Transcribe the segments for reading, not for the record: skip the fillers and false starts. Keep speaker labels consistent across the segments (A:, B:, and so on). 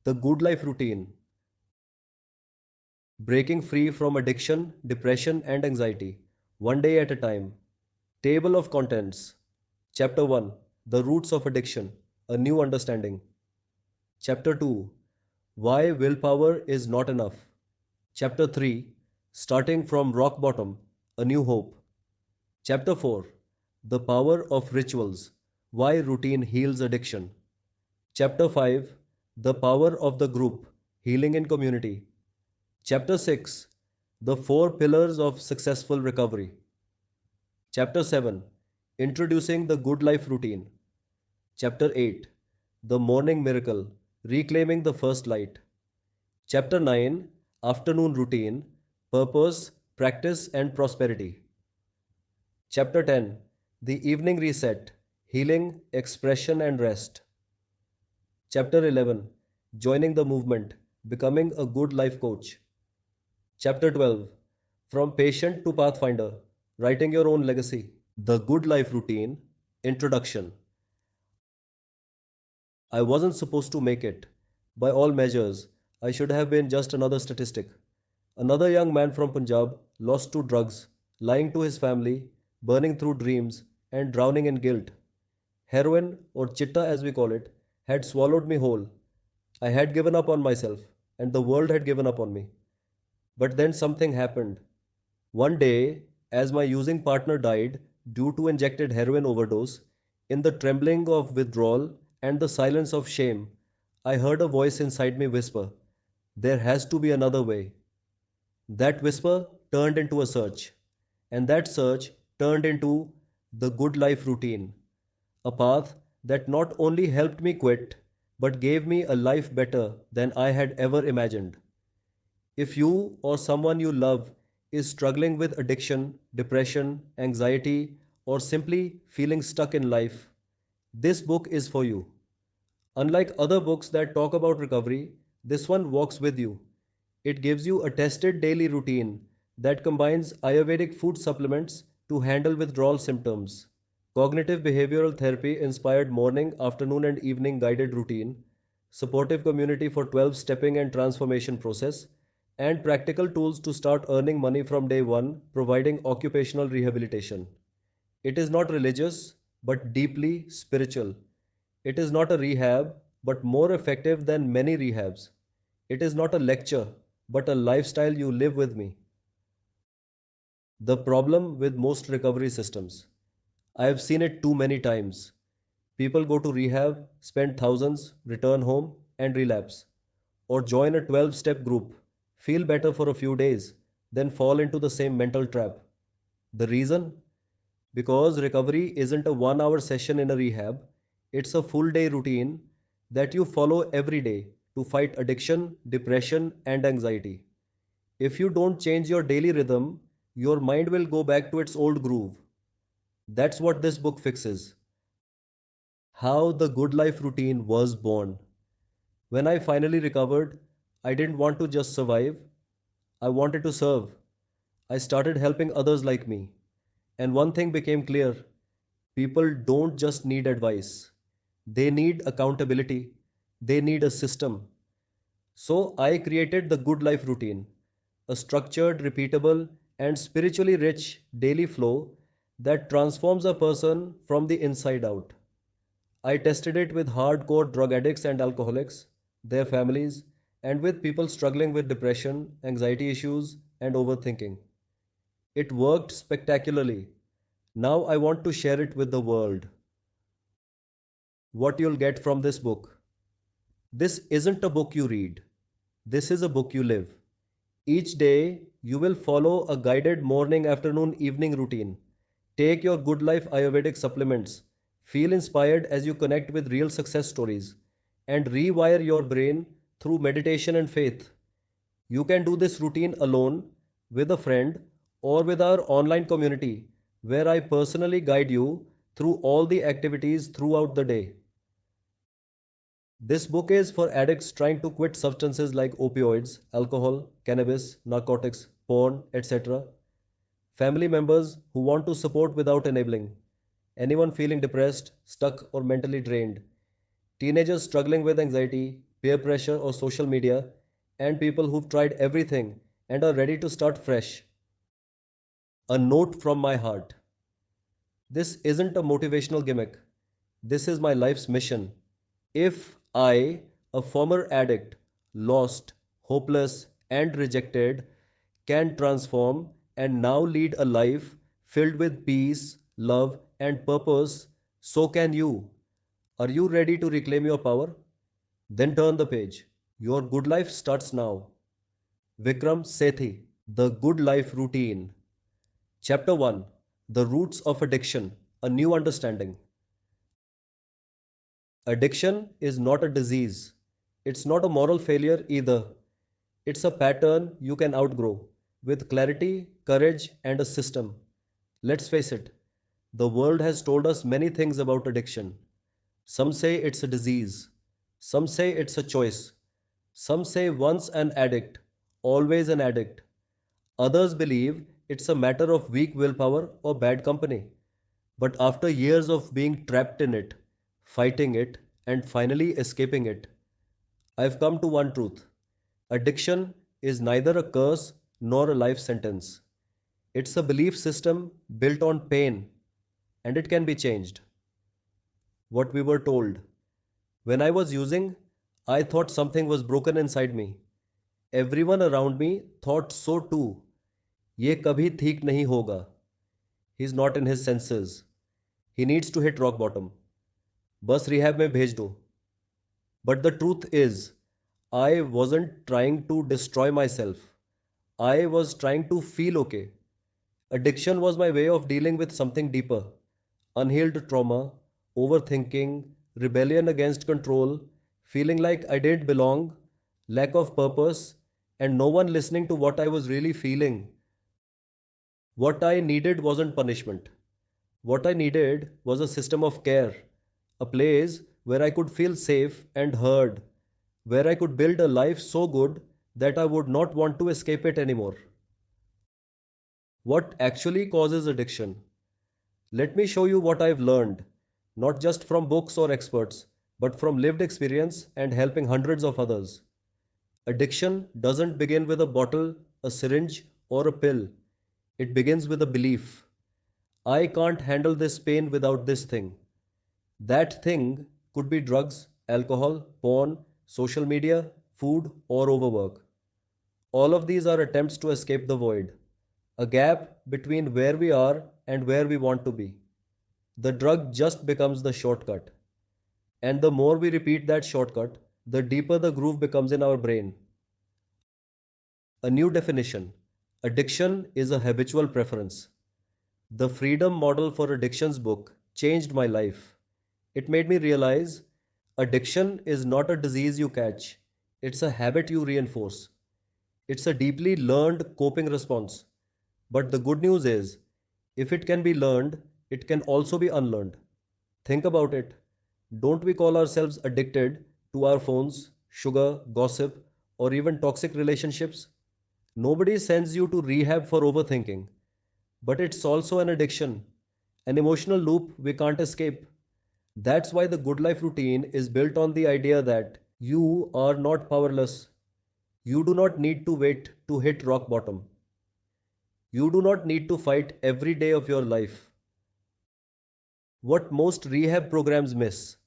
A: The Good Life Routine. Breaking free from addiction, depression, and anxiety. One day at a time. Table of Contents. Chapter 1. The Roots of Addiction. A New Understanding. Chapter 2. Why Willpower is Not Enough. Chapter 3. Starting from Rock Bottom. A New Hope. Chapter 4. The Power of Rituals. Why Routine Heals Addiction. Chapter 5. The Power of the Group. Healing in Community. Chapter 6. The Four Pillars of Successful Recovery. Chapter 7. Introducing the Good Life Routine. Chapter 8. The Morning Miracle. Reclaiming the First Light. Chapter 9. Afternoon Routine. Purpose, Practice, and Prosperity. Chapter 10. The Evening Reset. Healing, Expression, and Rest. Chapter 11. Joining the Movement. Becoming a Good Life Coach. Chapter 12. From Patient to Pathfinder. Writing Your Own Legacy. The Good Life Routine. Introduction. I wasn't supposed to make it. By all measures, I should have been just another statistic. Another young man from Punjab, lost to drugs, lying to his family, burning through dreams, and drowning in guilt. Heroin, or chitta as we call it, had swallowed me whole. I had given up on myself, and the world had given up on me. But then something happened. One day, as my using partner died due to injected heroin overdose, in the trembling of withdrawal and the silence of shame, I heard a voice inside me whisper, "There has to be another way." That whisper turned into a search, and that search turned into the Good Life Routine, a path that not only helped me quit, but gave me a life better than I had ever imagined. If you or someone you love is struggling with addiction, depression, anxiety, or simply feeling stuck in life, this book is for you. Unlike other books that talk about recovery, this one walks with you. It gives you a tested daily routine that combines Ayurvedic food supplements to handle withdrawal symptoms, cognitive behavioral therapy inspired morning, afternoon, and evening guided routine, supportive community for 12 stepping and transformation process, and practical tools to start earning money from day one, providing occupational rehabilitation. It is not religious, but deeply spiritual. It is not a rehab, but more effective than many rehabs. It is not a lecture, but a lifestyle you live with me. The problem with most recovery systems. I have seen it too many times. People go to rehab, spend thousands, return home, and relapse. Or join a 12-step group, feel better for a few days, then fall into the same mental trap. The reason? Because recovery isn't a 1 hour session in a rehab, it's a full day routine that you follow every day to fight addiction, depression, and anxiety. If you don't change your daily rhythm, your mind will go back to its old groove. That's what this book fixes. How the Good Life Routine was born. When I finally recovered, I didn't want to just survive, I wanted to serve. I started helping others like me. And one thing became clear: people don't just need advice, they need accountability, they need a system. So I created the Good Life Routine, a structured, repeatable, and spiritually rich daily flow that transforms a person from the inside out. I tested it with hardcore drug addicts and alcoholics, their families, and with people struggling with depression, anxiety issues, and overthinking. It worked spectacularly. Now I want to share it with the world. What you'll get from this book. This isn't a book you read. This is a book you live. Each day, you will follow a guided morning, afternoon, evening routine. Take your Good Life Ayurvedic supplements. Feel inspired as you connect with real success stories. And rewire your brain through meditation and faith. You can do this routine alone, with a friend, or with our online community, where I personally guide you through all the activities throughout the day. This book is for addicts trying to quit substances like opioids, alcohol, cannabis, narcotics, porn, etc. Family members who want to support without enabling. Anyone feeling depressed, stuck, or mentally drained. Teenagers struggling with anxiety. peer pressure, or social media, and people who've tried everything and are ready to start fresh. A note from my heart. This isn't a motivational gimmick. This is my life's mission. If I, a former addict, lost, hopeless, and rejected, can transform and now lead a life filled with peace, love, and purpose, so can you. Are you ready to reclaim your power? Then turn the page. Your good life starts now. Vikram Sethi, The Good Life Routine. Chapter 1, The Roots of Addiction, A New Understanding. Addiction is not a disease. It's not a moral failure either. It's a pattern you can outgrow with clarity, courage, and a system. Let's face it, the world has told us many things about addiction. Some say it's a disease. Some say it's a choice. Some say once an addict, always an addict. Others believe it's a matter of weak willpower or bad company. But after years of being trapped in it, fighting it, and finally escaping it, I've come to one truth. Addiction is neither a curse nor a life sentence. It's a belief system built on pain, and it can be changed. What we were told. When I was using, I thought something was broken inside me. Everyone around me thought so too. ये कभी ठीक नहीं होगा. He's not in his senses. He needs to hit rock bottom. बस rehab में भेज दो. But the truth is, I wasn't trying to destroy myself. I was trying to feel okay. Addiction was my way of dealing with something deeper. Unhealed trauma, overthinking, rebellion against control, feeling like I didn't belong, lack of purpose, and no one listening to what I was really feeling. What I needed wasn't punishment. What I needed was a system of care, a place where I could feel safe and heard, where I could build a life so good that I would not want to escape it anymore. What actually causes addiction? Let me show you what I've learned, not just from books or experts, but from lived experience and helping hundreds of others. Addiction doesn't begin with a bottle, a syringe, or a pill. It begins with a belief. I can't handle this pain without this thing. That thing could be drugs, alcohol, porn, social media, food, or overwork. All of these are attempts to escape the void, a gap between where we are and where we want to be. The drug just becomes the shortcut. And the more we repeat that shortcut, the deeper the groove becomes in our brain. A new definition. Addiction is a habitual preference. The Freedom Model for Addictions book changed my life. It made me realize addiction is not a disease you catch, it's a habit you reinforce. It's a deeply learned coping response. But the good news is, if it can be learned, it can also be unlearned. Think about it. Don't we call ourselves addicted to our phones, sugar, gossip, or even toxic relationships? Nobody sends you to rehab for overthinking. But it's also an addiction, an emotional loop we can't escape. That's why the good life routine is built on the idea that you are not powerless. You do not need to wait to hit rock bottom. You do not need to fight every day of your life. What most rehab programs miss.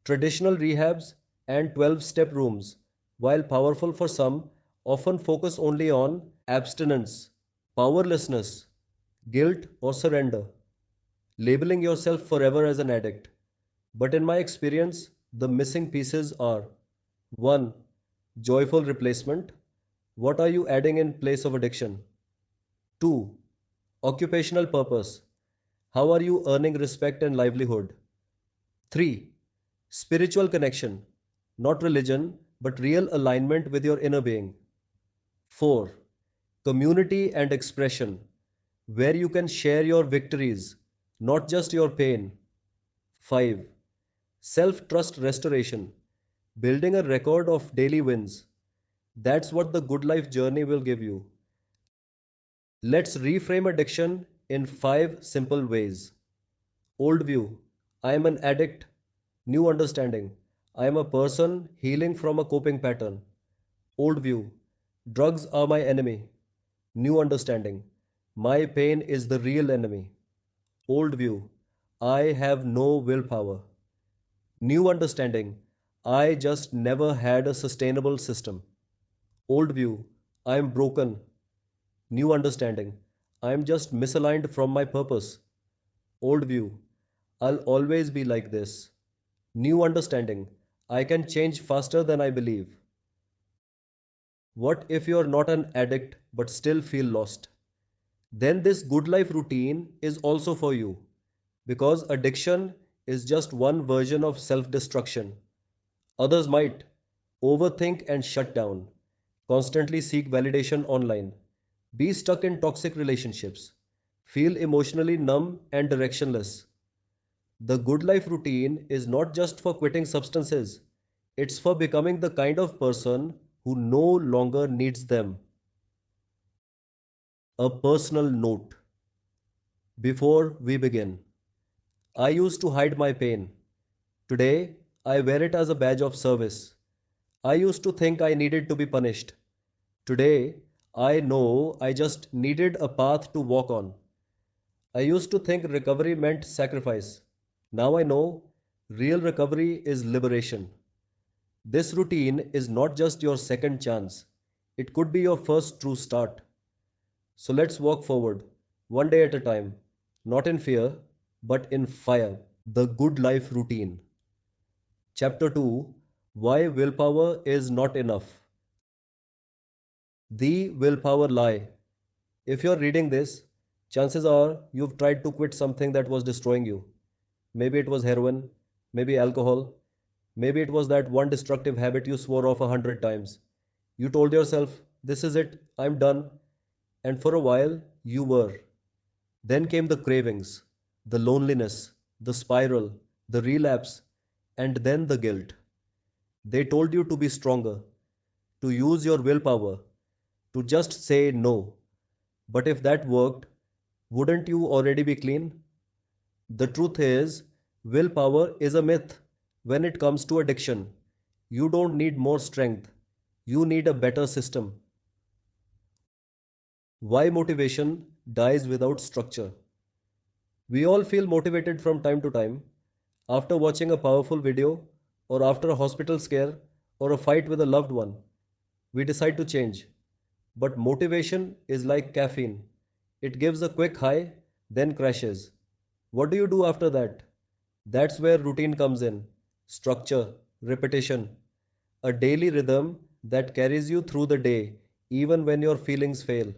A: Traditional rehabs and 12-step rooms, while powerful for some, often focus only on abstinence, powerlessness, guilt, or surrender, labeling yourself forever as an addict. But in my experience, the missing pieces are 1. Joyful replacement. What are you adding in place of addiction? 2. Occupational purpose. How are you earning respect and livelihood? 3. Spiritual connection. Not religion, but real alignment with your inner being. 4. Community and expression, where you can share your victories, not just your pain. 5. Self-trust restoration, building a record of daily wins. That's what the good life journey will give you. Let's reframe addiction in 5 simple ways. Old view, I am an addict. New understanding, I am a person healing from a coping pattern. Old view. Drugs are my enemy. New understanding. My pain is the real enemy. Old view. I have no willpower. New understanding. I just never had a sustainable system. Old view. I am broken. New understanding. I am just misaligned from my purpose. Old view. I'll always be like this. New understanding. I can change faster than I believe. What if you're not an addict but still feel lost? Then this good life routine is also for you. Because addiction is just one version of self destruction. Others might overthink and shut down, constantly seek validation online, be stuck in toxic relationships, feel emotionally numb and directionless. The good life routine is not just for quitting substances, it's for becoming the kind of person who no longer needs them. A personal note. Before we begin, I used to hide my pain. Today, I wear it as a badge of service. I used to think I needed to be punished. Today, I know I just needed a path to walk on. I used to think recovery meant sacrifice. Now I know real recovery is liberation. This routine is not just your second chance, it could be your first true start. So let's walk forward, one day at a time, not in fear, but in fire. The Good Life Routine. Chapter 2. Why Willpower is Not Enough. The Willpower Lie. If you're reading this, chances are you've tried to quit something that was destroying you. Maybe it was heroin, maybe alcohol, maybe it was that one destructive habit you swore off 100 times. You told yourself, this is it, I'm done. And for a while, you were. Then came the cravings, the loneliness, the spiral, the relapse, and then the guilt. They told you to be stronger, to use your willpower, to just say no. But if that worked, wouldn't you already be clean? The truth is, willpower is a myth when it comes to addiction. You don't need more strength, you need a better system. Why motivation dies without structure? We all feel motivated from time to time after watching a powerful video or after a hospital scare or a fight with a loved one. We decide to change. But motivation is like caffeine. It gives a quick high, then crashes. What do you do after that? That's where routine comes in. Structure, repetition, a daily rhythm that carries you through the day, even when your feelings fail.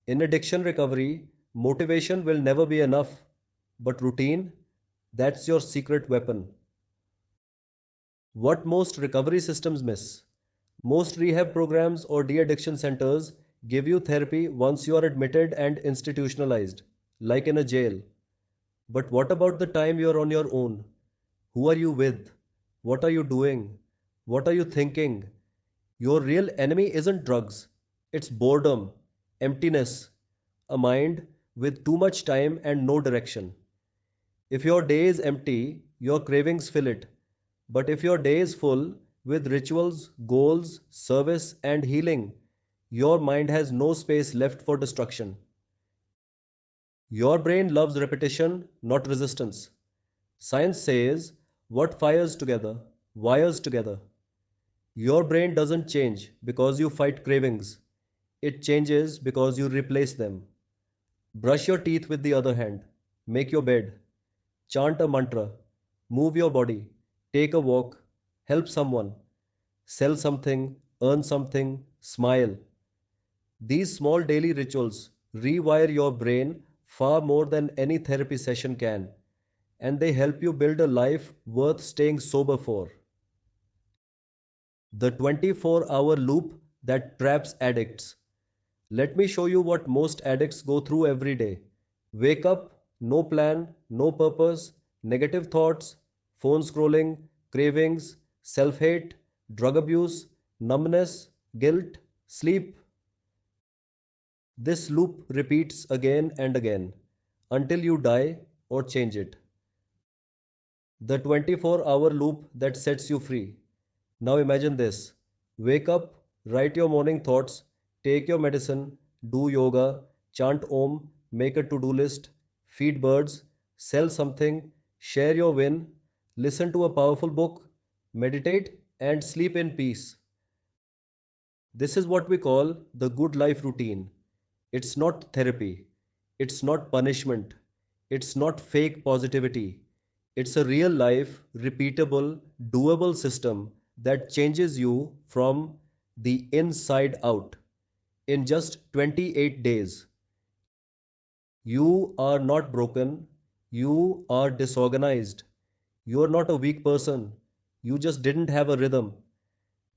A: In addiction recovery, motivation will never be enough, but routine, that's your secret weapon. What most recovery systems miss? Most rehab programs or de addiction centers give you therapy once you are admitted and institutionalized, like in a jail. But what about the time you're on your own? Who are you with? What are you doing? What are you thinking? Your real enemy isn't drugs, it's boredom, emptiness, a mind with too much time and no direction. If your day is empty, your cravings fill it. But if your day is full with rituals, goals, service, and healing, your mind has no space left for destruction. Your brain loves repetition, not resistance. Science says what fires together, wires together. Your brain doesn't change because you fight cravings, it changes because you replace them. Brush your teeth with the other hand, make your bed, chant a mantra, move your body, take a walk, help someone, sell something, earn something, smile. These small daily rituals rewire your brain far more than any therapy session can, and they help you build a life worth staying sober for. The 24-hour loop that traps addicts. Let me show you what most addicts go through every day. Wake up, no plan, no purpose, negative thoughts, phone scrolling, cravings, self hate, drug abuse, numbness, guilt, sleep. This loop repeats again and again until you die or change it. the 24-hour loop that sets you free. Now imagine this: wake up, write your morning thoughts, take your medicine, do yoga, chant Om, make a to do list, feed birds, sell something, share your win, listen to a powerful book, meditate, and sleep in peace. This is what we call the good life routine. It's not therapy. It's not punishment. It's not fake positivity. It's a real life, repeatable, doable system that changes you from the inside out in just 28 days. You are not broken. You are disorganized. You are not a weak person. You just didn't have a rhythm.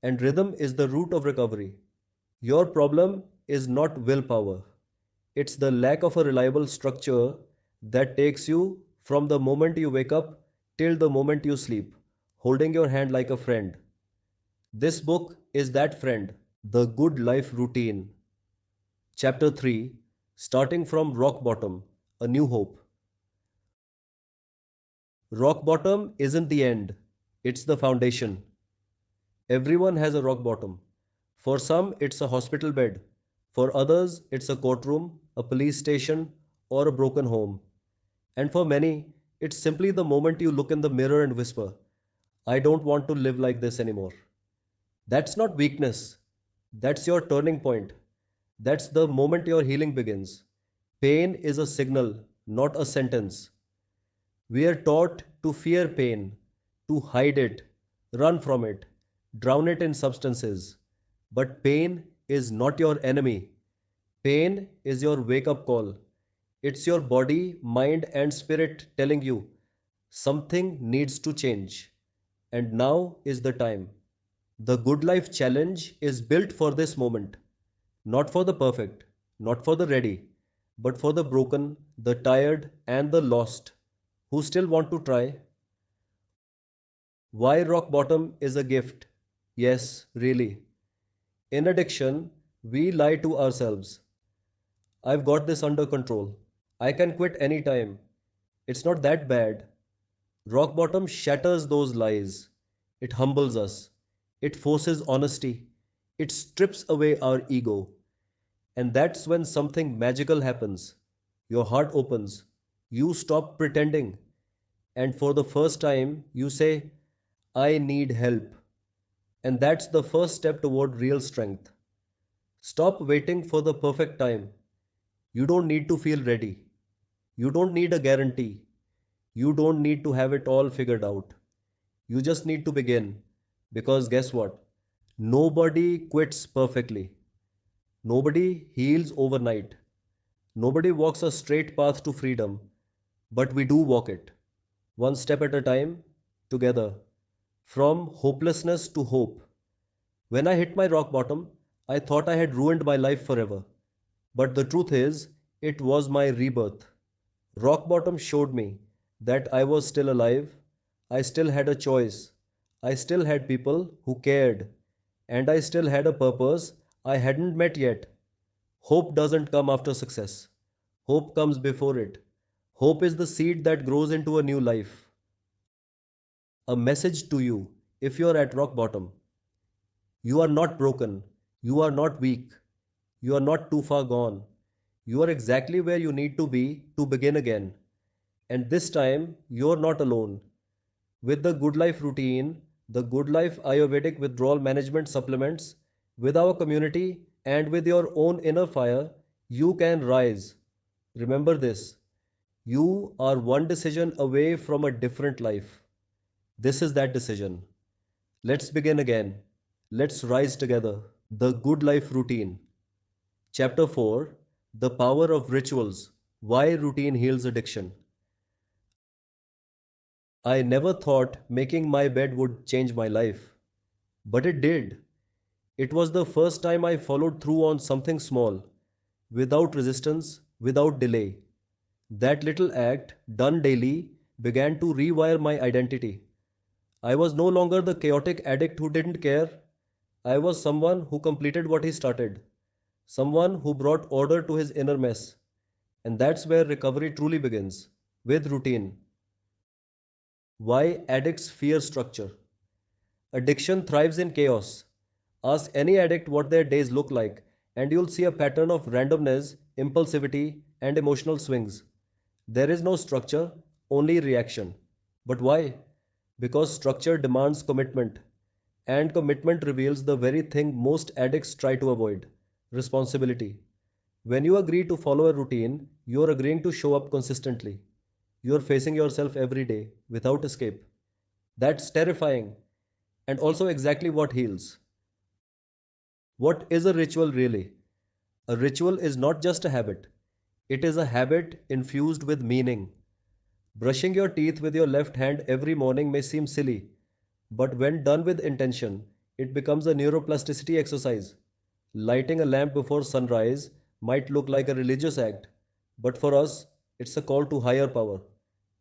A: And rhythm is the root of recovery. Your problem is not willpower. It's the lack of a reliable structure that takes you from the moment you wake up till the moment you sleep, holding your hand like a friend. This book is that friend, The Good Life Routine. Chapter 3, starting from rock bottom, a new hope. Rock bottom isn't the end, it's the foundation. Everyone has a rock bottom. For some, it's a hospital bed. For others, it's a courtroom, a police station, or a broken home. And for many, it's simply the moment you look in the mirror and whisper, I don't want to live like this anymore. That's not weakness. That's your turning point. That's the moment your healing begins. Pain is a signal, not a sentence. We are taught to fear pain, to hide it, run from it, drown it in substances. But pain is not your enemy. Pain is your wake up call. It's your body, mind, and spirit telling you something needs to change. And now is the time. The Good Life Challenge is built for this moment. Not for the perfect, not for the ready, but for the broken, the tired, and the lost who still want to try. Why rock bottom is a gift? Yes, really. In addiction, we lie to ourselves. I've got this under control. I can quit anytime. It's not that bad. Rock bottom shatters those lies. It humbles us. It forces honesty. It strips away our ego. And that's when something magical happens. Your heart opens. You stop pretending. And for the first time, you say, I need help. And that's the first step toward real strength. Stop waiting for the perfect time. You don't need to feel ready. You don't need a guarantee. You don't need to have it all figured out. You just need to begin. Because guess what? Nobody quits perfectly. Nobody heals overnight. Nobody walks a straight path to freedom. But we do walk it. One step at a time, together. From hopelessness to hope. When I hit my rock bottom, I thought I had ruined my life forever. But the truth is, it was my rebirth. Rock bottom showed me that I was still alive, I still had a choice, I still had people who cared, and I still had a purpose I hadn't met yet. Hope doesn't come after success. Hope comes before it. Hope is the seed that grows into a new life. A message to you if you're at rock bottom. You are not broken. You are not weak. You are not too far gone. You are exactly where you need to be to begin again. And this time, you're not alone. With the Good Life routine, the Good Life Ayurvedic withdrawal management supplements, with our community, and with your own inner fire, you can rise. Remember this: you are one decision away from a different life. This is that decision. Let's begin again. Let's rise together. The Good Life Routine. Chapter 4, The Power of Rituals. Why Routine Heals Addiction. I never thought making my bed would change my life. But it did. It was the first time I followed through on something small, without resistance, without delay. That little act, done daily, began to rewire my identity. I was no longer the chaotic addict who didn't care. I was someone who completed what he started, someone who brought order to his inner mess. And that's where recovery truly begins, with routine. Why addicts fear structure. Addiction thrives in chaos. Ask any addict what their days look like, and you'll see a pattern of randomness, impulsivity, and emotional swings. There is no structure, only reaction. But why? Because structure demands commitment, and commitment reveals the very thing most addicts try to avoid: responsibility. When you agree to follow a routine, you are agreeing to show up consistently. You are facing yourself every day without escape. That's terrifying and also exactly what heals. What is a ritual really? A ritual is not just a habit, it is a habit infused with meaning. Brushing your teeth with your left hand every morning may seem silly, but when done with intention, it becomes a neuroplasticity exercise. Lighting a lamp before sunrise might look like a religious act, but for us, it's a call to higher power,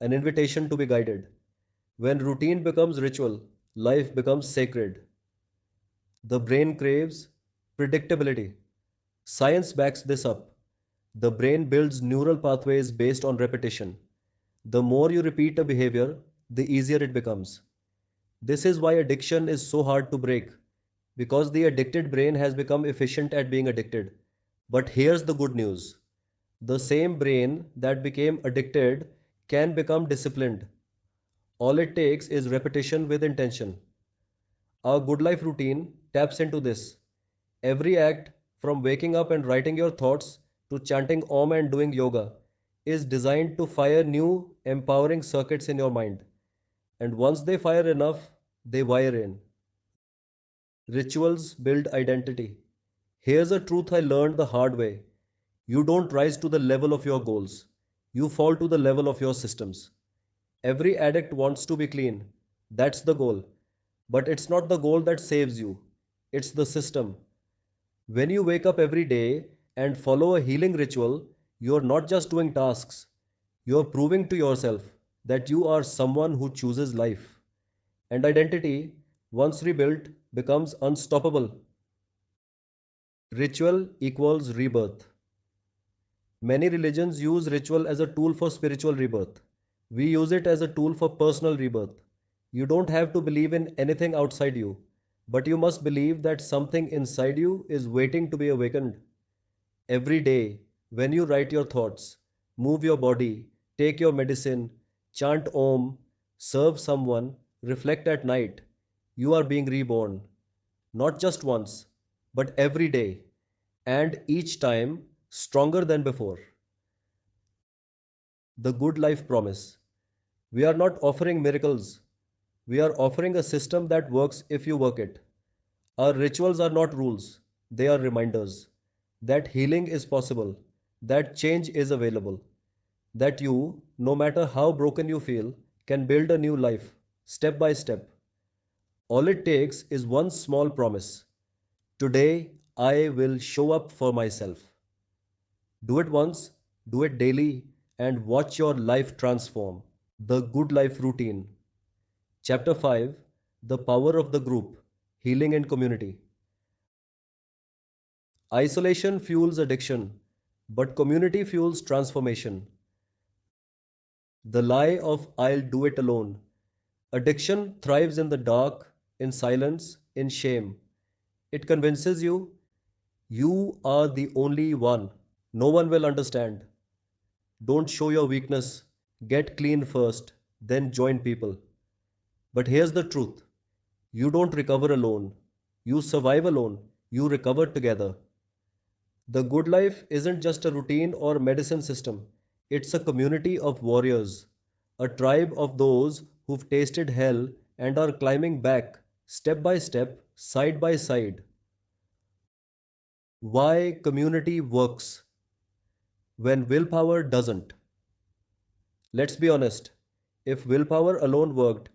A: an invitation to be guided. When routine becomes ritual, life becomes sacred. The brain craves predictability. Science backs this up. The brain builds neural pathways based on repetition. The more you repeat a behavior, the easier it becomes. This is why addiction is so hard to break, because the addicted brain has become efficient at being addicted. But here's the good news: the same brain that became addicted can become disciplined. All it takes is repetition with intention. Our good life routine taps into this. Every act, from waking up and writing your thoughts to chanting Om and doing yoga, is designed to fire new, empowering circuits in your mind. And once they fire enough, they wire in. Rituals build identity. Here's a truth I learned the hard way: you don't rise to the level of your goals, you fall to the level of your systems. Every addict wants to be clean. That's the goal. But it's not the goal that saves you, it's the system. When you wake up every day and follow a healing ritual, you're not just doing tasks, you're proving to yourself that you are someone who chooses life. And identity, once rebuilt, becomes unstoppable. Ritual equals rebirth. Many religions use ritual as a tool for spiritual rebirth. We use it as a tool for personal rebirth. You don't have to believe in anything outside you, but you must believe that something inside you is waiting to be awakened. Every day, when you write your thoughts, move your body, take your medicine, chant Om, serve someone, reflect at night, you are being reborn. Not just once, but every day, and each time stronger than before. The Good Life Promise. We are not offering miracles. We are offering a system that works if you work it. Our rituals are not rules, they are reminders that healing is possible, that change is available, that you, no matter how broken you feel, can build a new life, step by step. All it takes is one small promise: today I will show up for myself. Do it once, do it daily, and watch your life transform. The Good Life Routine. Chapter 5: The Power of the Group, Healing in Community. Isolation fuels addiction, but community fuels transformation. The lie of "I'll do it alone." Addiction thrives in the dark, in silence, in shame. It convinces you you are the only one. No one will understand. Don't show your weakness. Get clean first, then join people. But here's the truth: you don't recover alone. You survive alone. You recover together. The good life isn't just a routine or medicine system, it's a community of warriors, a tribe of those who've tasted hell and are climbing back, step by step, side by side. Why community works when willpower doesn't. Let's be honest, if willpower alone worked,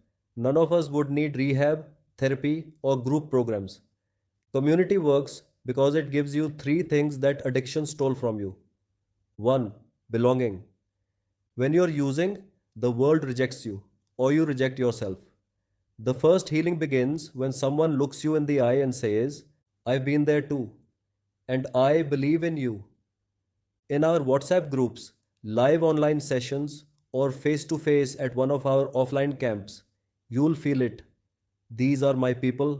A: none of us would need rehab, therapy, or group programs. Community works because it gives you three things that addiction stole from you. 1. Belonging. When you're using, the world rejects you, or you reject yourself. The first healing begins when someone looks you in the eye and says, "I've been there too, and I believe in you." In our WhatsApp groups, live online sessions, or face to face at one of our offline camps, you'll feel it. These are my people.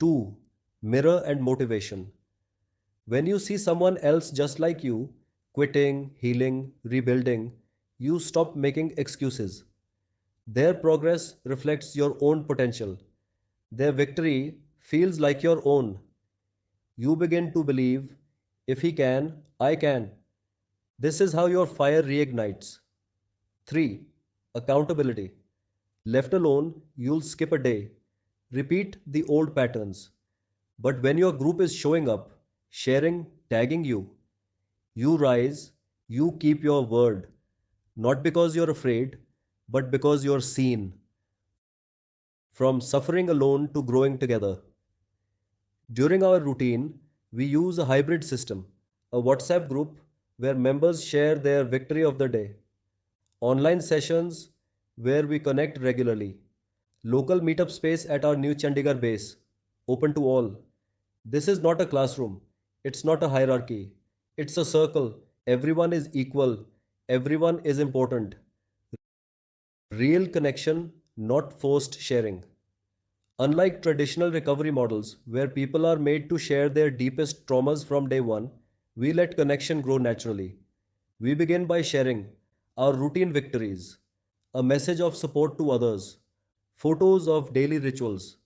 A: 2. Mirror and motivation. When you see someone else just like you, quitting, healing, rebuilding, you stop making excuses. Their progress reflects your own potential. Their victory feels like your own. You begin to believe, if he can, I can. This is how your fire reignites. 3. Accountability. Left alone, you'll skip a day, repeat the old patterns. But when your group is showing up, sharing, tagging you, you rise, you keep your word. Not because you're afraid, but because you're seen. From suffering alone to growing together. During our routine, we use a hybrid system, a WhatsApp group where members share their victory of the day, online sessions where we connect regularly, local meetup space at our new Chandigarh base, open to all. This is not a classroom, it's not a hierarchy, it's a circle. Everyone is equal, everyone is important. Real connection, not forced sharing. Unlike traditional recovery models, where people are made to share their deepest traumas from day one, we let connection grow naturally. We begin by sharing our routine victories, a message of support to others, photos of daily rituals.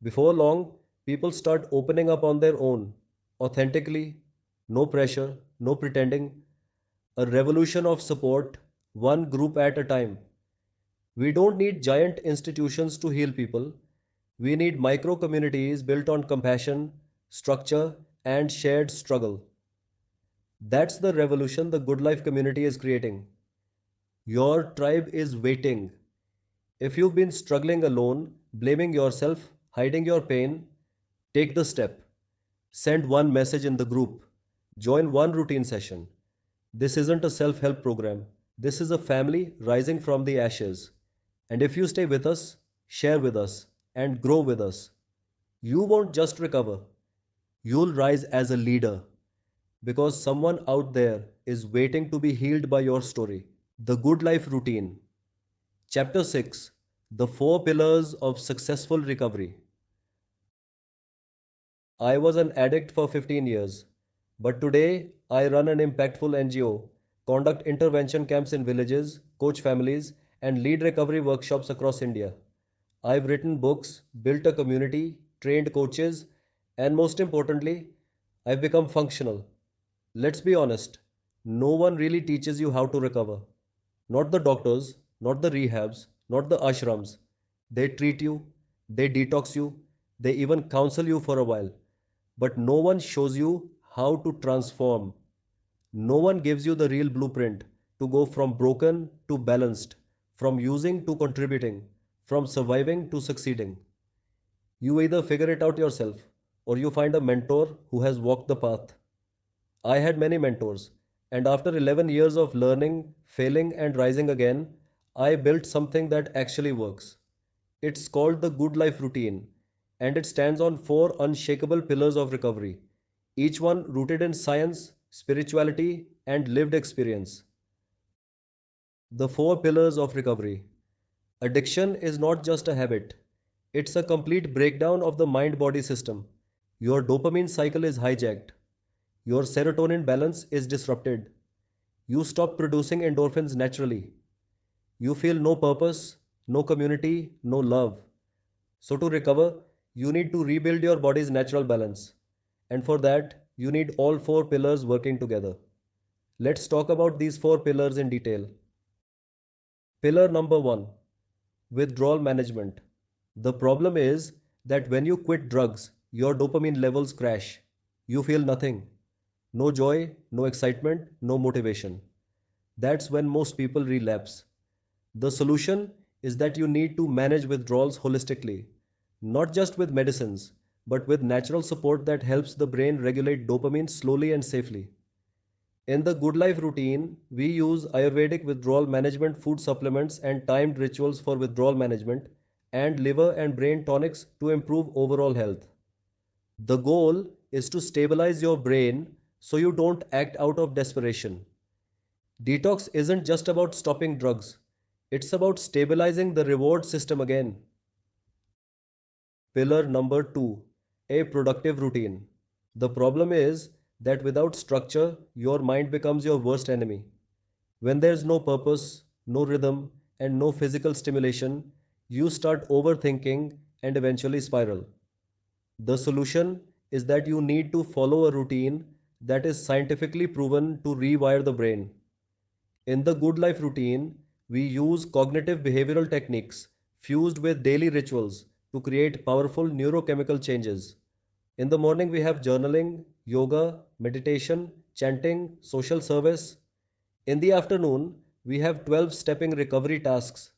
A: Before long, people start opening up on their own, authentically, no pressure, no pretending, a revolution of support, one group at a time. We don't need giant institutions to heal people. We need micro communities built on compassion, structure, and shared struggle. That's the revolution the Good Life community is creating. Your tribe is waiting. If you've been struggling alone, blaming yourself, hiding your pain, take the step. Send one message in the group. Join one routine session. This isn't a self help program. This is a family rising from the ashes. And if you stay with us, share with us, and grow with us, you won't just recover. You'll rise as a leader because someone out there is waiting to be healed by your story. The Good Life Routine. Chapter 6. The 4 Pillars of Successful Recovery. I was an addict for 15 years, but today I run an impactful NGO, conduct intervention camps in villages, coach families, and lead recovery workshops across India. I've written books, built a community, trained coaches, and most importantly, I've become functional. Let's be honest, no one really teaches you how to recover. Not the doctors, not the rehabs, not the ashrams. They treat you, they detox you, they even counsel you for a while. But no one shows you how to transform. No one gives you the real blueprint to go from broken to balanced, from using to contributing, from surviving to succeeding. You either figure it out yourself or you find a mentor who has walked the path. I had many mentors, and after 11 years of learning, failing, and rising again, I built something that actually works. It's called the Good Life Routine, and it stands on 4 unshakable pillars of recovery, each one rooted in science, spirituality, and lived experience. The 4 pillars of recovery. Addiction is not just a habit, it's a complete breakdown of the mind body system. Your dopamine cycle is hijacked, your serotonin balance is disrupted, you stop producing endorphins naturally, you feel no purpose, no community, no love. So, to recover, you need to rebuild your body's natural balance. And for that, you need all 4 pillars working together. Let's talk about these 4 pillars in detail. Pillar number 1. Withdrawal management. The problem is that when you quit drugs, your dopamine levels crash. You feel nothing. No joy, no excitement, no motivation. That's when most people relapse. The solution is that you need to manage withdrawals holistically, not just with medicines, but with natural support that helps the brain regulate dopamine slowly and safely. In the Good Life routine, we use Ayurvedic withdrawal management food supplements and timed rituals for withdrawal management and liver and brain tonics to improve overall health. The goal is to stabilize your brain so you don't act out of desperation. Detox isn't just about stopping drugs, it's about stabilizing the reward system again. Pillar number 2, a productive routine. The problem is that without structure, your mind becomes your worst enemy. When there's no purpose, no rhythm, and no physical stimulation, you start overthinking and eventually spiral. The solution is that you need to follow a routine that is scientifically proven to rewire the brain. In the Good Life routine, we use cognitive behavioral techniques fused with daily rituals to create powerful neurochemical changes. In the morning, we have journaling, yoga, meditation, chanting, social service. In the afternoon, we have 12 stepping recovery tasks,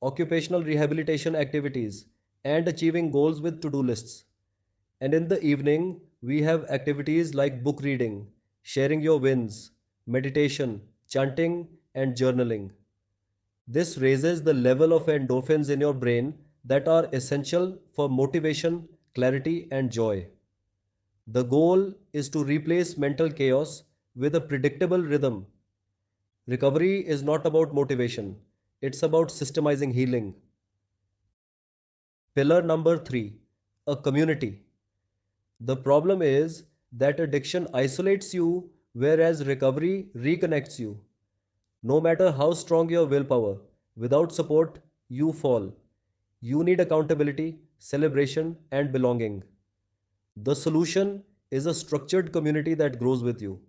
A: occupational rehabilitation activities, and achieving goals with to do lists. And in the evening, we have activities like book reading, sharing your wins, meditation, chanting, and journaling. This raises the level of endorphins in your brain that are essential for motivation, clarity, and joy. The goal is to replace mental chaos with a predictable rhythm. Recovery is not about motivation, it's about systemizing healing. Pillar number 3, a community. The problem is that addiction isolates you, whereas recovery reconnects you. No matter how strong your willpower, without support, you fall. You need accountability, celebration, and belonging. The solution is a structured community that grows with you.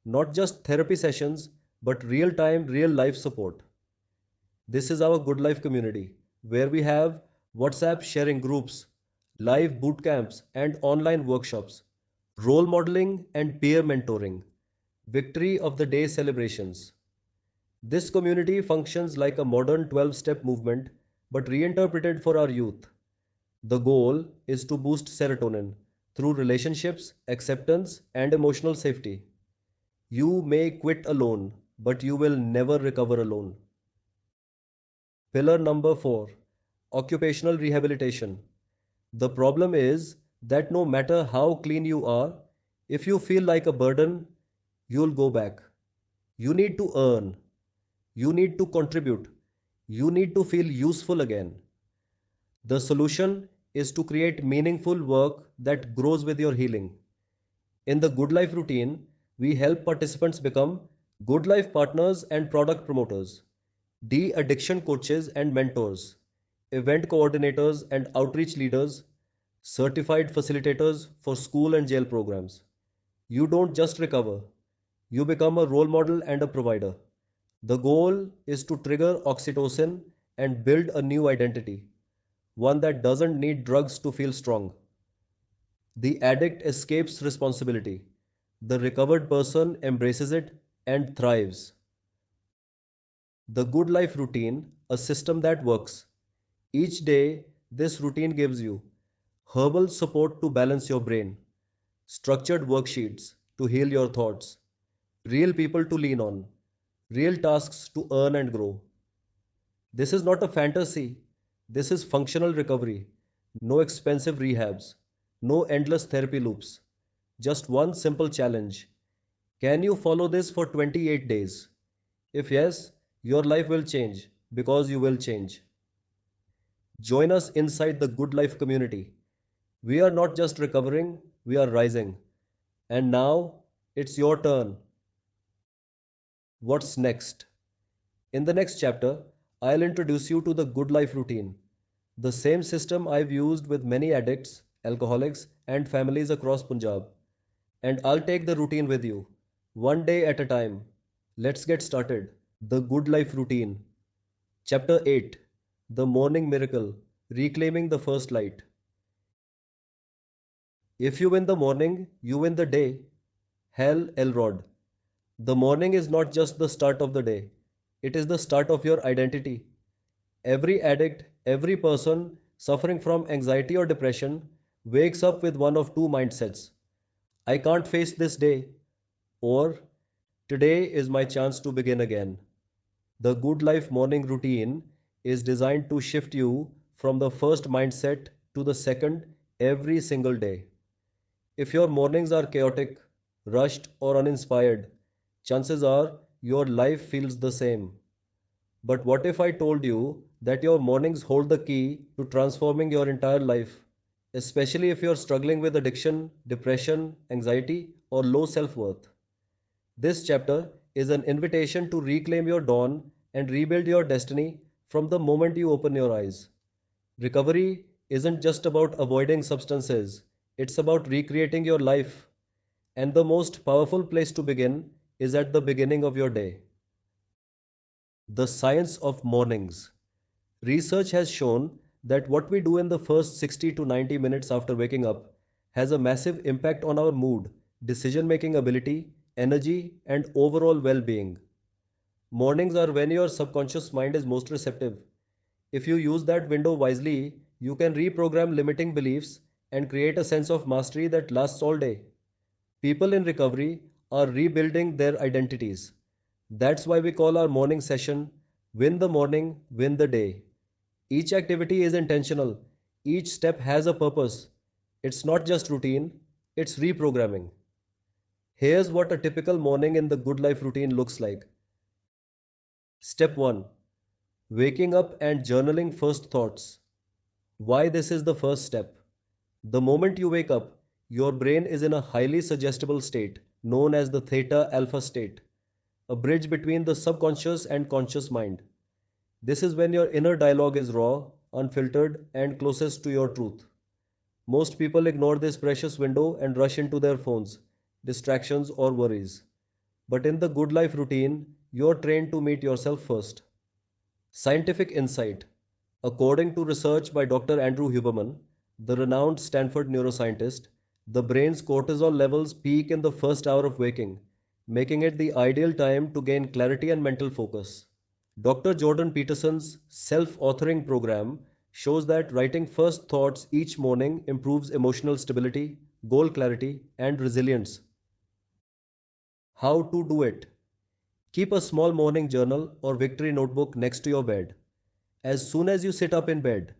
A: Not just therapy sessions, but real time, real life support. This is our Good Life community, where we have WhatsApp sharing groups, live boot camps and online workshops, role modeling and peer mentoring, victory of the day celebrations. This community functions like a modern 12-step movement but reinterpreted for our youth. The goal is to boost serotonin through relationships, acceptance, and emotional safety. You may quit alone, but you will never recover alone. Pillar number 4, occupational rehabilitation. The problem is that no matter how clean you are, if you feel like a burden, you'll go back. You need to earn, you need to contribute, you need to feel useful again. The solution is to create meaningful work that grows with your healing. In the Good Life routine, we help participants become Good Life partners and product promoters, de addiction coaches and mentors, event coordinators and outreach leaders, certified facilitators for school and jail programs. You don't just recover, you become a role model and a provider. The goal is to trigger oxytocin and build a new identity, one that doesn't need drugs to feel strong. The addict escapes responsibility. The recovered person embraces it and thrives. The Good Life routine, a system that works. Each day, this routine gives you herbal support to balance your brain, structured worksheets to heal your thoughts, real people to lean on, real tasks to earn and grow. This is not a fantasy, this is functional recovery. No expensive rehabs, no endless therapy loops. Just one simple challenge. Can you follow this for 28 days? If yes, your life will change because you will change. Join us inside the Good Life community. We are not just recovering, we are rising. And now it's your turn. What's next? In the next chapter, I'll introduce you to the Good Life routine, the same system I've used with many addicts, alcoholics, and families across Punjab. And I'll take the routine with you, one day at a time. Let's get started. The Good Life routine. Chapter 8, The Morning Miracle, Reclaiming the First Light. If you win the morning, you win the day. Hal Elrod. The morning is not just the start of the day, it is the start of your identity. Every addict, every person suffering from anxiety or depression wakes up with one of two mindsets: I can't face this day, or today is my chance to begin again. The Good Life morning routine is designed to shift you from the first mindset to the second every single day. If your mornings are chaotic, rushed, or uninspired, chances are your life feels the same. But what if I told you that your mornings hold the key to transforming your entire life, especially if you're struggling with addiction, depression, anxiety, or low self worth? This chapter is an invitation to reclaim your dawn and rebuild your destiny from the moment you open your eyes. Recovery isn't just about avoiding substances, it's about recreating your life. And the most powerful place to begin is at the beginning of your day. The science of mornings. Research has shown that what we do in the first 60 to 90 minutes after waking up has a massive impact on our mood, decision making ability, energy, and overall well being. Mornings are when your subconscious mind is most receptive. If you use that window wisely, you can reprogram limiting beliefs and create a sense of mastery that lasts all day. People in recovery are rebuilding their identities. That's why we call our morning session Win the Morning, Win the Day. Each activity is intentional, each step has a purpose. It's not just routine, it's reprogramming. Here's what a typical morning in the Good Life routine looks like. Step 1. Waking up and journaling first thoughts. Why this is the first step? The moment you wake up, your brain is in a highly suggestible state known as the theta alpha state, a bridge between the subconscious and conscious mind. This is when your inner dialogue is raw, unfiltered, and closest to your truth. Most people ignore this precious window and rush into their phones, distractions, or worries. But in the Good Life routine, you're trained to meet yourself first. Scientific insight. According to research by Dr. Andrew Huberman, the renowned Stanford neuroscientist, the brain's cortisol levels peak in the first hour of waking, making it the ideal time to gain clarity and mental focus. Dr. Jordan Peterson's self authoring program shows that writing first thoughts each morning improves emotional stability, goal clarity, and resilience. How to do it? Keep a small morning journal or victory notebook next to your bed. As soon as you sit up in bed,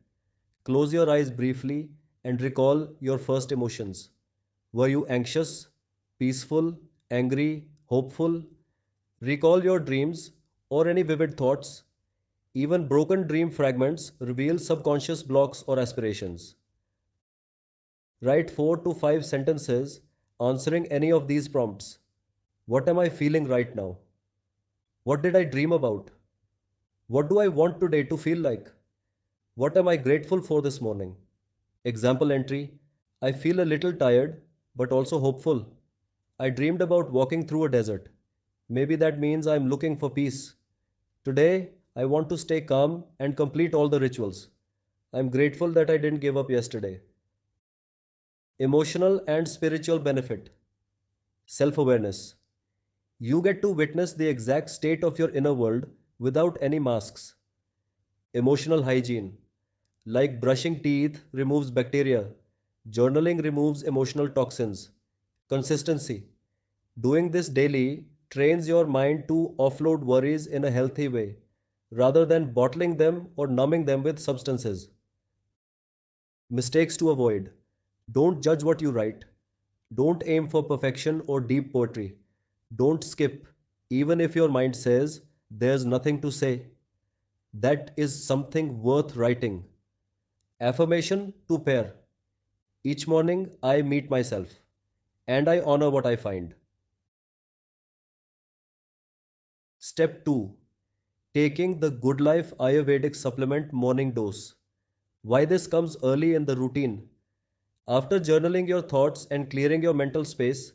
A: close your eyes briefly and recall your first emotions. Were you anxious, peaceful, angry, hopeful? Recall your dreams or any vivid thoughts. Even broken dream fragments reveal subconscious blocks or aspirations. Write 4 to 5 sentences answering any of these prompts. What am I feeling right now? What did I dream about? What do I want today to feel like? What am I grateful for this morning? Example entry: I feel a little tired but also hopeful. I dreamed about walking through a desert. Maybe that means I'm looking for peace. Today, I want to stay calm and complete all the rituals. I'm grateful that I didn't give up yesterday. Emotional and spiritual benefit. Self awareness. You get to witness the exact state of your inner world without any masks. Emotional hygiene. Like brushing teeth removes bacteria, journaling removes emotional toxins. Consistency. Doing this daily trains your mind to offload worries in a healthy way, rather than bottling them or numbing them with substances. Mistakes to avoid. Don't judge what you write. Don't aim for perfection or deep poetry. Don't skip, even if your mind says there's nothing to say. That is something worth writing. Affirmation to pair. Each morning I meet myself and I honor what I find. Step 2. Taking the Good Life Ayurvedic supplement morning dose. Why this comes early in the routine. After journaling your thoughts and clearing your mental space,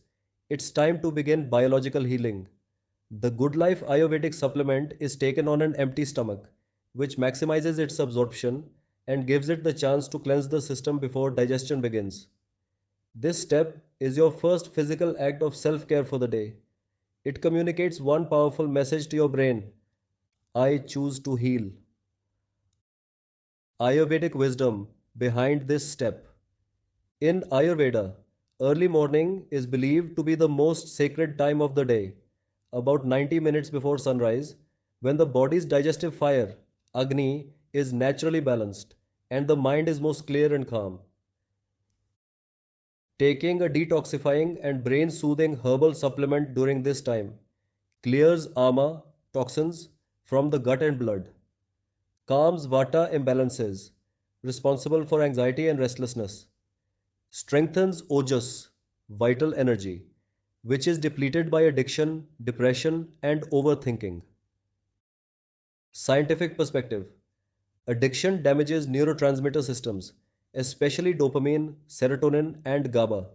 A: it's time to begin biological healing. The Good Life Ayurvedic supplement is taken on an empty stomach, which maximizes its absorption and gives it the chance to cleanse the system before digestion begins. This step is your first physical act of self care for the day. It communicates one powerful message to your brain: I choose to heal. Ayurvedic wisdom behind this step. In Ayurveda, early morning is believed to be the most sacred time of the day, about 90 minutes before sunrise, when the body's digestive fire, Agni, is naturally balanced and the mind is most clear and calm. Taking a detoxifying and brain soothing herbal supplement during this time clears ama, toxins, from the gut and blood, calms vata imbalances, responsible for anxiety and restlessness, strengthens ojas, vital energy, which is depleted by addiction, depression, and overthinking. Scientific perspective. Addiction damages neurotransmitter systems, especially dopamine, serotonin, and GABA.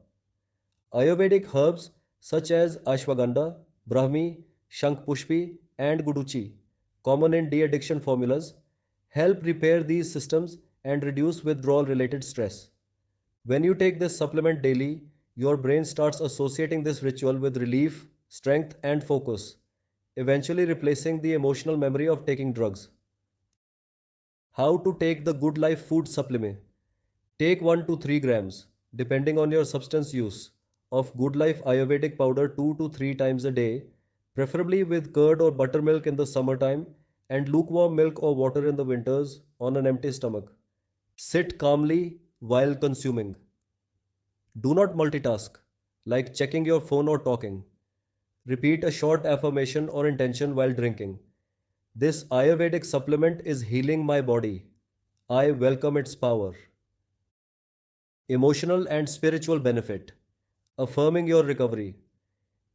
A: Ayurvedic herbs such as ashwagandha, brahmi, shankpushpi, and guduchi, common in de addiction formulas, help repair these systems and reduce withdrawal related stress. When you take this supplement daily, your brain starts associating this ritual with relief, strength, and focus, eventually replacing the emotional memory of taking drugs. How to take the Good Life food supplement? Take 1 to 3 grams, depending on your substance use, of Good Life Ayurvedic powder 2 to 3 times a day, preferably with curd or buttermilk in the summertime and lukewarm milk or water in the winters on an empty stomach. Sit calmly while consuming. Do not multitask, like checking your phone or talking. Repeat a short affirmation or intention while drinking. This Ayurvedic supplement is healing my body. I welcome its power. Emotional and spiritual benefit. Affirming your recovery.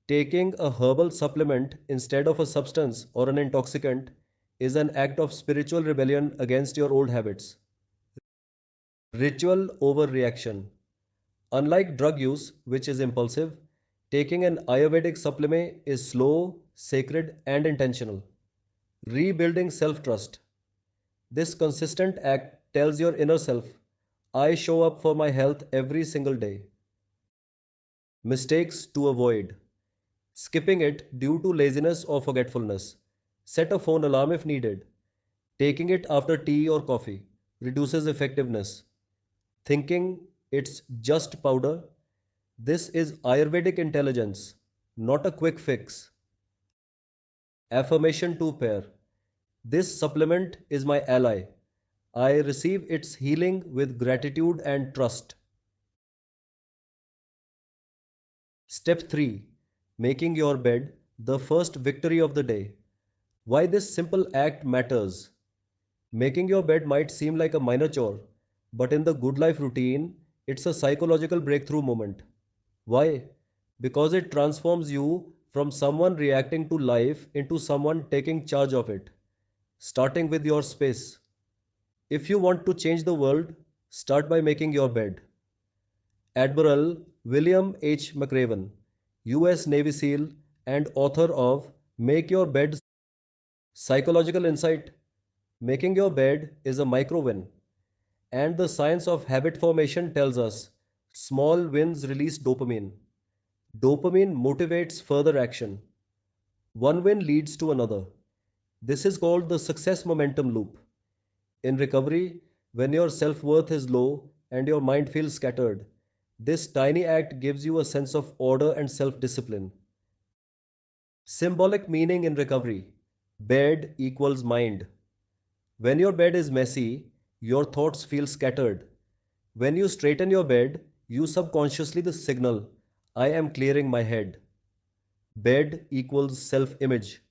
A: Taking a herbal supplement instead of a substance or an intoxicant is an act of spiritual rebellion against your old habits. Ritual overreaction. Unlike drug use, which is impulsive, taking an Ayurvedic supplement is slow, sacred, and intentional. Rebuilding self trust. This consistent act tells your inner self, I show up for my health every single day. Mistakes to avoid. Skipping it due to laziness or forgetfulness. Set a phone alarm if needed. Taking it after tea or coffee reduces effectiveness. Thinking it's just powder. This is Ayurvedic intelligence, not a quick fix. Affirmation to pair. This supplement is my ally. I receive its healing with gratitude and trust. Step 3. Making your bed, the first victory of the day. Why this simple act matters. Making your bed might seem like a minor chore, but in the good life routine, it's a psychological breakthrough moment. Why? Because it transforms you from someone reacting to life into someone taking charge of it, starting with your space. If you want to change the world, start by making your bed. Admiral William H. McRaven, US Navy SEAL and author of Make Your Bed. Psychological insight. Making your bed is a micro win, and the science of habit formation tells us small wins release dopamine. Dopamine motivates further action. One win leads to another. This is called the success momentum loop. In recovery, when your self worth is low and your mind feels scattered, this tiny act gives you a sense of order and self discipline. Symbolic meaning in recovery. Bed equals mind. When your bed is messy, your thoughts feel scattered. When you straighten your bed, you subconsciously the signal, I am clearing my head. Bed equals self image.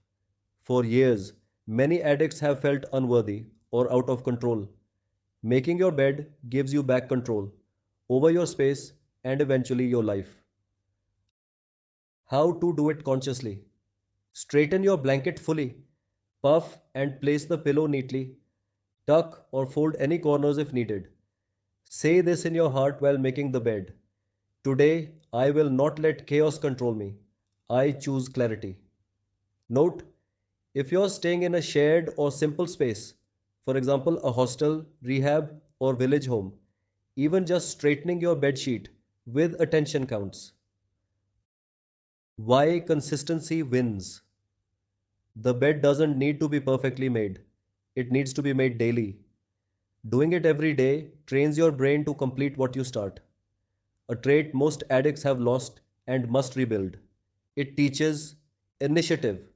A: For years, many addicts have felt unworthy or out of control. Making your bed gives you back control over your space and eventually your life. How to do it consciously. Straighten your blanket fully. Puff and place the pillow neatly. Tuck or fold any corners if needed. Say this in your heart while making the bed. Today, I will not let chaos control me. I choose clarity. Note, if you're staying in a shared or simple space, for example, a hostel, rehab, or village home, even just straightening your bed sheet with attention counts. Why consistency wins? The bed doesn't need to be perfectly made, it needs to be made daily. Doing it every day trains your brain to complete what you start, a trait most addicts have lost and must rebuild. It teaches initiative.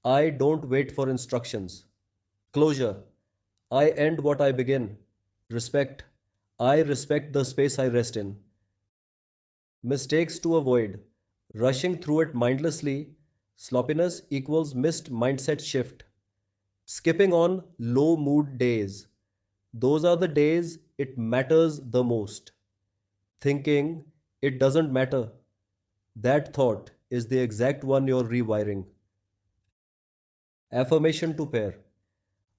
A: I don't wait for instructions. Closure. I end what I begin. Respect. I respect the space I rest in. Mistakes to avoid. Rushing through it mindlessly. Sloppiness equals missed mindset shift. Skipping on low mood days. Those are the days it matters the most. Thinking it doesn't matter. That thought is the exact one you're rewiring. Affirmation to pair.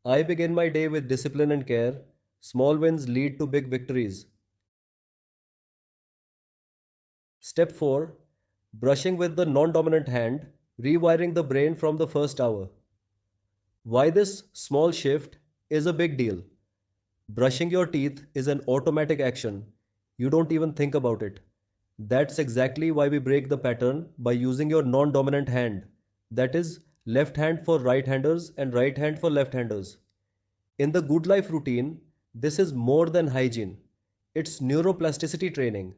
A: I begin my day with discipline and care. Small wins lead to big victories. Step 4. Brushing with the non dominant hand, rewiring the brain from the first hour. Why this small shift is a big deal. Brushing your teeth is an automatic action. You don't even think about it. That's exactly why we break the pattern by using your non dominant hand. That is, left hand for right handers and right hand for left handers. In the Good Life routine, this is more than hygiene. It's neuroplasticity training,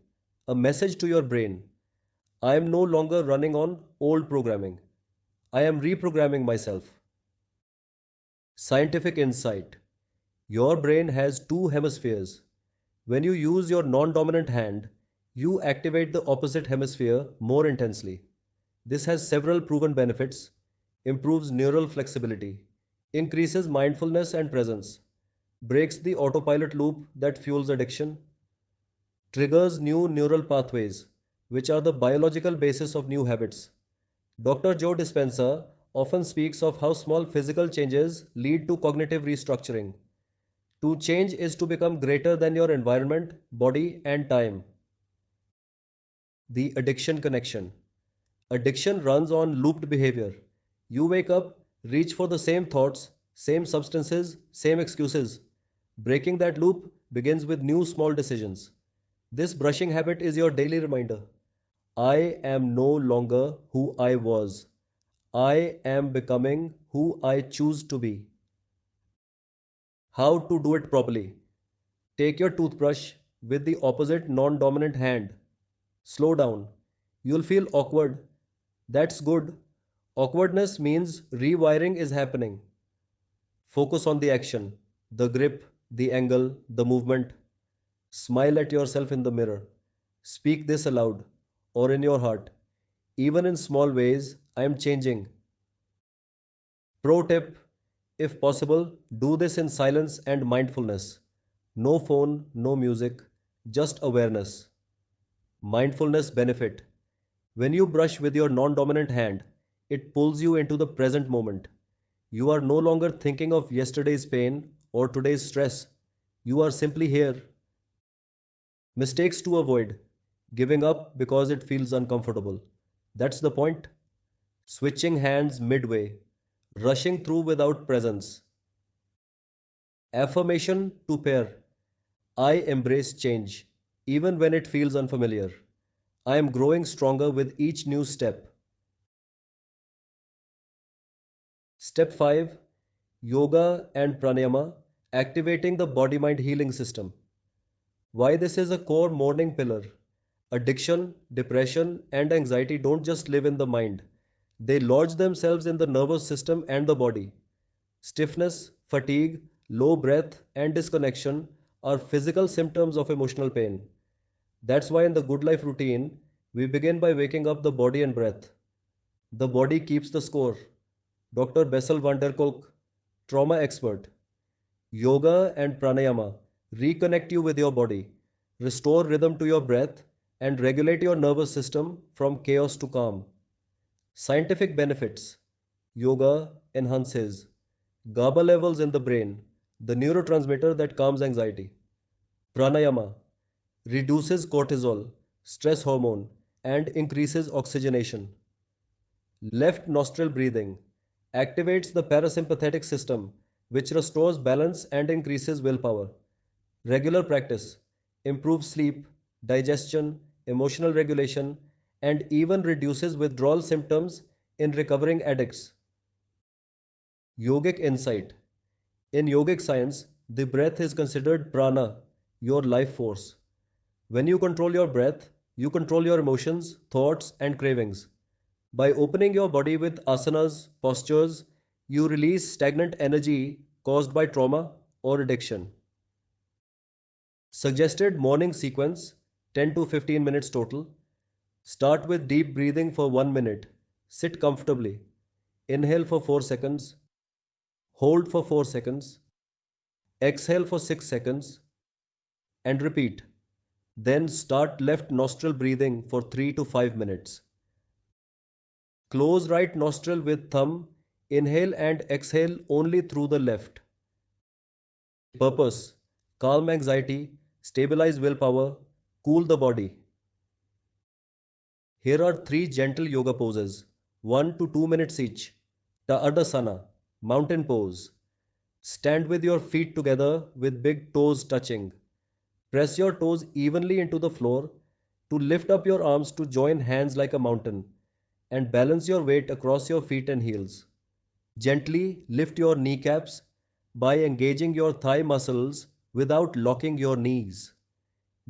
A: a message to your brain. I am no longer running on old programming. I am reprogramming myself. Scientific insight. Your brain has two hemispheres. When you use your non dominant hand, you activate the opposite hemisphere more intensely. This has several proven benefits: improves neural flexibility, increases mindfulness and presence, breaks the autopilot loop that fuels addiction, triggers new neural pathways, which are the biological basis of new habits. Dr. Joe Dispenza often speaks of how small physical changes lead to cognitive restructuring. To change is to become greater than your environment, body, and time. The addiction connection. Addiction runs on looped behavior. You wake up, reach for the same thoughts, same substances, same excuses. Breaking that loop begins with new small decisions. This brushing habit is your daily reminder. I am no longer who I was. I am becoming who I choose to be. How to do it properly. Take your toothbrush with the opposite non dominant hand. Slow down. You'll feel awkward. That's good. Awkwardness means rewiring is happening. Focus on the action, the grip, the angle, the movement. Smile at yourself in the mirror. Speak this aloud or in your heart. Even in small ways, I am changing. Pro tip: if possible, do this in silence and mindfulness. No phone, no music, just awareness. Mindfulness benefit. When you brush with your non dominant hand, it pulls you into the present moment. You are no longer thinking of yesterday's pain or today's stress. You are simply here. Mistakes to avoid. Giving up because it feels uncomfortable. That's the point. Switching hands midway. Rushing through without presence. Affirmation to pair. I embrace change, even when it feels unfamiliar. I am growing stronger with each new step. Step 5. Yoga and Pranayama, activating the body mind healing system. Why this is a core morning pillar. Addiction, depression, and anxiety don't just live in the mind, they lodge themselves in the nervous system and the body. Stiffness, fatigue, low breath, and disconnection are physical symptoms of emotional pain. That's why in the Good Life routine, we begin by waking up the body and breath. The body keeps the score. Dr. Bessel van der Kolk, trauma expert. Yoga and pranayama reconnect you with your body, restore rhythm to your breath, and regulate your nervous system from chaos to calm. Scientific benefits. Yoga enhances GABA levels in the brain, the neurotransmitter that calms anxiety. Pranayama reduces cortisol, stress hormone, and increases oxygenation. Left nostril breathing activates the parasympathetic system, which restores balance and increases willpower. Regular practice improves sleep, digestion, emotional regulation, and even reduces withdrawal symptoms in recovering addicts. Yogic insight. In yogic science, the breath is considered prana, your life force. When you control your breath, you control your emotions, thoughts, and cravings. By opening your body with asanas, postures, you release stagnant energy caused by trauma or addiction. Suggested morning sequence: 10 to 15 minutes total. Start with deep breathing for 1 minute. Sit comfortably. Inhale for 4 seconds. Hold for 4 seconds. Exhale for 6 seconds. And repeat. Then start left nostril breathing for 3 to 5 minutes. Close right nostril with thumb. Inhale and exhale only through the left. Purpose: calm anxiety, stabilize willpower, cool the body. Here are 3 gentle yoga poses, 1 to 2 minutes each. Tadasana, mountain pose. Stand with your feet together with big toes touching. Press your toes evenly into the floor to lift up your arms to join hands like a mountain and balance your weight across your feet and heels. Gently lift your kneecaps by engaging your thigh muscles without locking your knees.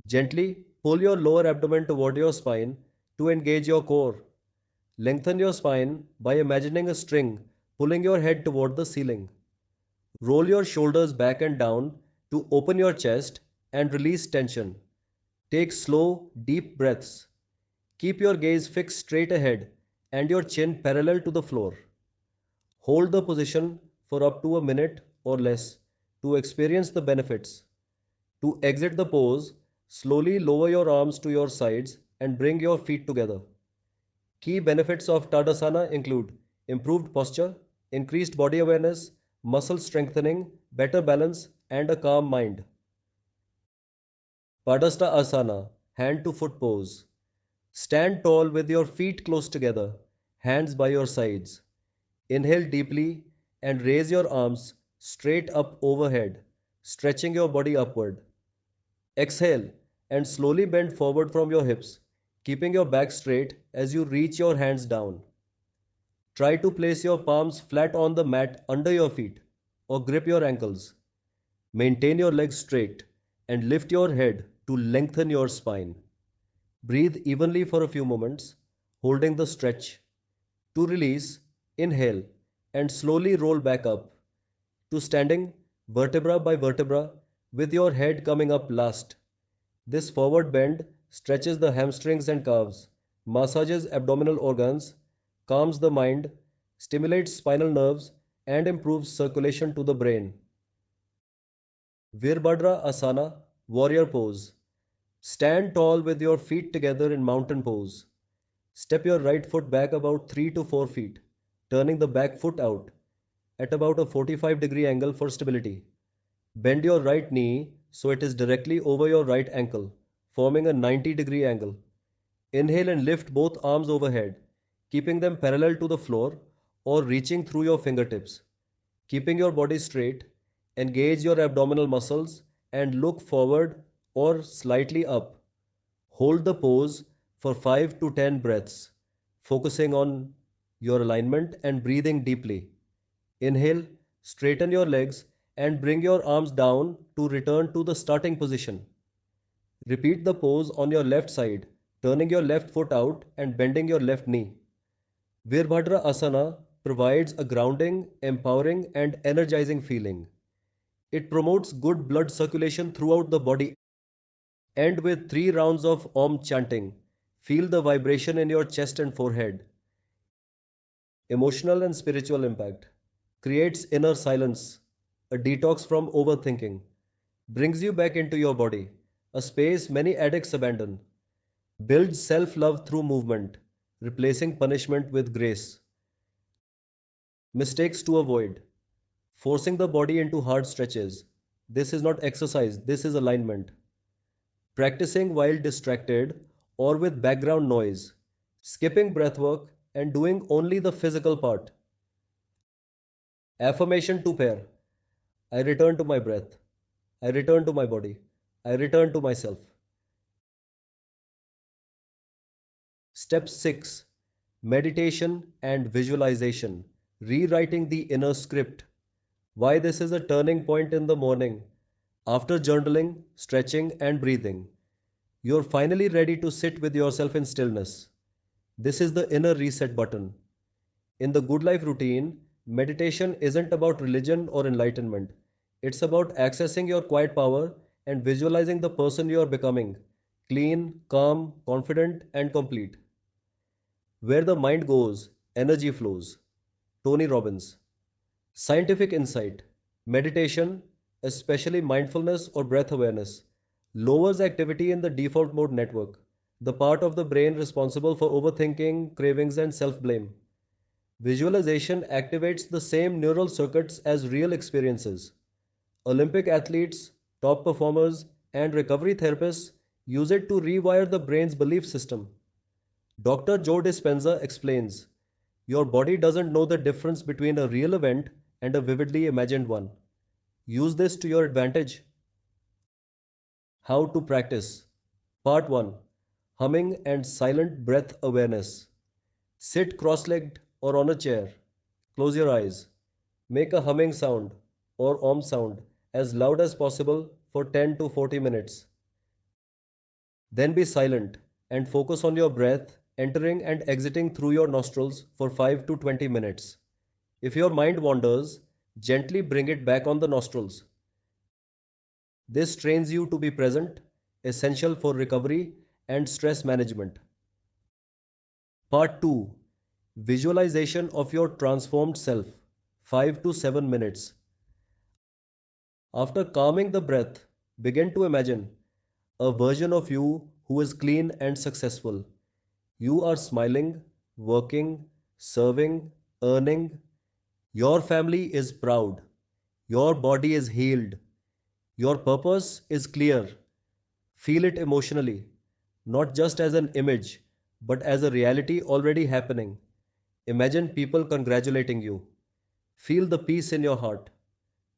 A: Gently pull your lower abdomen toward your spine to engage your core. Lengthen your spine by imagining a string pulling your head toward the ceiling. Roll your shoulders back and down to open your chest and release tension. Take slow, deep breaths. Keep your gaze fixed straight ahead and your chin parallel to the floor. Hold the position for up to a minute or less to experience the benefits. To exit the pose, slowly lower your arms to your sides and bring your feet together. Key benefits of Tadasana include improved posture, increased body awareness, muscle strengthening, better balance, and a calm mind. Padasta Asana, hand to foot pose. Stand tall with your feet close together, hands by your sides. Inhale deeply and raise your arms straight up overhead, stretching your body upward. Exhale and slowly bend forward from your hips, keeping your back straight as you reach your hands down. Try to place your palms flat on the mat under your feet or grip your ankles. Maintain your legs straight and lift your head to lengthen your spine. Breathe evenly for a few moments, holding the stretch. To release, inhale and slowly roll back up to standing vertebra by vertebra with your head coming up last. This forward bend stretches the hamstrings and calves, massages abdominal organs, calms the mind, stimulates spinal nerves, and improves circulation to the brain. Virbhadra Asana, warrior pose. Stand tall with your feet together in mountain pose. Step your right foot back about 3 to 4 feet, turning the back foot out at about a 45-degree angle for stability. Bend your right knee so it is directly over your right ankle, forming a 90-degree angle. Inhale and lift both arms overhead, keeping them parallel to the floor or reaching through your fingertips. Keeping your body straight, engage your abdominal muscles and look forward or slightly up. Hold the pose for 5 to 10 breaths, focusing on your alignment and breathing deeply. Inhale, straighten your legs and bring your arms down to return to the starting position. Repeat the pose on your left side, turning your left foot out and bending your left knee. Virbhadra Asana provides a grounding, empowering, and energizing feeling. It promotes good blood circulation throughout the body. End with 3 rounds of Om chanting. Feel the vibration in your chest and forehead. Emotional and spiritual impact. Creates inner silence, a detox from overthinking. Brings you back into your body, a space many addicts abandon. Builds self love through movement, replacing punishment with grace. Mistakes to avoid. Forcing the body into hard stretches. This is not exercise, this is alignment. Practicing while distracted or with background noise. Skipping breathwork and doing only the physical part. Affirmation to pair. I return to my breath. I return to my body. I return to myself. Step 6. Meditation and visualization. Rewriting the inner script. Why this is a turning point in the morning. After journaling, stretching, and breathing, you're finally ready to sit with yourself in stillness. This is the inner reset button. In the Good Life routine, meditation isn't about religion or enlightenment. It's about accessing your quiet power and visualizing the person you are becoming, clean, calm, confident, and complete. Where the mind goes, energy flows. Tony Robbins. Scientific insight. Meditation, especially mindfulness or breath awareness, lowers activity in the default mode network, the part of the brain responsible for overthinking, cravings, and self blame. Visualization activates the same neural circuits as real experiences. Olympic athletes, top performers, and recovery therapists use it to rewire the brain's belief system. Dr. Joe Dispenza explains your body doesn't know the difference between a real event and a vividly imagined one. Use this to your advantage. How to practice. Part 1. Humming and silent breath awareness. Sit cross legged or on a chair. Close your eyes. Make a humming sound or om sound as loud as possible for 10 to 40 minutes. Then be silent and focus on your breath entering and exiting through your nostrils for 5 to 20 minutes. If your mind wanders, gently bring it back on the nostrils. This trains you to be present, essential for recovery and stress management. Part 2. Visualization of your transformed self, 5 to 7 minutes. After calming the breath, begin to imagine a version of you who is clean and successful. You are smiling, working, serving, earning. Your family is proud. Your body is healed. Your purpose is clear. Feel it emotionally, not just as an image, but as a reality already happening. Imagine people congratulating you. Feel the peace in your heart.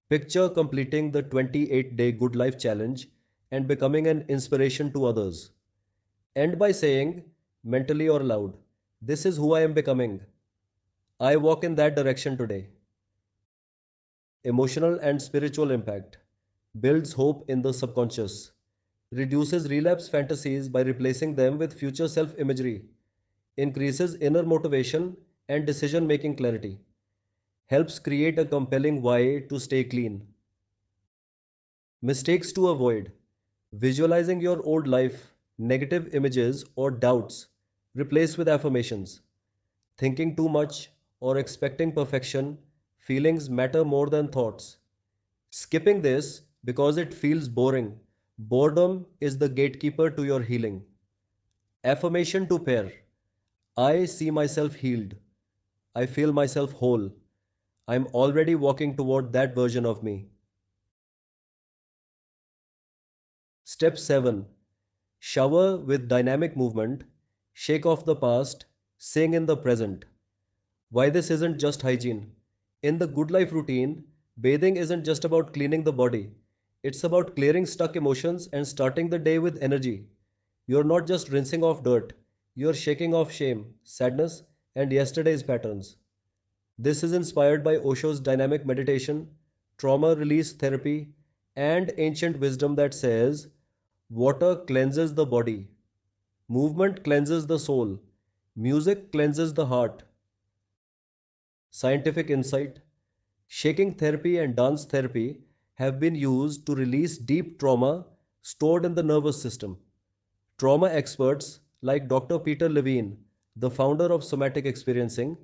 A: Picture completing the 28-day Good Life Challenge and becoming an inspiration to others. End by saying, mentally or aloud, this is who I am becoming. I walk in that direction today. Emotional and spiritual impact. Builds hope in the subconscious. Reduces relapse fantasies by replacing them with future self imagery. Increases inner motivation and decision making clarity. Helps create a compelling why to stay clean. Mistakes to avoid. Visualizing your old life, negative images, or doubts. Replace with affirmations. Thinking too much or expecting perfection, feelings matter more than thoughts. Skipping this because it feels boring. Boredom is the gatekeeper to your healing. Affirmation to pair. I see myself healed. I feel myself whole. I am already walking toward that version of me. Step 7. Shower with dynamic movement. Shake off the past. Sing in the present. Why this isn't just hygiene. In the Good Life routine, bathing isn't just about cleaning the body. It's about clearing stuck emotions and starting the day with energy. You're not just rinsing off dirt, you're shaking off shame, sadness, and yesterday's patterns. This is inspired by Osho's dynamic meditation, trauma release therapy, and ancient wisdom that says water cleanses the body, movement cleanses the soul, music cleanses the heart. Scientific insight. Shaking therapy and dance therapy have been used to release deep trauma stored in the nervous system. Trauma experts like Dr. Peter Levine, the founder of somatic experiencing,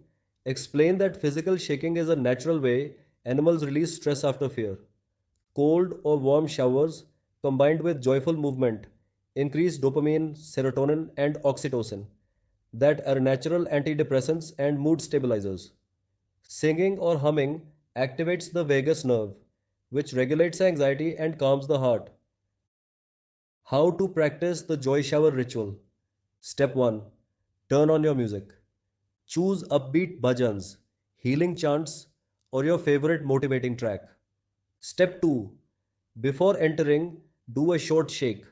A: explain that physical shaking is a natural way animals release stress after fear. Cold or warm showers combined with joyful movement increase dopamine, serotonin, and oxytocin that are natural antidepressants and mood stabilizers. Singing or humming activates the vagus nerve, which regulates anxiety and calms the heart. How to practice the joy shower ritual. Step 1. Turn on your music. Choose upbeat bhajans, healing chants, or your favorite motivating track. Step 2. Before entering, do a short shake.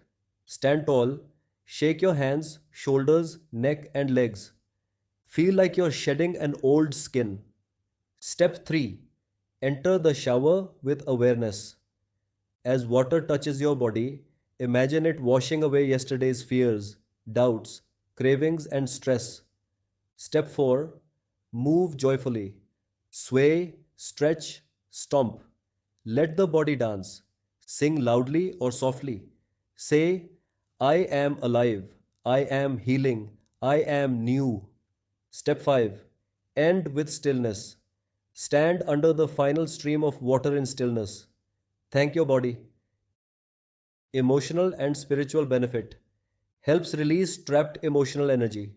A: Stand tall, shake your hands, shoulders, neck, and legs. Feel like you're shedding an old skin. Step 3. Enter the shower with awareness. As water touches your body, imagine it washing away yesterday's fears, doubts, cravings, and stress. Step 4. Move joyfully. Sway, stretch, stomp. Let the body dance. Sing loudly or softly. Say, I am alive. I am healing. I am new. Step 5. End with stillness. Stand under the final stream of water in stillness. Thank your body. Emotional and spiritual benefit. Helps release trapped emotional energy.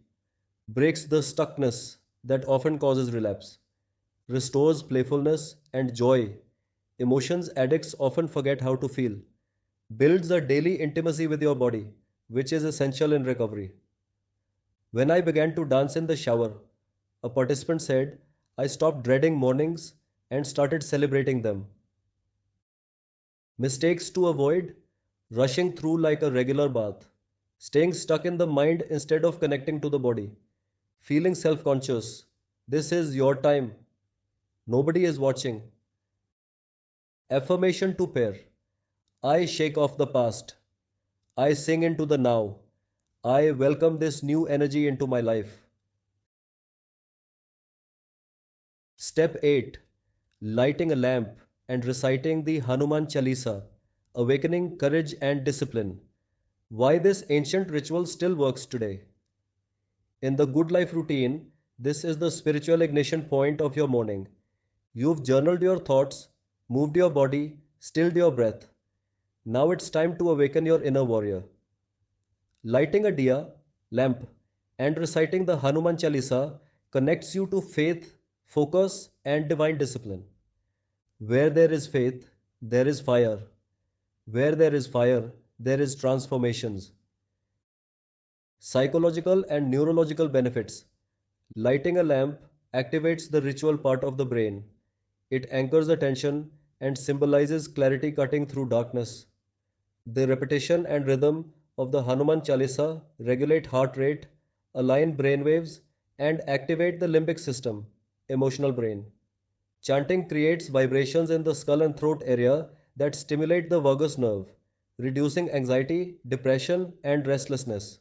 A: Breaks the stuckness that often causes relapse. Restores playfulness and joy. Emotions addicts often forget how to feel. Builds a daily intimacy with your body, which is essential in recovery. When I began to dance in the shower, a participant said, I stopped dreading mornings and started celebrating them. Mistakes to avoid: rushing through like a regular bath, staying stuck in the mind instead of connecting to the body, feeling self conscious. This is your time. Nobody is watching. Affirmation to pair: I shake off the past. I sing into the now. I welcome this new energy into my life. Step 8: Lighting a lamp and reciting the Hanuman Chalisa, awakening courage and discipline. Why this ancient ritual still works today. In the Good Life routine, this is the spiritual ignition point of your morning. You've journaled your thoughts, moved your body, stilled your breath. Now it's time to awaken your inner warrior. Lighting a diya, lamp, and reciting the Hanuman Chalisa connects you to faith, focus, and divine discipline. Where there is faith, there is fire. Where there is fire, there is transformations. Psychological and neurological benefits. Lighting a lamp activates the ritual part of the brain. It anchors attention and symbolizes clarity cutting through darkness. The repetition and rhythm of the Hanuman Chalisa regulate heart rate, align brain waves, and activate the limbic system, emotional brain. Chanting creates vibrations in the skull and throat area that stimulate the vagus nerve, reducing anxiety, depression, and restlessness.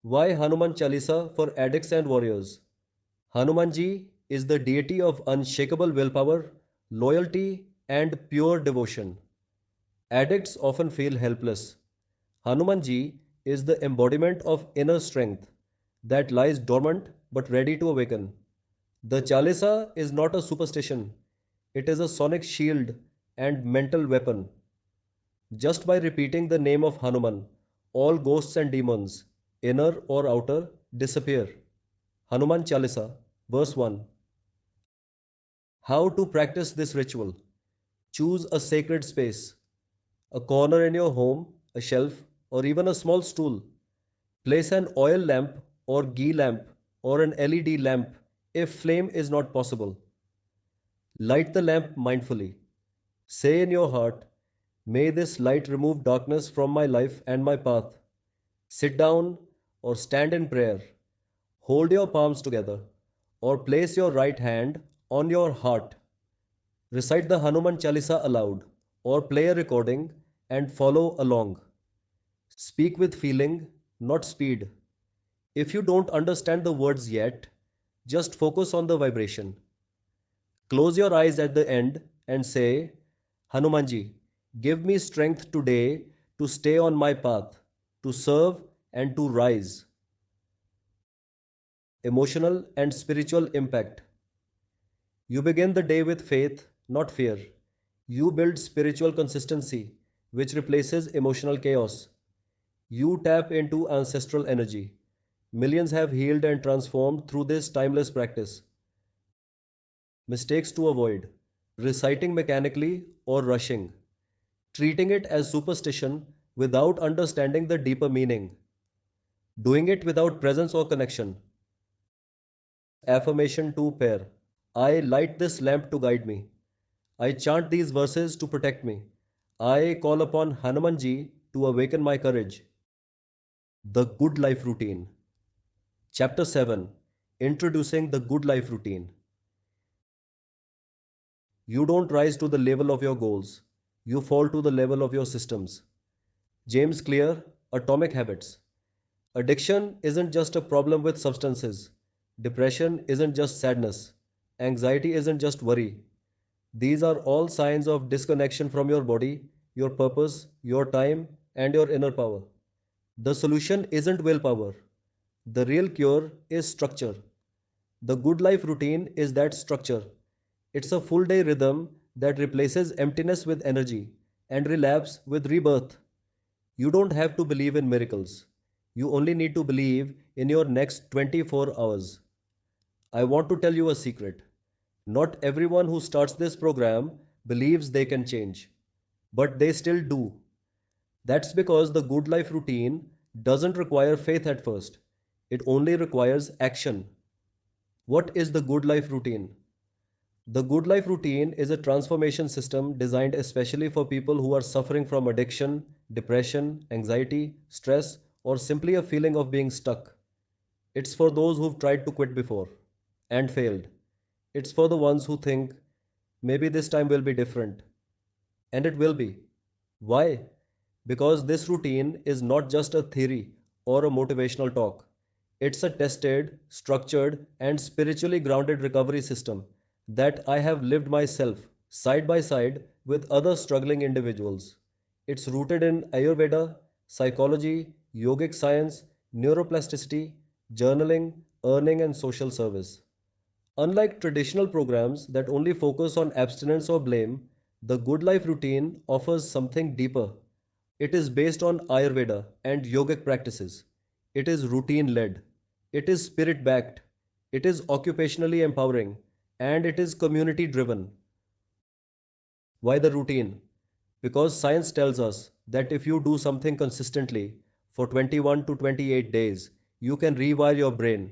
A: Why Hanuman Chalisa for addicts and warriors? Hanumanji is the deity of unshakable willpower, loyalty, and pure devotion. Addicts often feel helpless. Hanumanji is the embodiment of inner strength that lies dormant but ready to awaken. The Chalisa is not a superstition, it is a sonic shield and mental weapon. Just by repeating the name of Hanuman, all ghosts and demons, inner or outer, disappear. Hanuman Chalisa, verse 1. How to practice this ritual? Choose a sacred space, a corner in your home, a shelf, or even a small stool. Place an oil lamp or ghee lamp or an LED lamp if flame is not possible. Light the lamp mindfully. Say in your heart, may this light remove darkness from my life and my path. Sit down or stand in prayer. Hold your palms together or place your right hand on your heart. Recite the Hanuman Chalisa aloud or play a recording and follow along. Speak with feeling, not speed. If you don't understand the words yet, just focus on the vibration. Close your eyes at the end and say, Hanumanji, give me strength today to stay on my path, to serve and to rise. Emotional and spiritual impact. You begin the day with faith, not fear. You build spiritual consistency, which replaces emotional chaos. You tap into ancestral energy. Millions have healed and transformed through this timeless practice. Mistakes to avoid: reciting mechanically or rushing, treating it as superstition without understanding the deeper meaning, doing it without presence or connection. Affirmation to pair: I light this lamp to guide me. I chant these verses to protect me. I call upon Hanumanji to awaken my courage. The Good Life Routine. Chapter 7: Introducing the Good Life Routine. You don't rise to the level of your goals, you fall to the level of your systems. James Clear, Atomic Habits. Addiction isn't just a problem with substances. Depression isn't just sadness. Anxiety isn't just worry. These are all signs of disconnection from your body, your purpose, your time, and your inner power. The solution isn't willpower. The real cure is structure. The good life routine is that structure. It's a full day rhythm that replaces emptiness with energy and relapse with rebirth. You don't have to believe in miracles. You only need to believe in your next 24 hours. I want to tell you a secret. Not everyone who starts this program believes they can change, but they still do. That's because the good life routine doesn't require faith at first, it only requires action. What is the good life routine? The good life routine is a transformation system designed especially for people who are suffering from addiction, depression, anxiety, stress, or simply a feeling of being stuck. It's for those who've tried to quit before and failed. It's for the ones who think, maybe this time will be different. And it will be. Why? Because this routine is not just a theory or a motivational talk. It's a tested, structured, and spiritually grounded recovery system that I have lived myself side by side with other struggling individuals. It's rooted in Ayurveda, psychology, yogic science, neuroplasticity, journaling, earning, and social service. Unlike traditional programs that only focus on abstinence or blame, the Good Life routine offers something deeper. It is based on Ayurveda and yogic practices. It is routine led. It is spirit backed. It is occupationally empowering. And it is community driven. Why the routine? Because science tells us that if you do something consistently for 21 to 28 days, you can rewire your brain.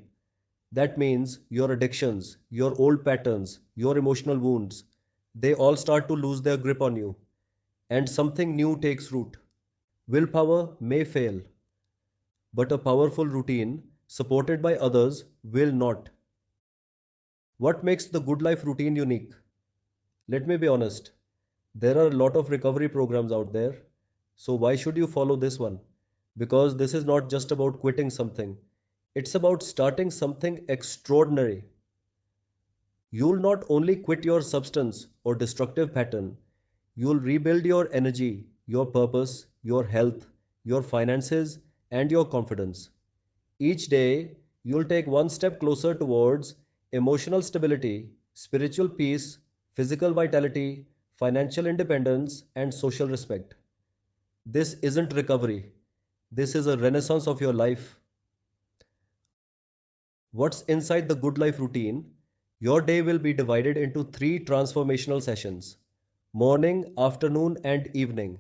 A: That means your addictions, your old patterns, your emotional wounds, they all start to lose their grip on you, and something new takes root. Willpower may fail, but a powerful routine supported by others will not. What makes the Good Life routine unique? Let me be honest. There are a lot of recovery programs out there. So why should you follow this one? Because this is not just about quitting something. It's about starting something extraordinary. You'll not only quit your substance or destructive pattern, you'll rebuild your energy, your purpose, your health, your finances, and your confidence. Each day, you'll take one step closer towards emotional stability, spiritual peace, physical vitality, financial independence, and social respect. This isn't recovery. This is a renaissance of your life. What's inside the Good Life routine? Your day will be divided into three transformational sessions: morning, afternoon, and evening.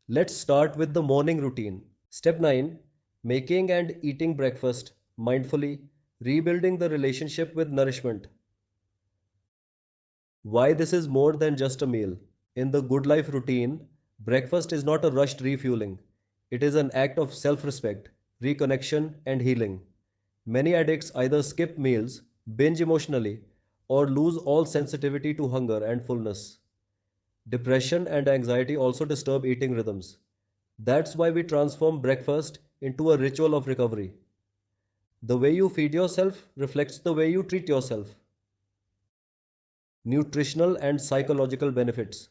A: Let's start with the morning routine. Step 9: making and eating breakfast mindfully, rebuilding the relationship with nourishment. Why this is more than just a meal. In the Good Life routine, breakfast is not a rushed refueling. It is an act of self respect, reconnection, and healing. Many addicts either skip meals, binge emotionally, or lose all sensitivity to hunger and fullness. Depression and anxiety also disturb eating rhythms. That's why we transform breakfast into a ritual of recovery. The way you feed yourself reflects the way you treat yourself. Nutritional and psychological benefits.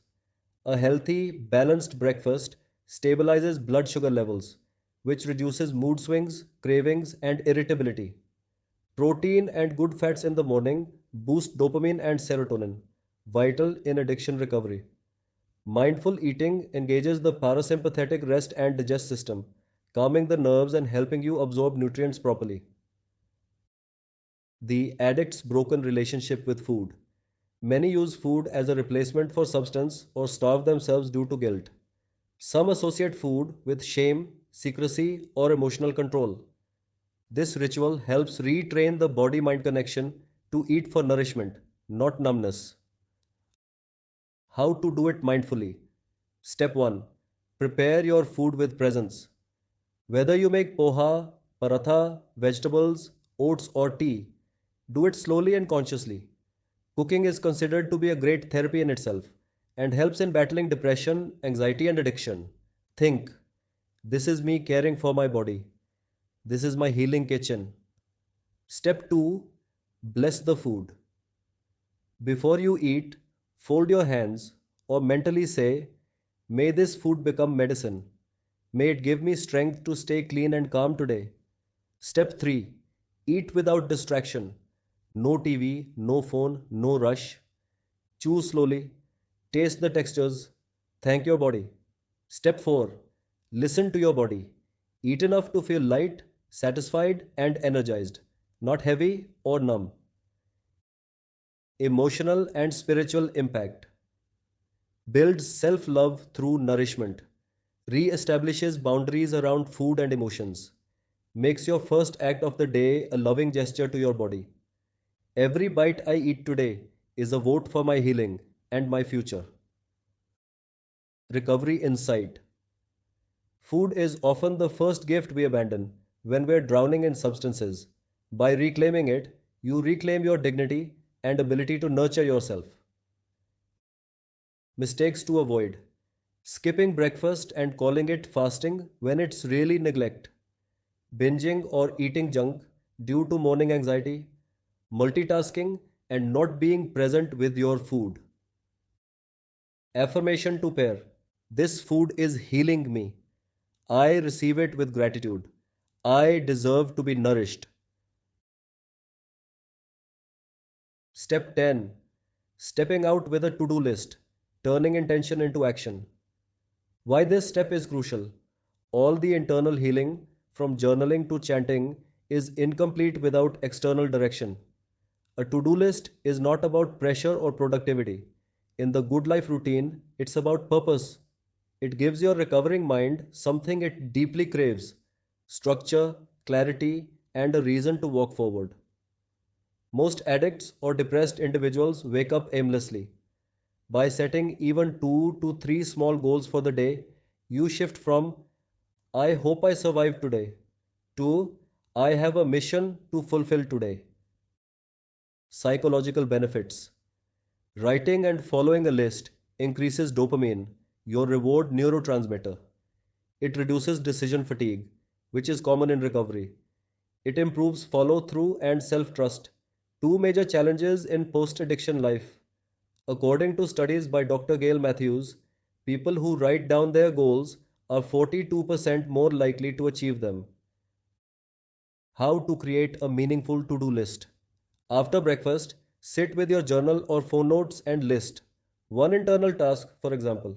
A: A healthy, balanced breakfast stabilizes blood sugar levels, which reduces mood swings, cravings, and irritability. Protein and good fats in the morning boost dopamine and serotonin, vital in addiction recovery. Mindful eating engages the parasympathetic rest and digest system, calming the nerves and helping you absorb nutrients properly. The addict's broken relationship with food. Many use food as a replacement for substance or starve themselves due to guilt. Some associate food with shame, secrecy, or emotional control. This ritual helps retrain the body mind connection to eat for nourishment, not numbness. How to do it mindfully. Step 1: prepare your food with presence. Whether you make poha, paratha, vegetables, oats, or tea, do it slowly and consciously. Cooking is considered to be a great therapy in itself and helps in battling depression, anxiety, and addiction. Think, this is me caring for my body. This is my healing kitchen. Step 2: bless the food. Before you eat, fold your hands or mentally say, may this food become medicine. May it give me strength to stay clean and calm today. Step 3: eat without distraction. No TV, no phone, no rush. Chew slowly. Taste the textures. Thank your body. Step 4. Listen to your body. Eat enough to feel light, satisfied, and energized, not heavy or numb. Emotional and spiritual impact. Builds self love through nourishment. Re establishes boundaries around food and emotions. Makes your first act of the day a loving gesture to your body. Every bite I eat today is a vote for my healing and my future. Recovery insight. Food is often the first gift we abandon when we're drowning in substances. By reclaiming it, you reclaim your dignity and ability to nurture yourself. Mistakes to avoid. Skipping breakfast and calling it fasting when it's really neglect. Binging or eating junk due to morning anxiety. Multitasking and not being present with your food. Affirmation to pair. This food is healing me. I receive it with gratitude. I deserve to be nourished. Step 10. Stepping out with a to do list, turning intention into action. Why this step is crucial. All the internal healing, from journaling to chanting, is incomplete without external direction. A to do list is not about pressure or productivity. In the good life routine, it's about purpose. It gives your recovering mind something it deeply craves: structure, clarity, and a reason to walk forward. Most addicts or depressed individuals wake up aimlessly. By setting even 2 to 3 small goals for the day, you shift from "I hope I survive today" to "I have a mission to fulfill today." Psychological benefits. Writing and following a list increases dopamine, your reward neurotransmitter. It reduces decision fatigue, which is common in recovery. It improves follow through and self trust, two major challenges in post addiction life. According to studies by Dr. Gail Matthews, people who write down their goals are 42% more likely to achieve them. How to create a meaningful to do list. After breakfast, sit with your journal or phone notes and list one internal task, for example.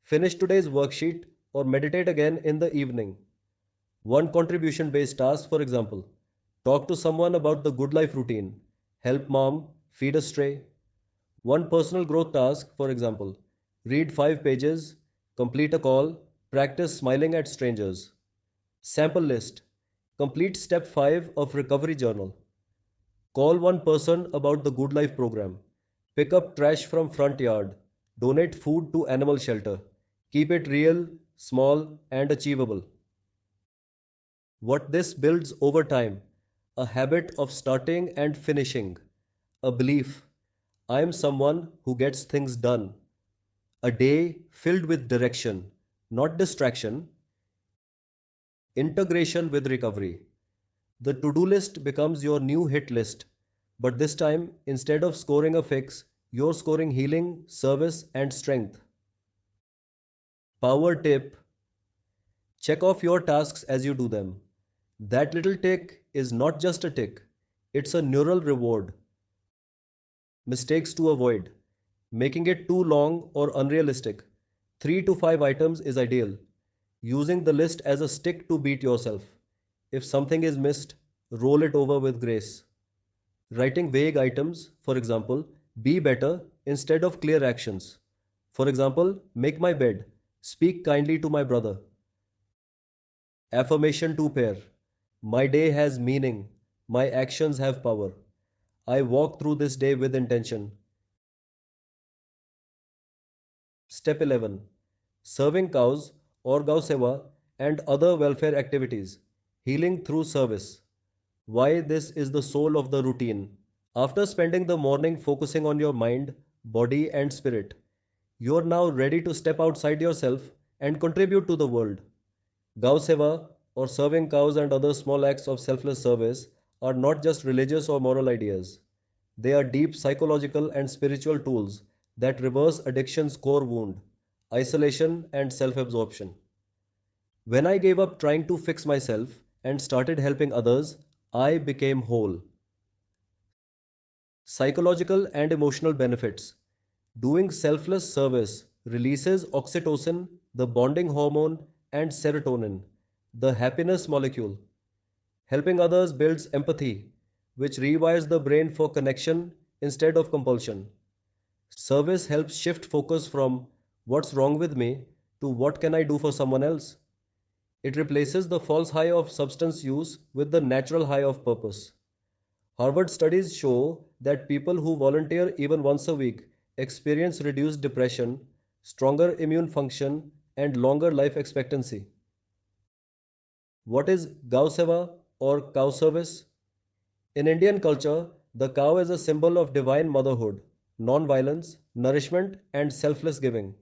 A: Finish today's worksheet or meditate again in the evening. One contribution based task, for example. Talk to someone about the good life routine. Help mom, feed a stray. One personal growth task, for example. Read 5 pages, complete a call, practice smiling at strangers. Sample list. Complete step 5 of recovery journal. Call one person about the Good Life program. Pick up trash from front yard. Donate food to animal shelter. Keep it real, small, and achievable. What this builds over time: a habit of starting and finishing, a belief I am someone who gets things done, a day filled with direction, not distraction. Integration with recovery. The to do list becomes your new hit list, but this time, instead of scoring a fix, you're scoring healing, service, and strength. Power tip: check off your tasks as you do them. That little tick is not just a tick, it's a neural reward. Mistakes to avoid: making it too long or unrealistic. 3 to 5 items is ideal. Using the list as a stick to beat yourself. If something is missed, roll it over with grace. Writing vague items, for example, be better instead of clear actions. For example, make my bed, speak kindly to my brother. Affirmation to pair: my day has meaning, my actions have power. I walk through this day with intention. Step 11. Serving cows or Gau Seva and other welfare activities. Healing through service. Why this is the soul of the routine. After spending the morning focusing on your mind, body, and spirit, you are now ready to step outside yourself and contribute to the world. Gau Seva, or serving cows and other small acts of selfless service, are not just religious or moral ideas. They are deep psychological and spiritual tools that reverse addiction's core wound: isolation and self absorption. When I gave up trying to fix myself and started helping others, I became whole. Psychological and emotional benefits. Doing selfless service releases oxytocin, the bonding hormone, and serotonin, the happiness molecule. Helping others builds empathy, which rewires the brain for connection instead of compulsion. Service helps shift focus from what's wrong with me to what can I do for someone else. It replaces the false high of substance use with the natural high of purpose. Harvard studies show that people who volunteer even once a week experience reduced depression, stronger immune function, and longer life expectancy. What is Gau Seva or cow service? In Indian culture, the cow is a symbol of divine motherhood, non violence, nourishment, and selfless giving.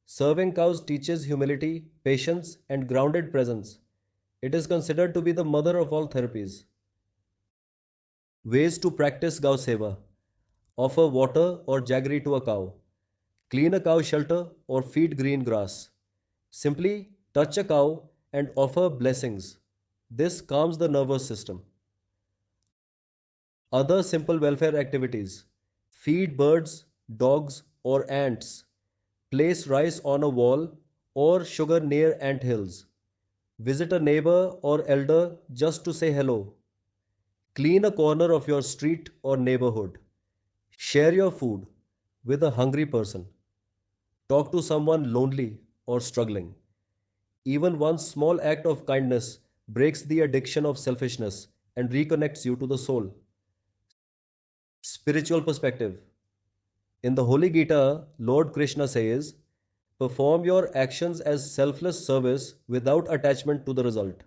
A: Serving cows teaches humility, patience, and grounded presence. It is considered to be the mother of all therapies. Ways to practice Gau Seva: offer water or jaggery to a cow, clean a cow shelter, or feed green grass. Simply touch a cow and offer blessings. This calms the nervous system. Other simple welfare activities: feed birds, dogs, or ants, place rice on a wall or sugar near ant hills, visit a neighbor or elder just to say hello, clean a corner of your street or neighborhood, share your food with a hungry person, talk to someone lonely or struggling. Even one small act of kindness breaks the addiction of selfishness and reconnects you to the soul. Spiritual perspective. In the Holy Gita, Lord Krishna says, perform your actions as selfless service without attachment to the result.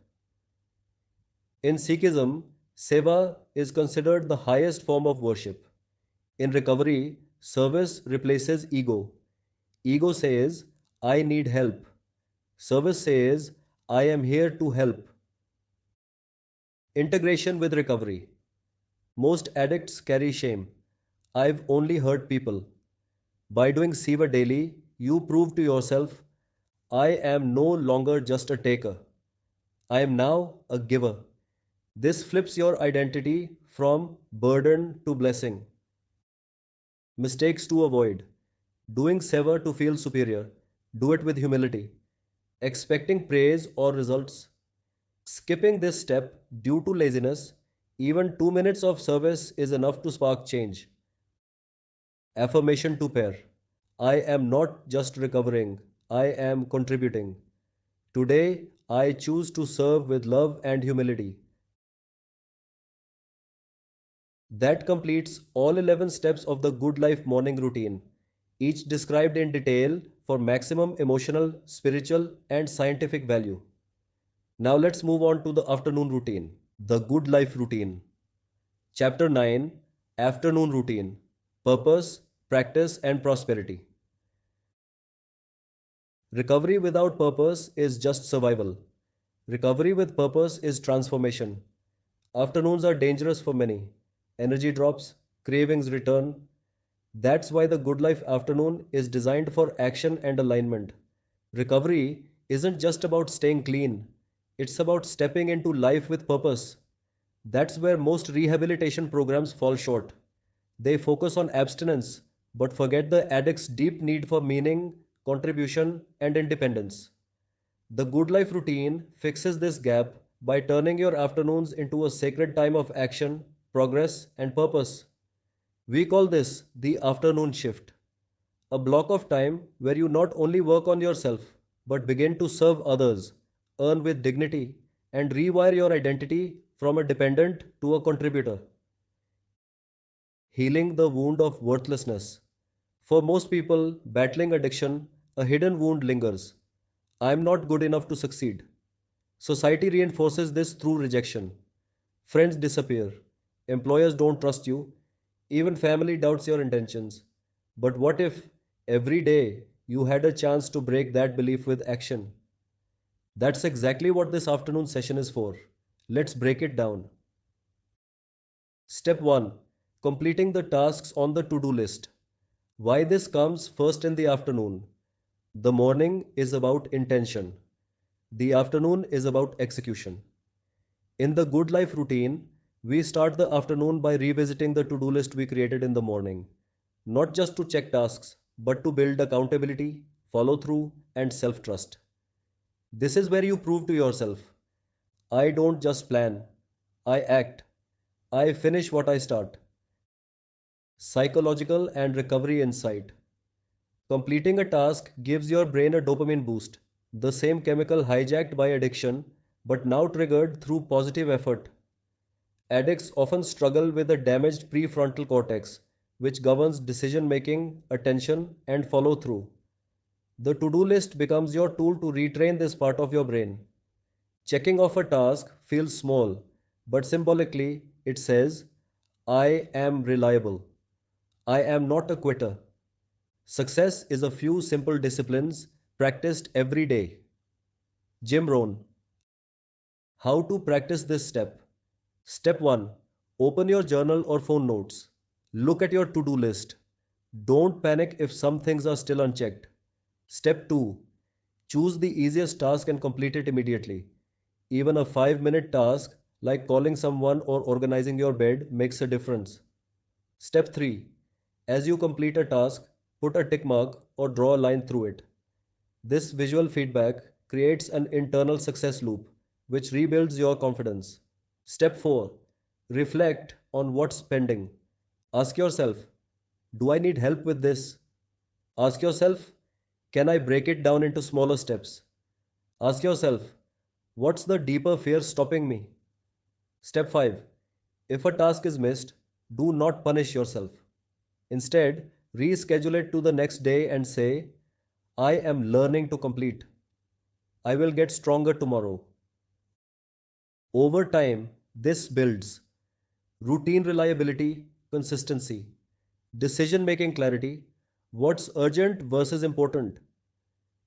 A: In Sikhism, Seva is considered the highest form of worship. In recovery, service replaces ego. Ego says, I need help. Service says, I am here to help. Integration with recovery. Most addicts carry shame. I've only hurt people. By doing Siva daily, you prove to yourself, I am no longer just a taker. I am now a giver. This flips your identity from burden to blessing. Mistakes to avoid. Doing Seva to feel superior. Do it with humility. Expecting praise or results. Skipping this step due to laziness. Even 2 minutes of service is enough to spark change. Affirmation to pair. I am not just recovering, I am contributing. Today, I choose to serve with love and humility. That completes all 11 steps of the Good Life morning routine, each described in detail for maximum emotional, spiritual, and scientific value. Now let's move on to the afternoon routine, the Good Life routine. Chapter 9: Afternoon routine: Purpose, Practice, and Prosperity. Recovery without purpose is just survival. Recovery with purpose is transformation. Afternoons are dangerous for many. Energy drops, cravings return. That's why the Good Life afternoon is designed for action and alignment. Recovery isn't just about staying clean, it's about stepping into life with purpose. That's where most rehabilitation programs fall short. They focus on abstinence but forget the addict's deep need for meaning, contribution, and independence. The Good Life routine fixes this gap by turning your afternoons into a sacred time of action, progress, and purpose. We call this the afternoon shift, a block of time where you not only work on yourself but begin to serve others, earn with dignity, and rewire your identity from a dependent to a contributor. Healing the wound of worthlessness. For most people battling addiction, a hidden wound lingers. I am not good enough to succeed. Society reinforces this through rejection. Friends disappear. Employers don't trust you. Even family doubts your intentions. But what if every day you had a chance to break that belief with action? That's exactly what this afternoon session is for. Let's break it down. Step 1: Completing the tasks on the to do list. Why this comes first in the afternoon? The morning is about intention, the afternoon is about execution. In the Good Life routine, We start the afternoon by revisiting the to do list we created in the morning, not just to check tasks, but to build accountability, follow through, and self trust. This is where you prove to yourself I don't just plan, I act, I finish what I start. Psychological and recovery insight. Completing a task gives your brain a dopamine boost, the same chemical hijacked by addiction, but now triggered through positive effort. Addicts often struggle with a damaged prefrontal cortex, which governs decision making, attention, and follow through. The to do list becomes your tool to retrain this part of your brain. Checking off a task feels small, but symbolically it says, I am reliable. I am not a quitter. Success is a few simple disciplines practiced every day. Jim Rohn. How to practice this step? Step 1. Open your journal or phone notes. Look at your to do list. Don't panic if some things are still unchecked. Step 2. Choose the easiest task and complete it immediately. Even a 5-minute task like calling someone or organizing your bed makes a difference. Step 3. As you complete a task, put a tick mark or draw a line through it. This visual feedback creates an internal success loop, which rebuilds your confidence. Step 4. Reflect on what's pending. Ask yourself, do I need help with this? Ask yourself, can I break it down into smaller steps? Ask yourself, what's the deeper fear stopping me? Step 5. If a task is missed, do not punish yourself. Instead, reschedule it to the next day and say, I am learning to complete. I will get stronger tomorrow. Over time, this builds routine reliability, consistency, decision making clarity, what's urgent versus important,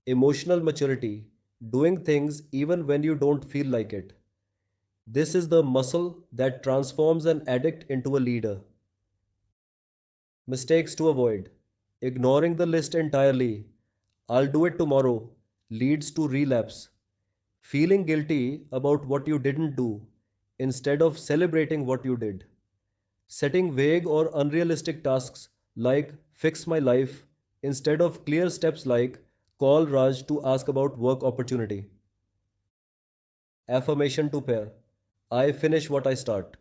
A: emotional maturity, doing things even when you don't feel like it. This is the muscle that transforms an addict into a leader. Mistakes to avoid. Ignoring the list entirely, I'll do it tomorrow, leads to relapse. Feeling guilty about what you didn't do instead of celebrating what you did. Setting vague or unrealistic tasks like fix my life instead of clear steps like call Raj to ask about work opportunity. Affirmation to pair. I finish what I start.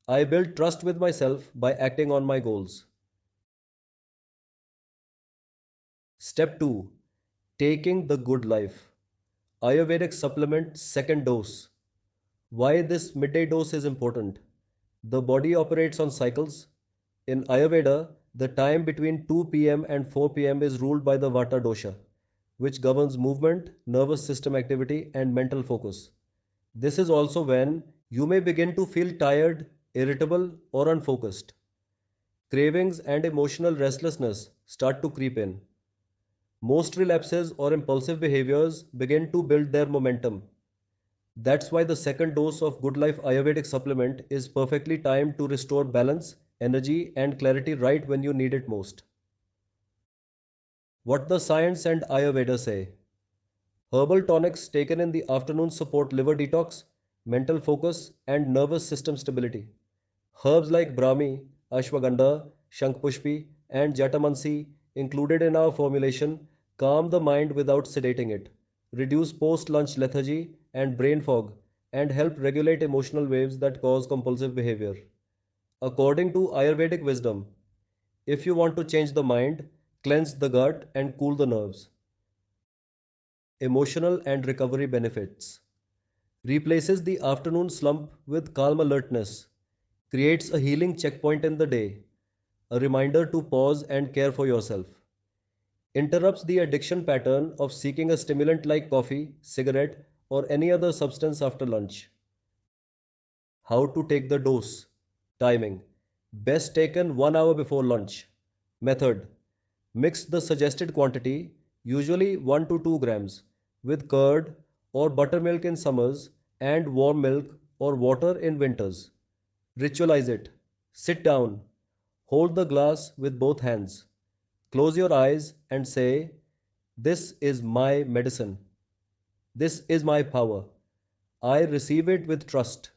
A: I build trust with myself by acting on my goals. Step 2. Taking the good life. Ayurvedic supplement second dose. Why this midday dose is important? The body operates on cycles. In Ayurveda, the time between 2 p.m. and 4 p.m. is ruled by the Vata dosha, which governs movement, nervous system activity, and mental focus. This is also when you may begin to feel tired, irritable, or unfocused. Cravings and emotional restlessness start to creep in. Most relapses or impulsive behaviors begin to build their momentum. That's why the second dose of Good Life Ayurvedic supplement is perfectly timed to restore balance, energy, and clarity right when you need it most. What the science and Ayurveda say. Herbal tonics taken in the afternoon support liver detox, mental focus, and nervous system stability. Herbs like Brahmi, Ashwagandha, Shankpushpi, and Jatamansi included in our formulation calm the mind without sedating it, reduce post lunch lethargy and brain fog, and help regulate emotional waves that cause compulsive behavior. According to Ayurvedic wisdom, if you want to change the mind, cleanse the gut, and cool the nerves. Emotional and recovery benefits. Replaces the afternoon slump with calm alertness, creates a healing checkpoint in the day, a reminder to pause and care for yourself, interrupts the addiction pattern of seeking a stimulant like coffee, cigarette, or any other substance after lunch. How to take the dose. Timing. Best taken 1 hour before lunch. Method. Mix the suggested quantity, usually 1 to 2 grams, with curd or buttermilk in summers and warm milk or water in winters. Ritualize it. Sit down. Hold the glass with both hands. Close your eyes and say, this is my medicine. This is my power. I receive it with trust.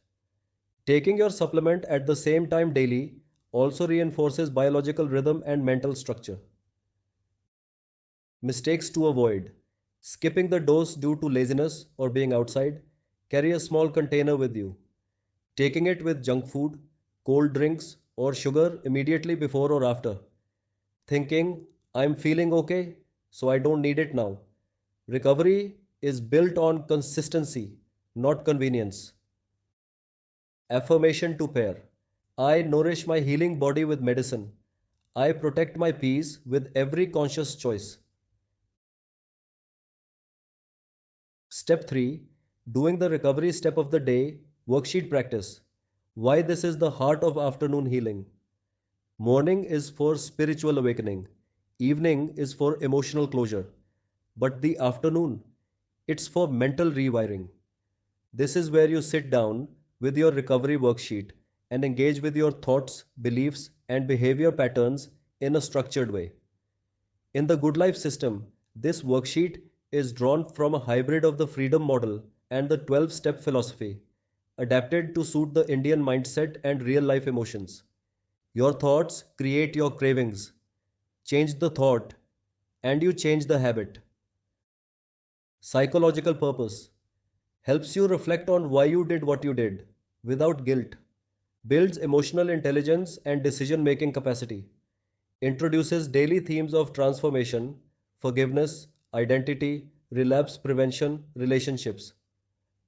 A: Taking your supplement at the same time daily also reinforces biological rhythm and mental structure. Mistakes to avoid: skipping the dose due to laziness or being outside. Carry a small container with you. Taking it with junk food, cold drinks, or sugar immediately before or after. Thinking, I'm feeling okay, so I don't need it now. Recovery is built on consistency, not convenience. Affirmation to pair: I nourish my healing body with medicine. I protect my peace with every conscious choice. Step 3: doing the recovery step of the day, worksheet practice. Why this is the heart of afternoon healing. Morning is for spiritual awakening, evening is for emotional closure. But the afternoon, it's for mental rewiring. This is where you sit down with your recovery worksheet and engage with your thoughts, beliefs, and behavior patterns in a structured way. In the Good Life system, this worksheet is drawn from a hybrid of the freedom model and the 12 step philosophy, adapted to suit the Indian mindset and real life emotions. Your thoughts create your cravings. Change the thought, and you change the habit. Psychological purpose: helps you reflect on why you did what you did without guilt, builds emotional intelligence and decision making capacity, introduces daily themes of transformation, forgiveness, identity, relapse prevention, relationships,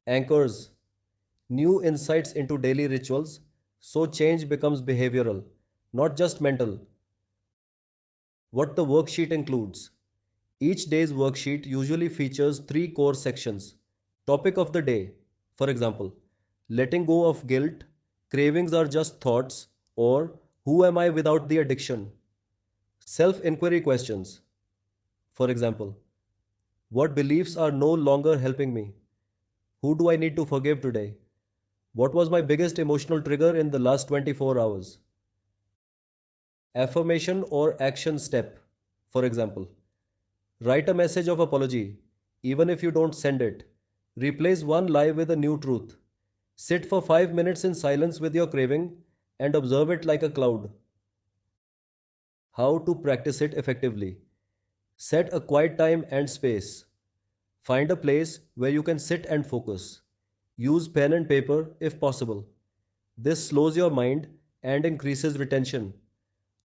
A: anchors new insights into daily rituals so change becomes behavioral, not just mental. What the worksheet includes: each day's worksheet usually features three core sections. Topic of the day, for example, letting go of guilt, cravings are just thoughts, or who am I without the addiction? Self inquiry questions, for example, what beliefs are no longer helping me? Who do I need to forgive today? What was my biggest emotional trigger in the last 24 hours? Affirmation or action step, for example, write a message of apology, even if you don't send it. Replace one lie with a new truth. Sit for 5 minutes in silence with your craving and observe it like a cloud. How to practice it effectively: set a quiet time and space. Find a place where you can sit and focus. Use pen and paper if possible. This slows your mind and increases retention.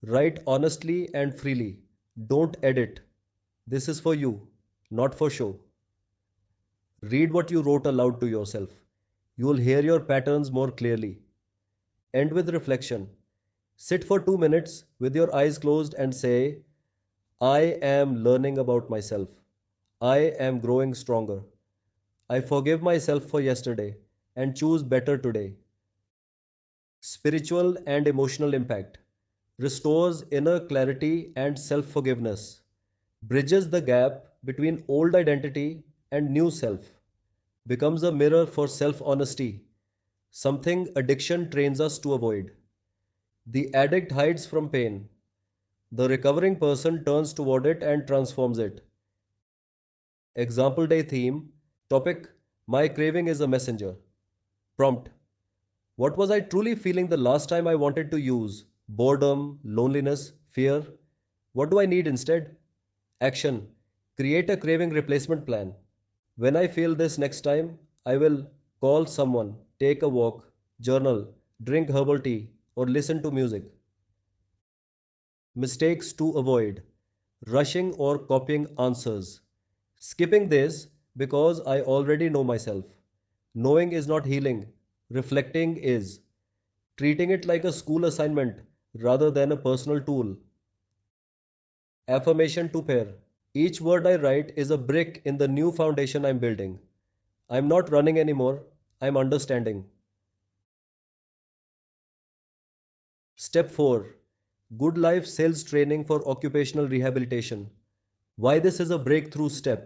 A: Write honestly and freely. Don't edit. This is for you, not for show. Read what you wrote aloud to yourself. You will hear your patterns more clearly. End with reflection. Sit for 2 minutes with your eyes closed and say, I am learning about myself. I am growing stronger. I forgive myself for yesterday and choose better today. Spiritual and emotional impact: restores inner clarity and self forgiveness, bridges the gap between old identity and new self, becomes a mirror for self honesty, something addiction trains us to avoid. The addict hides from pain. The recovering person turns toward it and transforms it. Example day theme: topic, my craving is a messenger. Prompt: what was I truly feeling the last time I wanted to use? Boredom, loneliness, fear? What do I need instead? Action: create a craving replacement plan. When I feel this next time, I will call someone, take a walk, journal, drink herbal tea, or listen to music. Mistakes to avoid: rushing or copying answers. Skipping this because I already know myself. Knowing is not healing, reflecting is. Treating it like a school assignment rather than a personal tool. Affirmation to pair: each word I write is a brick in the new foundation I'm building. I'm not running anymore, I'm understanding. Step 4: Good Life Sales Training for Occupational Rehabilitation. Why this is a breakthrough step.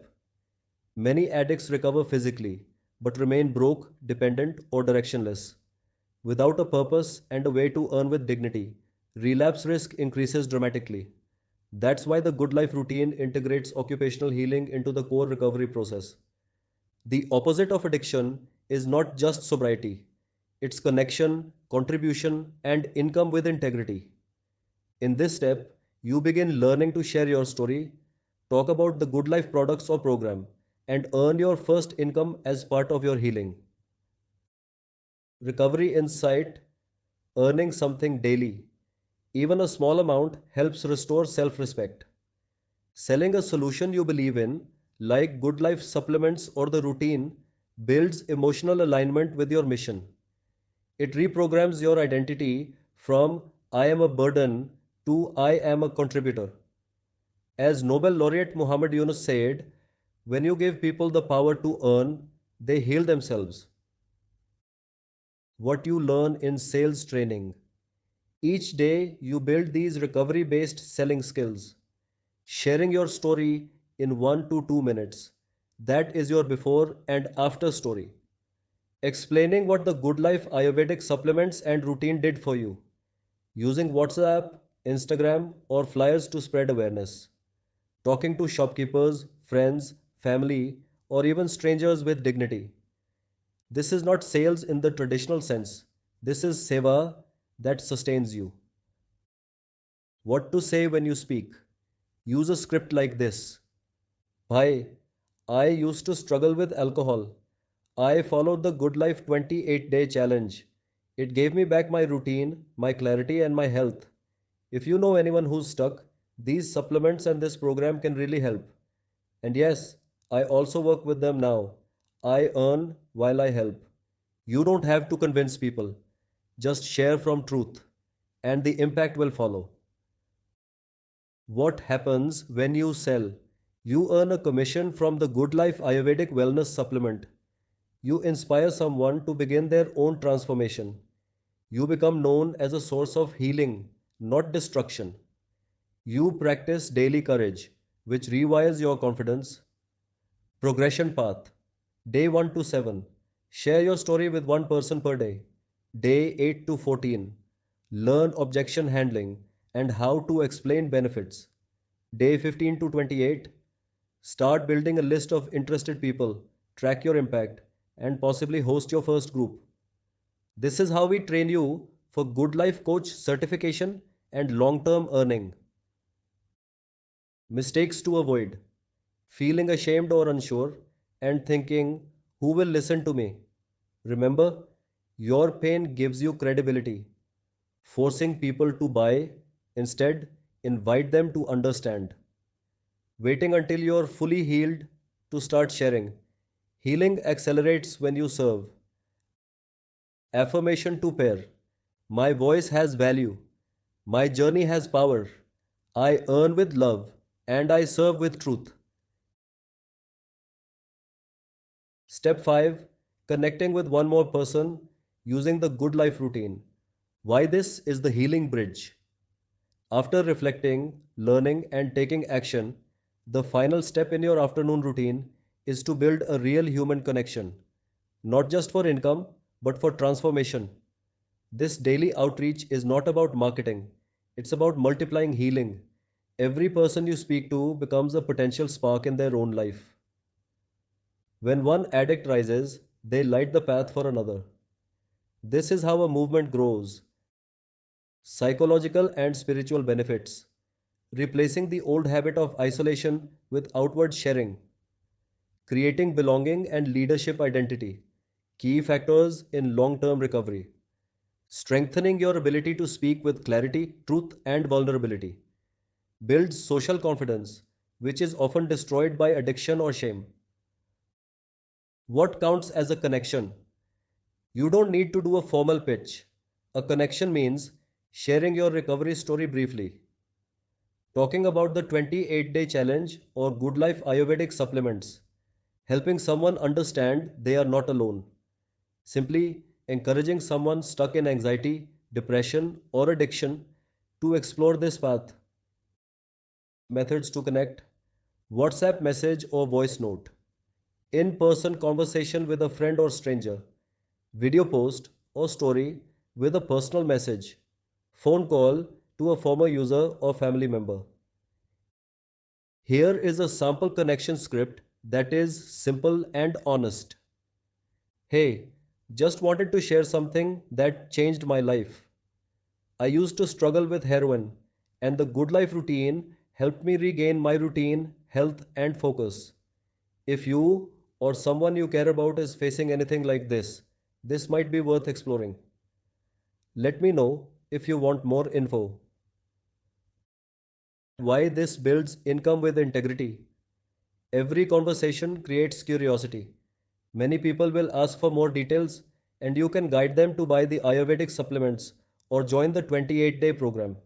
A: Many addicts recover physically but remain broke, dependent, or directionless. Without a purpose and a way to earn with dignity, relapse risk increases dramatically. That's why the Good Life routine integrates occupational healing into the core recovery process. The opposite of addiction is not just sobriety, It's connection, contribution, and income with integrity. In this step, you begin learning to share your story, talk about the Good Life products or program, and earn your first income as part of your healing. Recovery insight: earning something daily, even a small amount, helps restore self respect. Selling a solution you believe in, like Good Life supplements or the routine, builds emotional alignment with your mission. It reprograms your identity from "I am a burden" to "I am a contributor." As Nobel laureate Muhammad Yunus said, when you give people the power to earn, they heal themselves. What you learn in sales training. Each day, you build these recovery based selling skills. Sharing your story in 1 to 2 minutes. That is your before and after story. Explaining what the Good Life Ayurvedic supplements and routine did for you. Using WhatsApp, Instagram, or flyers to spread awareness. Talking to shopkeepers, friends, family, or even strangers with dignity. This is not sales in the traditional sense. This is seva that sustains you. What to say when you speak. Use a script like this: Bhai, I used to struggle with alcohol. I followed the Good Life 28-day challenge. It gave me back my routine, my clarity, and my health. If you know anyone who's stuck, these supplements and this program can really help. And yes, I also work with them now. I earn while I help. You don't have to convince people. Just share from truth, and the impact will follow. What happens when you sell? You earn a commission from the Good Life Ayurvedic Wellness Supplement. You inspire someone to begin their own transformation. You become known as a source of healing, not destruction. You practice daily courage, which rewires your confidence. Progression path. Day 1 to 7. Share your story with one person per day. Day 8 to 14. Learn objection handling and how to explain benefits. Day 15 to 28. Start building a list of interested people, track your impact, and possibly host your first group. This is how we train you for Good Life Coach certification and long term earning. Mistakes to avoid: feeling ashamed or unsure, and thinking, "Who will listen to me?" Remember, your pain gives you credibility. Forcing people to buy, instead, invite them to understand. Waiting until you're fully healed to start sharing. Healing accelerates when you serve. Affirmation to pair: my voice has value. My journey has power. I earn with love and I serve with truth. Step 5: connecting with one more person using the Good Life routine. Why this is the healing bridge. After reflecting, learning, and taking action, the final step in your afternoon routine is to build a real human connection, not just for income, but for transformation. This daily outreach is not about marketing, it's about multiplying healing. Every person you speak to becomes a potential spark in their own life. When one addict rises, they light the path for another. This is how a movement grows. Psychological and spiritual benefits: replacing the old habit of isolation with outward sharing, creating belonging and leadership identity, key factors in long term recovery, strengthening your ability to speak with clarity, truth, and vulnerability, builds social confidence, which is often destroyed by addiction or shame. What counts as a connection? You don't need to do a formal pitch. A connection means sharing your recovery story briefly, talking about the 28-day challenge or Good Life Ayurvedic supplements, helping someone understand they are not alone, simply encouraging someone stuck in anxiety, depression, or addiction to explore this path. Methods to connect: WhatsApp message or voice note, in person conversation with a friend or stranger, video post or story with a personal message, phone call to a former user or family member. Here is a sample connection script that is simple and honest. Hey, Just wanted to share something that changed my life. I used to struggle with heroin, and the Good Life routine helped me regain my routine, health, and focus. If you or someone you care about is facing anything like this might be worth exploring. Let me know if you want more info. Why this builds income with integrity. Every conversation creates curiosity. Many people will ask for more details, and you can guide them to buy the Ayurvedic supplements or join the 28-day program.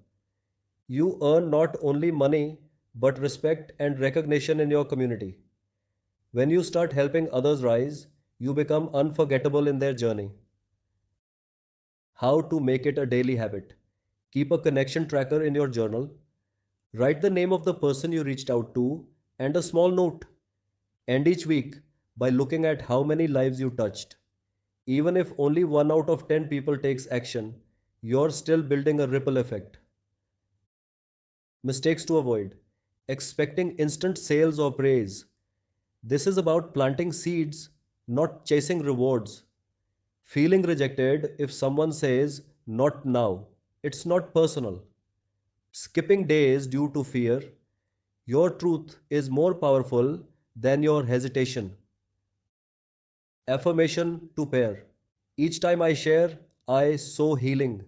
A: You earn not only money but respect and recognition in your community. When you start helping others rise, you become unforgettable in their journey. How to make it a daily habit. Keep a connection tracker in your journal. Write the name of the person you reached out to and a small note. End each week by looking at how many lives you touched. Even if only 1 out of 10 people takes action, you're still building a ripple effect. Mistakes to avoid. Expecting instant sales or praise. This is about planting seeds, not chasing rewards. Feeling rejected if someone says, not now. It's not personal. Skipping days due to fear. Your truth is more powerful than your hesitation. Affirmation to pair. Each time I share, I sow healing.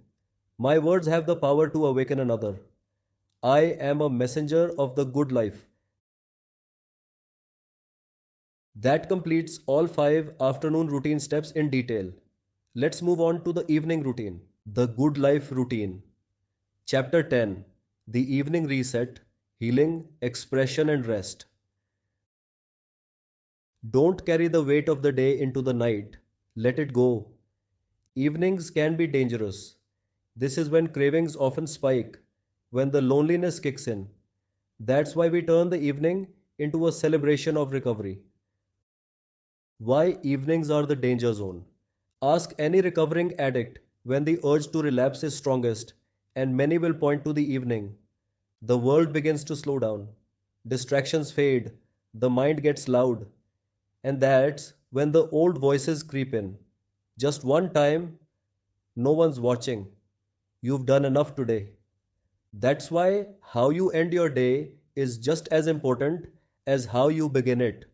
A: My words have the power to awaken another. I am a messenger of the good life. That completes all 5 afternoon routine steps in detail. Let's move on to the evening routine. The good life routine. Chapter 10. The evening reset, healing, expression, and rest. Don't carry the weight of the day into the night. Let it go. Evenings can be dangerous. This is when cravings often spike, when the loneliness kicks in. That's why we turn the evening into a celebration of recovery. Why evenings are the danger zone. Ask any recovering addict when the urge to relapse is strongest, and many will point to the evening. The world begins to slow down. Distractions fade. The mind gets loud. And that's when the old voices creep in. Just one time, no one's watching. You've done enough today. That's why how you end your day is just as important as how you begin it.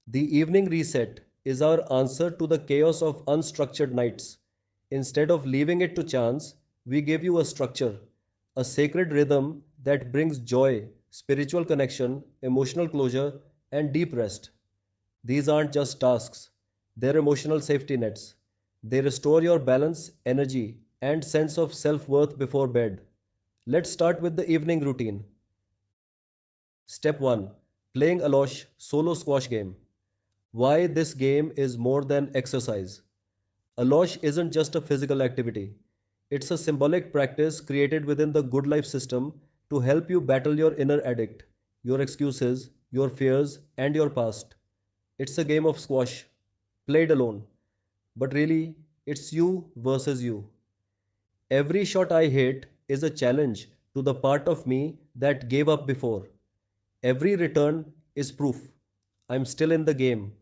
A: The evening reset is our answer to the chaos of unstructured nights. Instead of leaving it to chance, we give you a structure, a sacred rhythm that brings joy, spiritual connection, emotional closure, and deep rest. These aren't just tasks, they're emotional safety nets. They restore your balance, energy, and sense of self worth before bed. Let's start with the evening routine. Step 1. Playing Alosh solo squash game. Why this game is more than exercise. Alosh isn't just a physical activity. It's a symbolic practice created within the good life system to help you battle your inner addict, your excuses, your fears, and your past. It's a game of squash, played alone. But really, it's you versus you. Every shot I hit is a challenge to the part of me that gave up before. Every return is proof I'm still in the game.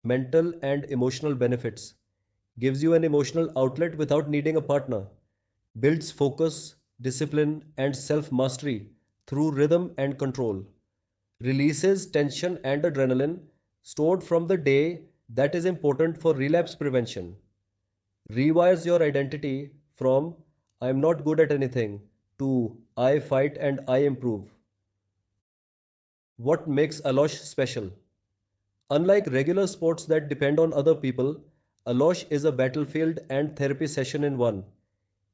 A: Mental and emotional benefits. Gives you an emotional outlet without needing a partner. Builds focus, discipline, and self mastery through rhythm and control. Releases tension and adrenaline stored from the day that is important for relapse prevention. Rewires your identity from I'm not good at anything to I fight and I improve. What makes Alosh special? Unlike regular sports that depend on other people, Alosh is a battlefield and therapy session in one.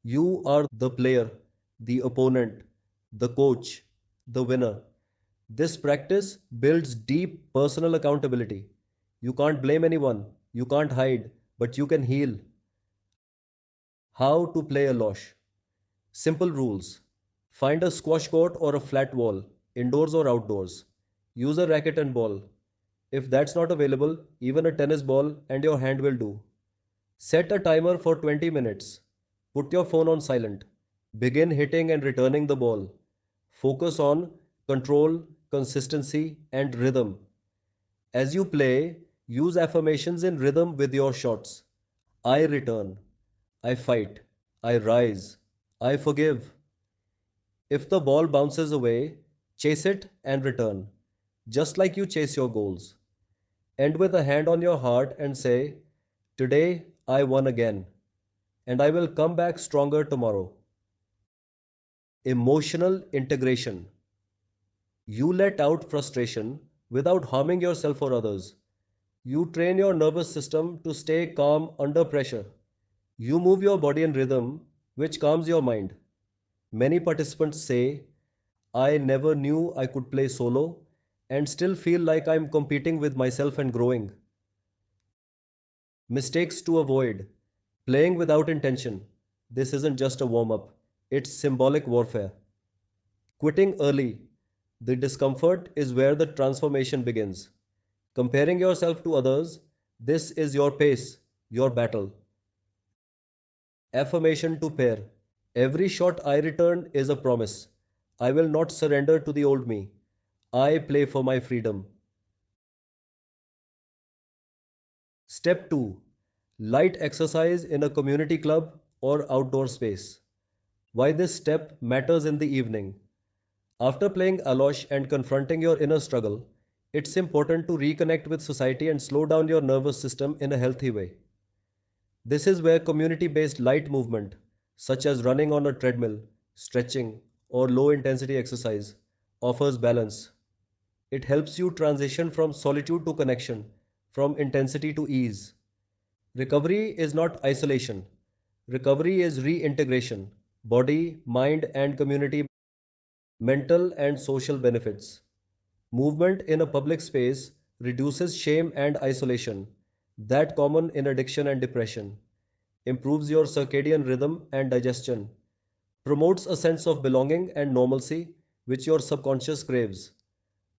A: You are the player, the opponent, the coach, the winner. This practice builds deep personal accountability. You can't blame anyone, you can't hide, but you can heal. How to play Alosh? Simple rules. Find a squash court or a flat wall, indoors or outdoors. Use a racket and ball. If that's not available, even a tennis ball and your hand will do. Set a timer for 20 minutes. Put your phone on silent. Begin hitting and returning the ball. Focus on control, consistency, and rhythm. As you play, Use affirmations in rhythm with your shots. I return. I fight. I rise. I forgive. If the ball bounces away, chase it and return, just like you chase your goals. End with a hand on your heart and say, today I won again, and I will come back stronger tomorrow. Emotional integration. You let out frustration without harming yourself or others. You train your nervous system to stay calm under pressure. You move your body in rhythm, which calms your mind. Many participants say, I never knew I could play solo and still feel like I'm competing with myself and growing. Mistakes to avoid. Playing without intention. This isn't just a warm up, it's symbolic warfare. Quitting early. The discomfort is where the transformation begins. Comparing yourself to others. This is your pace, your battle. Affirmation to pair. Every shot I return is a promise. I will not surrender to the old me. I play for my freedom. Step 2. Light exercise in a community club or outdoor space. Why this step matters in the evening. After playing Alosh and confronting your inner struggle, it's important to reconnect with society and slow down your nervous system in a healthy way. This is where community based light movement, such as running on a treadmill, stretching, or low intensity exercise, offers balance. It helps you transition from solitude to connection, from intensity to ease. Recovery is not isolation. Recovery is reintegration, body, mind, and community, mental and social benefits. Movement in a public space reduces shame and isolation, that common in addiction and depression, improves your circadian rhythm and digestion, promotes a sense of belonging and normalcy which your subconscious craves,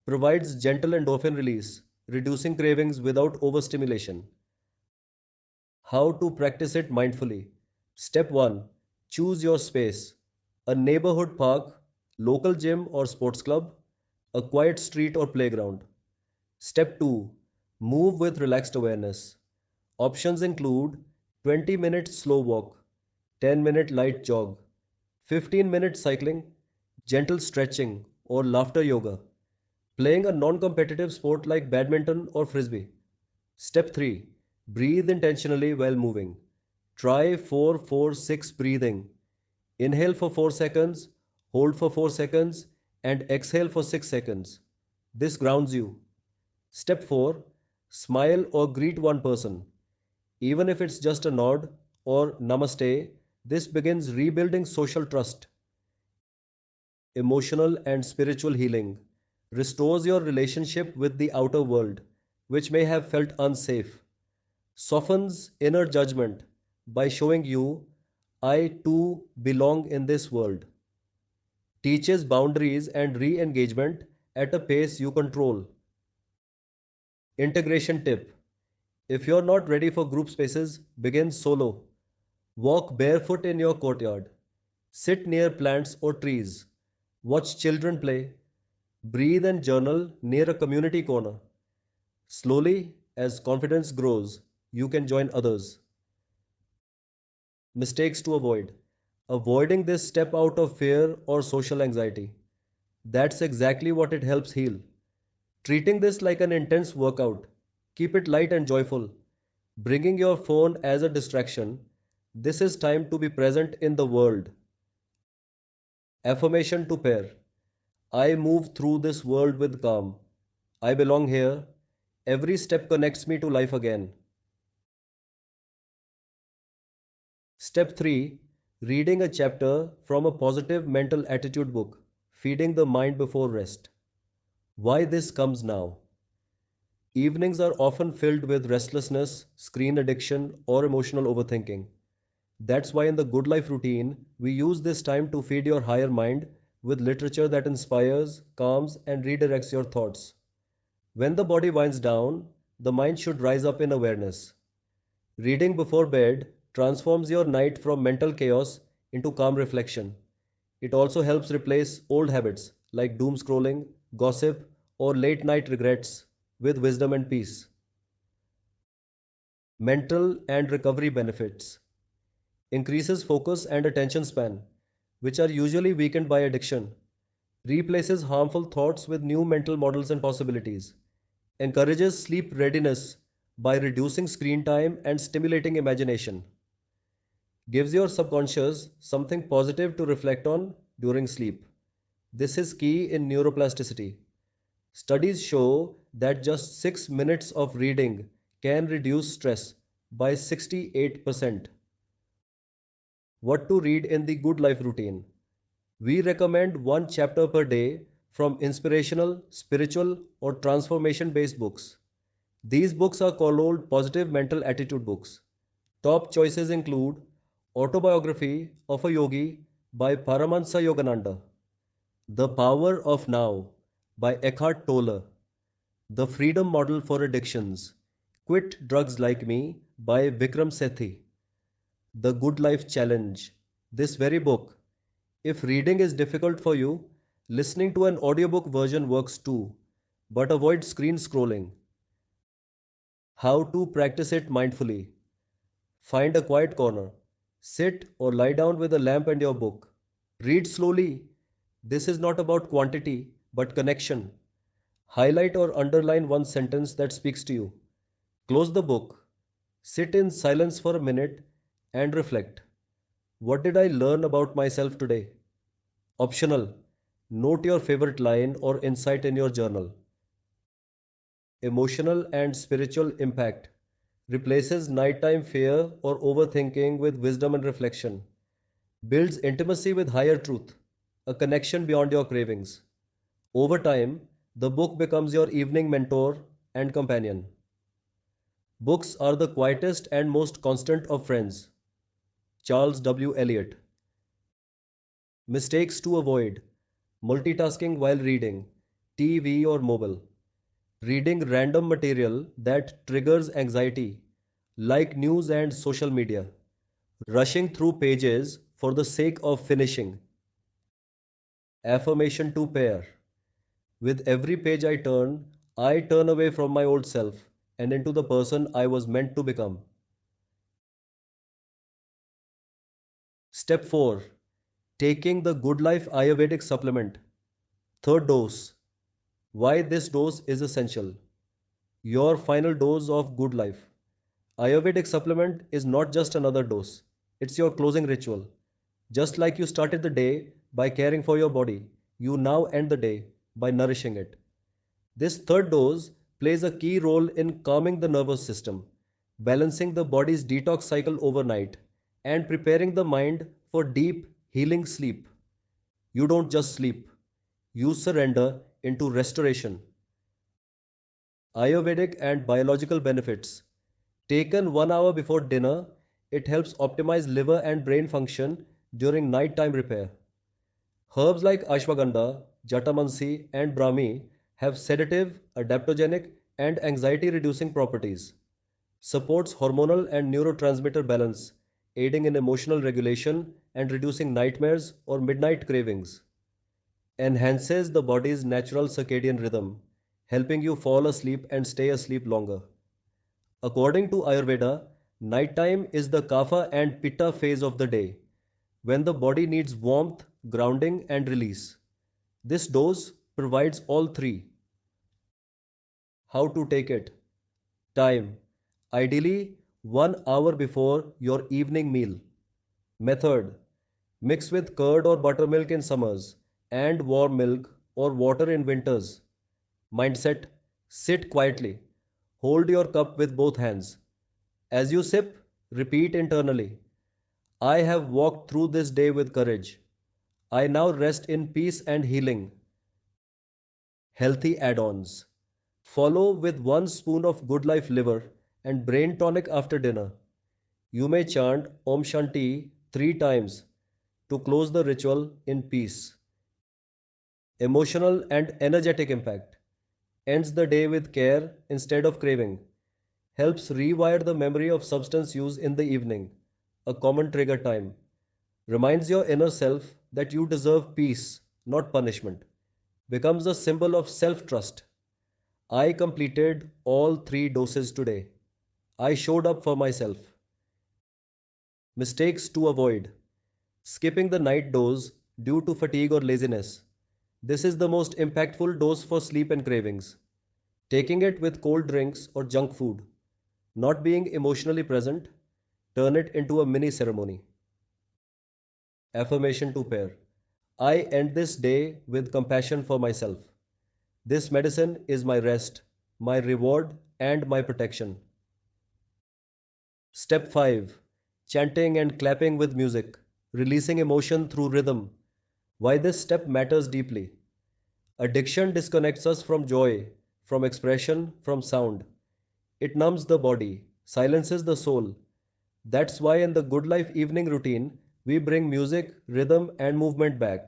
A: provides gentle endorphin release, reducing cravings without overstimulation. How to practice it mindfully. Step 1. Choose your space. A neighborhood park, local gym or sports club, a quiet street or playground. Step 2. Move with relaxed awareness. Options include 20 minutes slow walk, 10-minute light jog, 15-minute cycling, gentle stretching, or laughter yoga. Playing a non competitive sport like badminton or frisbee. Step 3. Breathe intentionally while moving. Try 4-4-6 breathing. Inhale for 4 seconds, hold for 4 seconds, and exhale for 6 seconds. This grounds you. Step 4. Smile or greet one person. Even if it's just a nod or namaste, this begins rebuilding social trust. Emotional and spiritual healing restores your relationship with the outer world, which may have felt unsafe. Softens inner judgment by showing you, I too belong in this world. Teaches boundaries and re engagement at a pace you control. Integration tip. If you're not ready for group spaces, begin solo. Walk barefoot in your courtyard. Sit near plants or trees. Watch children play. Breathe and journal near a community corner. Slowly, as confidence grows, you can join others. Mistakes to avoid. Avoiding this step out of fear or social anxiety. That's exactly what it helps heal. Treating this like an intense workout. Keep it light and joyful. Bringing your phone as a distraction. This is time to be present in the world. Affirmation to pair. I move through this world with calm. I belong here. Every step connects me to life again. Step 3. Reading a chapter from a positive mental attitude book. Feeding the mind before rest. Why this comes now. Evenings are often filled with restlessness, screen addiction, or emotional overthinking. That's why in the Good Life routine, we use this time to feed your higher mind with literature that inspires, calms, and redirects your thoughts. When the body winds down, the mind should rise up in awareness. Reading before bed transforms your night from mental chaos into calm reflection. It also helps replace old habits like doom scrolling, gossip, or late night regrets with wisdom and peace. Mental and recovery benefits: increases focus and attention span, which are usually weakened by addiction, replaces harmful thoughts with new mental models and possibilities, encourages sleep readiness by reducing screen time and stimulating imagination, gives your subconscious something positive to reflect on during sleep. This is key in neuroplasticity. Studies show that just 6 minutes of reading can reduce stress by 68%. What to read in the Good Life routine? We recommend one chapter per day from inspirational, spiritual, or transformation based books. These books are called positive mental attitude books. Top choices include Autobiography of a Yogi by Paramahansa Yogananda, The Power of Now by Eckhart Tolle, The Freedom Model for Addictions, Quit Drugs Like Me by Vikram Sethi, The Good Life Challenge. This very book. If reading is difficult for you, listening to an audiobook version works too, but avoid screen scrolling. How to practice it mindfully. Find a quiet corner. Sit or lie down with a lamp and your book. Read slowly. This is not about quantity, but connection. Highlight or underline one sentence that speaks to you. Close the book. Sit in silence for a minute and reflect. What did I learn about myself today? Optional. Note your favorite line or insight in your journal. Emotional and spiritual impact. Replaces nighttime fear or overthinking with wisdom and reflection. Builds intimacy with higher truth, a connection beyond your cravings. Over time, the book becomes your evening mentor and companion. Books are the quietest and most constant of friends. Charles W. Eliot. Mistakes to avoid: multitasking while reading, TV or mobile, reading random material that triggers anxiety, like news and social media, rushing through pages for the sake of finishing. Affirmation to pair: with every page I turn away from my old self and into the person I was meant to become. Step 4: taking the Good Life Ayurvedic supplement. Third dose. Why this dose is essential. Your final dose of good life. Ayurvedic supplement is not just another dose, it's your closing ritual. Just like you started the day by caring for your body, you now end the day by nourishing it. This third dose plays a key role in calming the nervous system, balancing the body's detox cycle overnight, and preparing the mind for deep, healing sleep. You don't just sleep, you surrender into restoration. Ayurvedic and biological benefits. Taken 1 hour before dinner, it helps optimize liver and brain function during nighttime repair. Herbs like ashwagandha, jatamansi, and brahmi have sedative, adaptogenic, and anxiety reducing properties. Supports hormonal and neurotransmitter balance, aiding in emotional regulation and reducing nightmares or midnight cravings. Enhances the body's natural circadian rhythm, helping you fall asleep and stay asleep longer. According to Ayurveda, nighttime is the kapha and pitta phase of the day, when the body needs warmth, grounding, and release. This dose provides all three. How to take it? Time: ideally 1 hour before your evening meal. Method: mix with curd or buttermilk in summers and warm milk or water in winters. Mindset: sit quietly. Hold your cup with both hands. As you sip, repeat internally: I have walked through this day with courage. I now rest in peace and healing. Healthy add ons. Follow with 1 spoon of Good Life liver and brain tonic after dinner. You may chant Om Shanti 3 times to close the ritual in peace. Emotional and energetic impact. Ends the day with care instead of craving. Helps rewire the memory of substance use in the evening, a common trigger time. Reminds your inner self that you deserve peace, not punishment. Becomes a symbol of self trust. I completed all 3 doses today. I showed up for myself. Mistakes to avoid. Skipping the night dose due to fatigue or laziness. This is the most impactful dose for sleep and cravings. Taking it with cold drinks or junk food. Not being emotionally present. Turn it into a mini ceremony. Affirmation to pair. I end this day with compassion for myself. This medicine is my rest, my reward, and my protection. Step 5. Chanting and clapping with music, releasing emotion through rhythm. Why this step matters deeply. Addiction disconnects us from joy, from expression, from sound. It numbs the body, silences the soul. That's why in the Good Life evening routine, we bring music, rhythm, and movement back.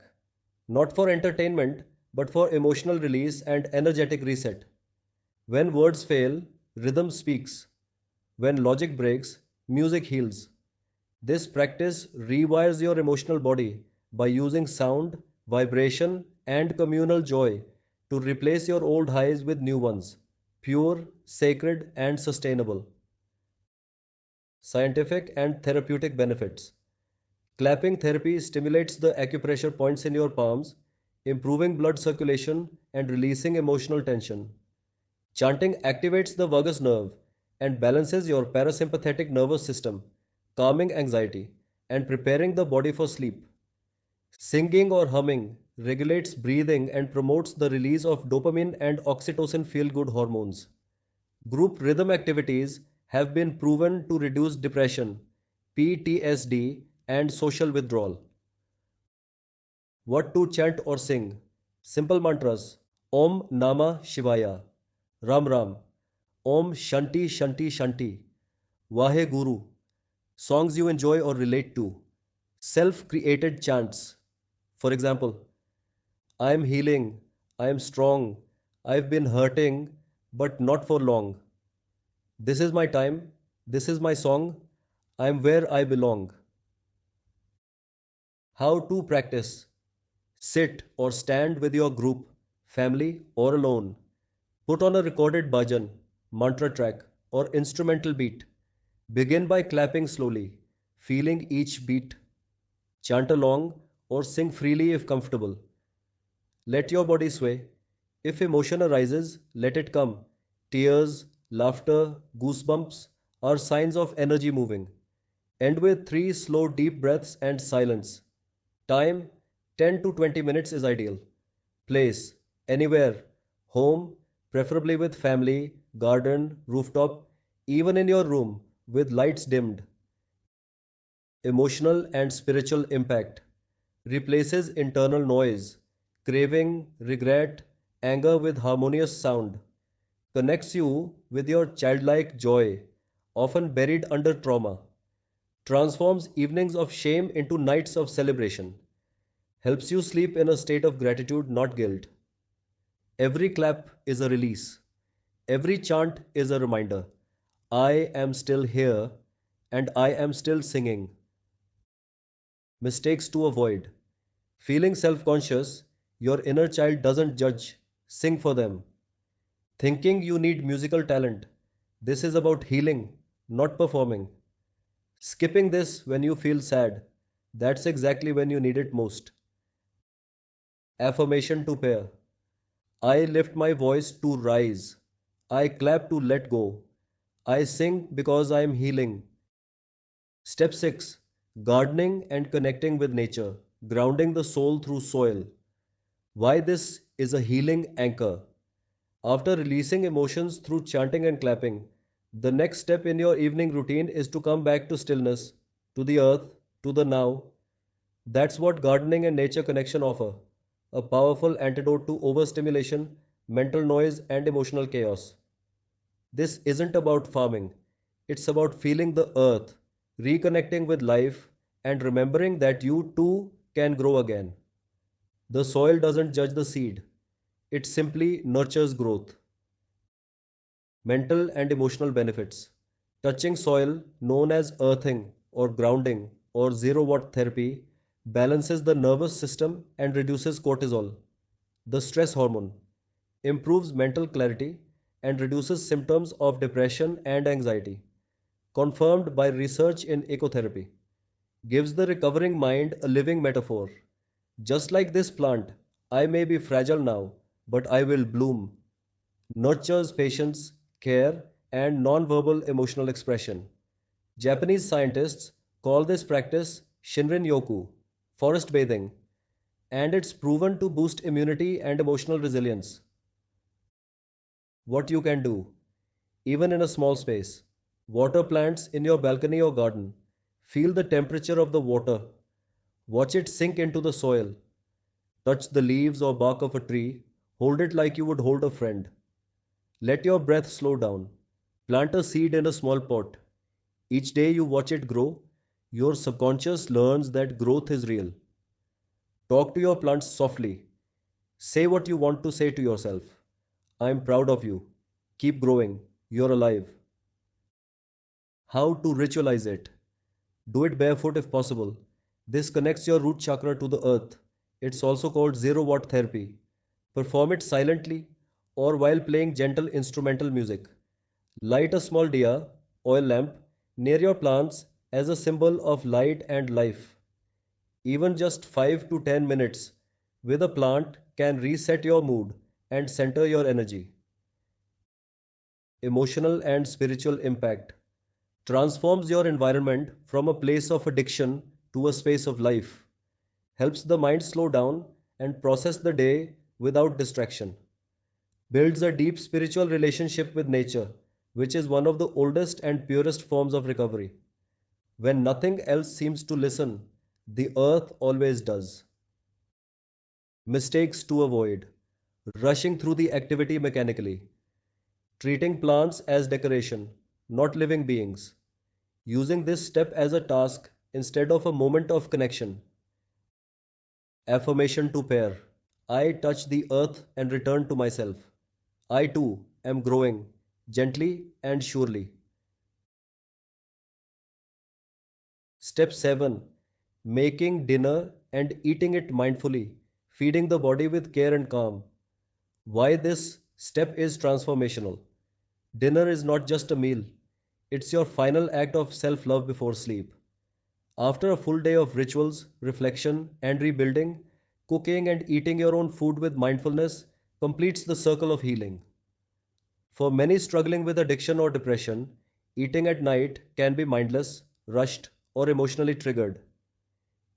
A: Not for entertainment, but for emotional release and energetic reset. When words fail, rhythm speaks. When logic breaks, music heals. This practice rewires your emotional body by using sound, vibration, and communal joy to replace your old highs with new ones, pure, sacred, and sustainable. Scientific and therapeutic benefits. Clapping therapy stimulates the acupressure points in your palms, improving blood circulation and releasing emotional tension. Chanting activates the vagus nerve and balances your parasympathetic nervous system, calming anxiety and preparing the body for sleep. Singing or humming regulates breathing and promotes the release of dopamine and oxytocin feel good hormones. Group rhythm activities have been proven to reduce depression, PTSD, and social withdrawal. What to chant or sing? Simple mantras: Om Namah Shivaya, Ram Ram, Om Shanti Shanti Shanti, Vahe Guru. Songs you enjoy or relate to. Self created chants. For example, I am healing, I am strong, I've been hurting, but not for long. This is my time, this is my song, I am where I belong. How to practice. Sit or stand with your group, family, or alone. Put on a recorded bhajan, mantra track, or instrumental beat. Begin by clapping slowly, feeling each beat. Chant along or sing freely if comfortable. Let your body sway. If emotion arises, let it come. Tears, laughter, goosebumps are signs of energy moving. End with 3 slow deep breaths and silence. Time 10 to 20 minutes is ideal. Place anywhere, home, preferably with family, garden, rooftop, even in your room with lights dimmed. Emotional and spiritual impact. Replaces internal noise, craving, regret, anger with harmonious sound. Connects you with your childlike joy, often buried under trauma. Transforms evenings of shame into nights of celebration. Helps you sleep in a state of gratitude, not guilt. Every clap is a release. Every chant is a reminder. I am still here and I am still singing. Mistakes to avoid. Feeling self conscious, your inner child doesn't judge, sing for them. Thinking you need musical talent. This is about healing, not performing. Skipping this when you feel sad. That's exactly when you need it most. Affirmation to pair. I lift my voice to rise. I clap to let go. I sing because I am healing. Step 6. Gardening and connecting with nature, grounding the soul through soil. Why this is a healing anchor. After releasing emotions through chanting and clapping, the next step in your evening routine is to come back to stillness, to the earth, to the now. That's what gardening and nature connection offer, a powerful antidote to overstimulation, mental noise, and emotional chaos. This isn't about farming, it's about feeling the earth, reconnecting with life, and remembering that you too can grow again. The soil doesn't judge the seed, it simply nurtures growth. Mental and emotional benefits. Touching soil, known as earthing or grounding or 0 watt therapy, balances the nervous system and reduces cortisol, the stress hormone, improves mental clarity, and reduces symptoms of depression and anxiety. confirmed by research in ecotherapy, gives the recovering mind a living metaphor. Just like this plant, I may be fragile now, but I will bloom. Nurtures patience, care, and non-verbal emotional expression. Japanese scientists call this practice Shinrin Yoku, forest bathing, and it's proven to boost immunity and emotional resilience. What you can do, even in a small space. Water plants in your balcony or garden. Feel the temperature of the water. Watch it sink into the soil. Touch the leaves or bark of a tree. Hold it like you would hold a friend. Let your breath slow down. Plant a seed in a small pot. Each day you watch it grow, your subconscious learns that growth is real. Talk to your plants softly. Say what you want to say to yourself. I am proud of you. Keep growing. You're alive. How to ritualize it? Do it barefoot if possible. This connects your root chakra to the earth. It's also called 0 watt therapy. Perform it silently or while playing gentle instrumental music. Light a small diya, oil lamp, near your plants as a symbol of light and life. Even just 5 to 10 minutes with a plant can reset your mood and center your energy. Emotional and spiritual impact transforms your environment from a place of addiction to a space of life, helps the mind slow down and process the day without distraction, builds a deep spiritual relationship with nature, which is one of the oldest and purest forms of recovery. When nothing else seems to listen, the earth always does. Mistakes to avoid: rushing through the activity mechanically, treating plants as decoration, not living beings, using this step as a task instead of a moment of connection. Affirmation to pair: I touch the earth and return to myself. I too am growing, gently and surely. Step 7: making dinner and eating it mindfully, feeding the body with care and calm. Why this step is transformational. Dinner is not just a meal, it's your final act of self love before sleep. After a full day of rituals, reflection, and rebuilding, cooking and eating your own food with mindfulness completes the circle of healing. For many struggling with addiction or depression, eating at night can be mindless, rushed, or emotionally triggered.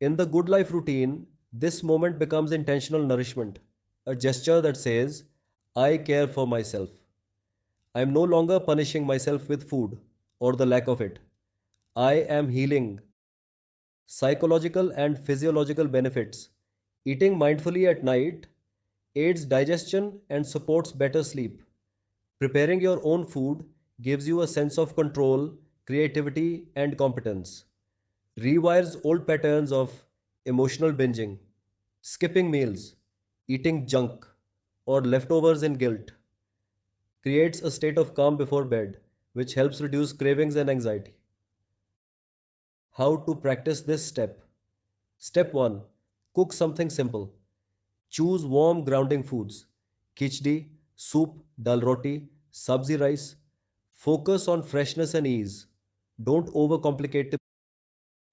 A: In the good life routine, this moment becomes intentional nourishment, a gesture that says, I care for myself. I am no longer punishing myself with food or the lack of it. I am healing. Psychological and physiological benefits. Eating mindfully at night aids digestion and supports better sleep. Preparing your own food gives you a sense of control, creativity, and competence. Rewires old patterns of emotional binging, skipping meals, eating junk, or leftovers in guilt. Creates a state of calm before bed, which helps reduce cravings and anxiety. How to practice this step? Step 1: cook something simple. Choose warm grounding foods: khichdi, soup, dal roti, sabzi rice. Focus on freshness and ease. Don't overcomplicate the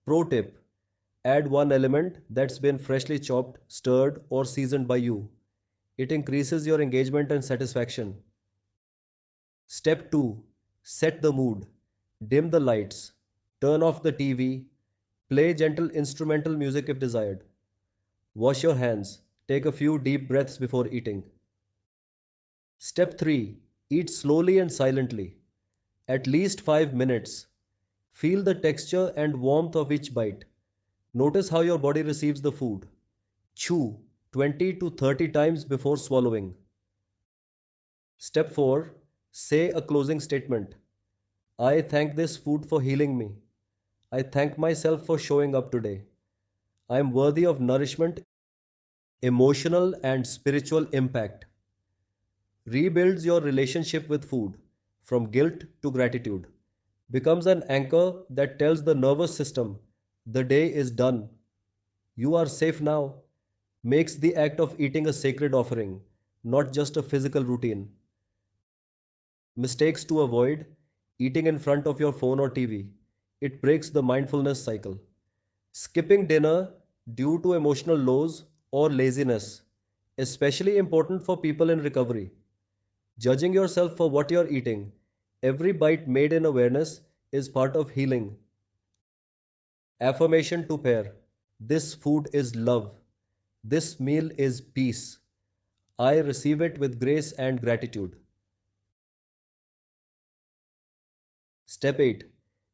A: pro tip: add one element that's been freshly chopped, stirred, or seasoned by you. It increases your engagement and satisfaction. Step 2: set the mood. Dim the lights. Turn off the TV. Play gentle instrumental music if desired. Wash your hands. Take a few deep breaths before eating. Step 3: eat slowly and silently. At least 5 minutes. Feel the texture and warmth of each bite. Notice how your body receives the food. Chew 20 to 30 times before swallowing. Step 4: say a closing statement. I thank this food for healing me. I thank myself for showing up today. I am worthy of nourishment, emotional, and spiritual impact. Rebuilds your relationship with food from guilt to gratitude. Becomes an anchor that tells the nervous system the day is done. You are safe now. Makes the act of eating a sacred offering, not just a physical routine. Mistakes to avoid: eating in front of your phone or TV. It breaks the mindfulness cycle. Skipping dinner due to emotional lows or laziness, especially important for people in recovery. Judging yourself for what you're eating, every bite made in awareness is part of healing. Affirmation to pair. This food is love. This meal is peace. I receive it with grace and gratitude. Step 8.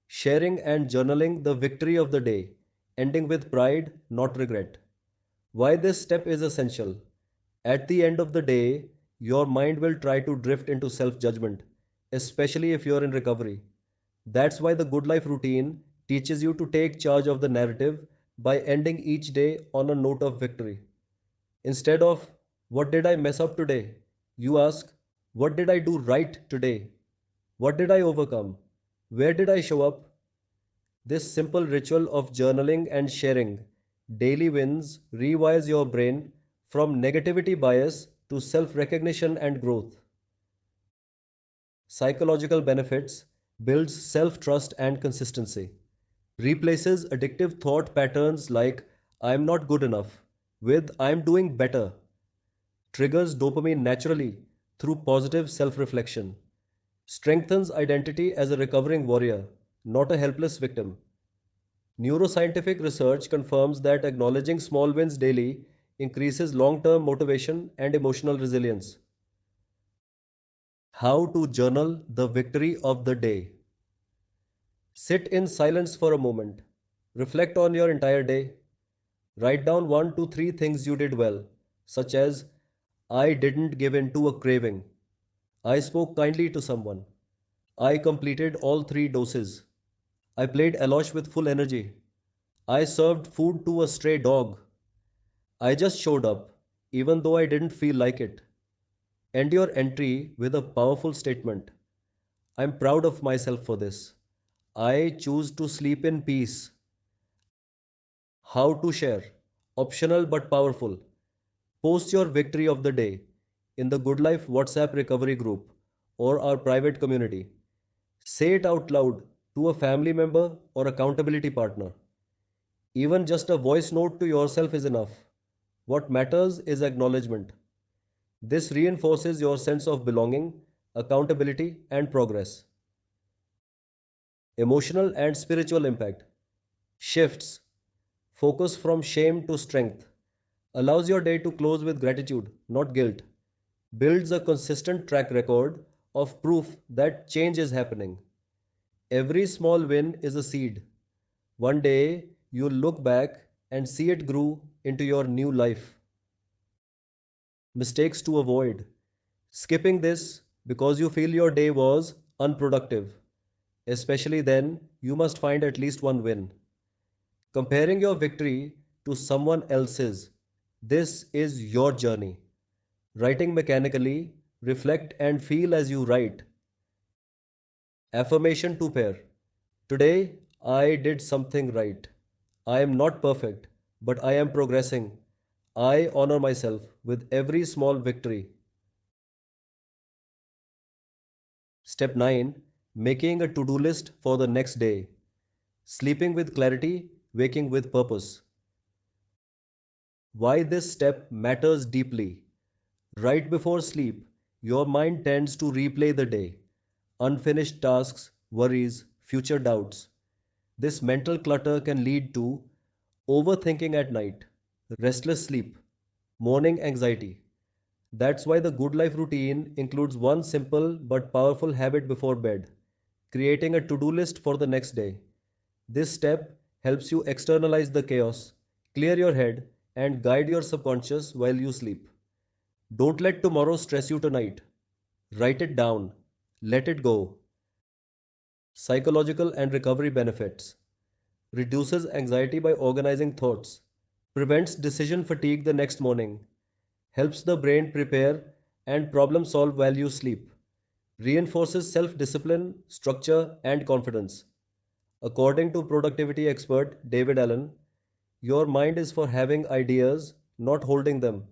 A: Sharing and journaling the victory of the day, ending with pride, not regret. Why this step is essential. At the end of the day, your mind will try to drift into self judgment, especially if you're in recovery. That's why the Good Life routine teaches you to take charge of the narrative by ending each day on a note of victory. Instead of, what did I mess up today? You ask, what did I do right today? What did I overcome? Where did I show up? This simple ritual of journaling and sharing daily wins rewires your brain from negativity bias to self recognition and growth. Psychological benefits builds self trust and consistency. Replaces addictive thought patterns like I'm not good enough with I'm doing better. Triggers dopamine naturally through positive self reflection. Strengthens identity as a recovering warrior, not a helpless victim. Neuroscientific research confirms that acknowledging small wins daily increases long term motivation and emotional resilience. How to journal the victory of the day. Sit in silence for a moment. Reflect on your entire day. Write down 1 to 3 things you did well, such as I didn't give in to a craving. I spoke kindly to someone. I completed all 3 doses. I played Alosh with full energy. I served food to a stray dog. I just showed up, even though I didn't feel like it. End your entry with a powerful statement. I'm proud of myself for this. I choose to sleep in peace. How to share. Optional but powerful. Post your victory of the day in the Good Life WhatsApp recovery group or our private community. Say it out loud to a family member or accountability partner. Even just a voice note to yourself is enough. What matters is acknowledgement. This reinforces your sense of belonging, accountability, and progress. Emotional and spiritual impact. Shifts. Focus from shame to strength. Allows your day to close with gratitude, not guilt. Builds a consistent track record of proof that change is happening. Every small win is a seed. One day you'll look back and see it grew into your new life. Mistakes to avoid. Skipping this because you feel your day was unproductive. Especially then, you must find at least one win. Comparing your victory to someone else's. This is your journey. Writing mechanically, reflect and feel as you write. Affirmation to pair. Today, I did something right. I am not perfect, but I am progressing. I honor myself with every small victory. Step 9. Making a to do list for the next day. Sleeping with clarity, waking with purpose. Why this step matters deeply. Right before sleep, your mind tends to replay the day, unfinished tasks, worries, future doubts. This mental clutter can lead to overthinking at night, restless sleep, morning anxiety. That's why the Good Life routine includes one simple but powerful habit before bed, creating a to do list for the next day. This step helps you externalize the chaos, clear your head, and guide your subconscious while you sleep. Don't let tomorrow stress you tonight. Write it down. Let it go. Psychological and recovery benefits. Reduces anxiety by organizing thoughts. Prevents decision fatigue the next morning. Helps the brain prepare and problem solve while you sleep. Reinforces self discipline, structure, and confidence. According to productivity expert David Allen, your mind is for having ideas, not holding them.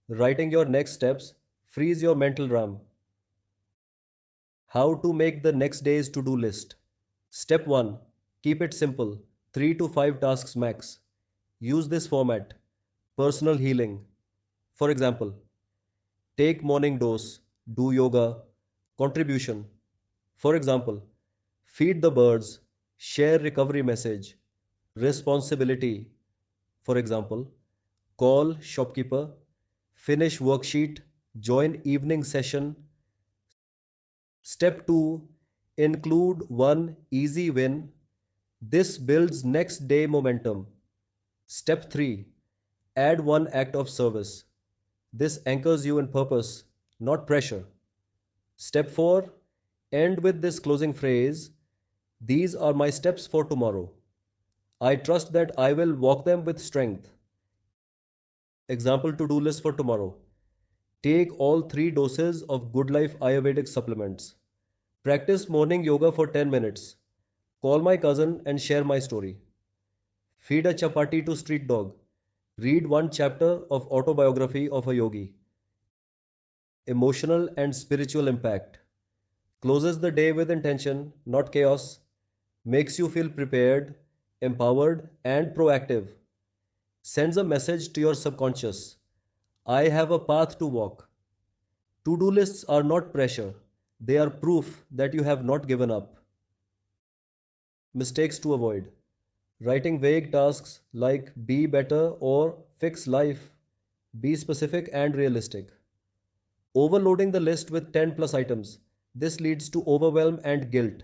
A: Writing your next steps frees your mental RAM. How to make the next day's to do list. Step 1. Keep it simple, 3 to 5 tasks max. Use this format. Personal healing. For example, take morning dose, do yoga, contribution. For example, feed the birds, share recovery message, responsibility. For example, call shopkeeper, finish worksheet, join evening session. Step 2. Include one easy win. This builds next day momentum. Step 3. Add one act of service. This anchors you in purpose, not pressure. Step 4. End with this closing phrase. These are my steps for tomorrow. I trust that I will walk them with strength. Example to do list for tomorrow. Take all 3 doses of Good Life Ayurvedic supplements. Practice morning yoga for 10 minutes. Call my cousin and share my story. Feed a chapati to street dog. Read one chapter of autobiography of a yogi. Emotional and spiritual impact. Closes the day with intention, not chaos. Makes you feel prepared, empowered, and proactive. Sends a message to your subconscious. I have a path to walk. To do lists are not pressure, they are proof that you have not given up. Mistakes to avoid. Writing vague tasks like be better or fix life. Be specific and realistic. Overloading the list with 10 plus items. This leads to overwhelm and guilt.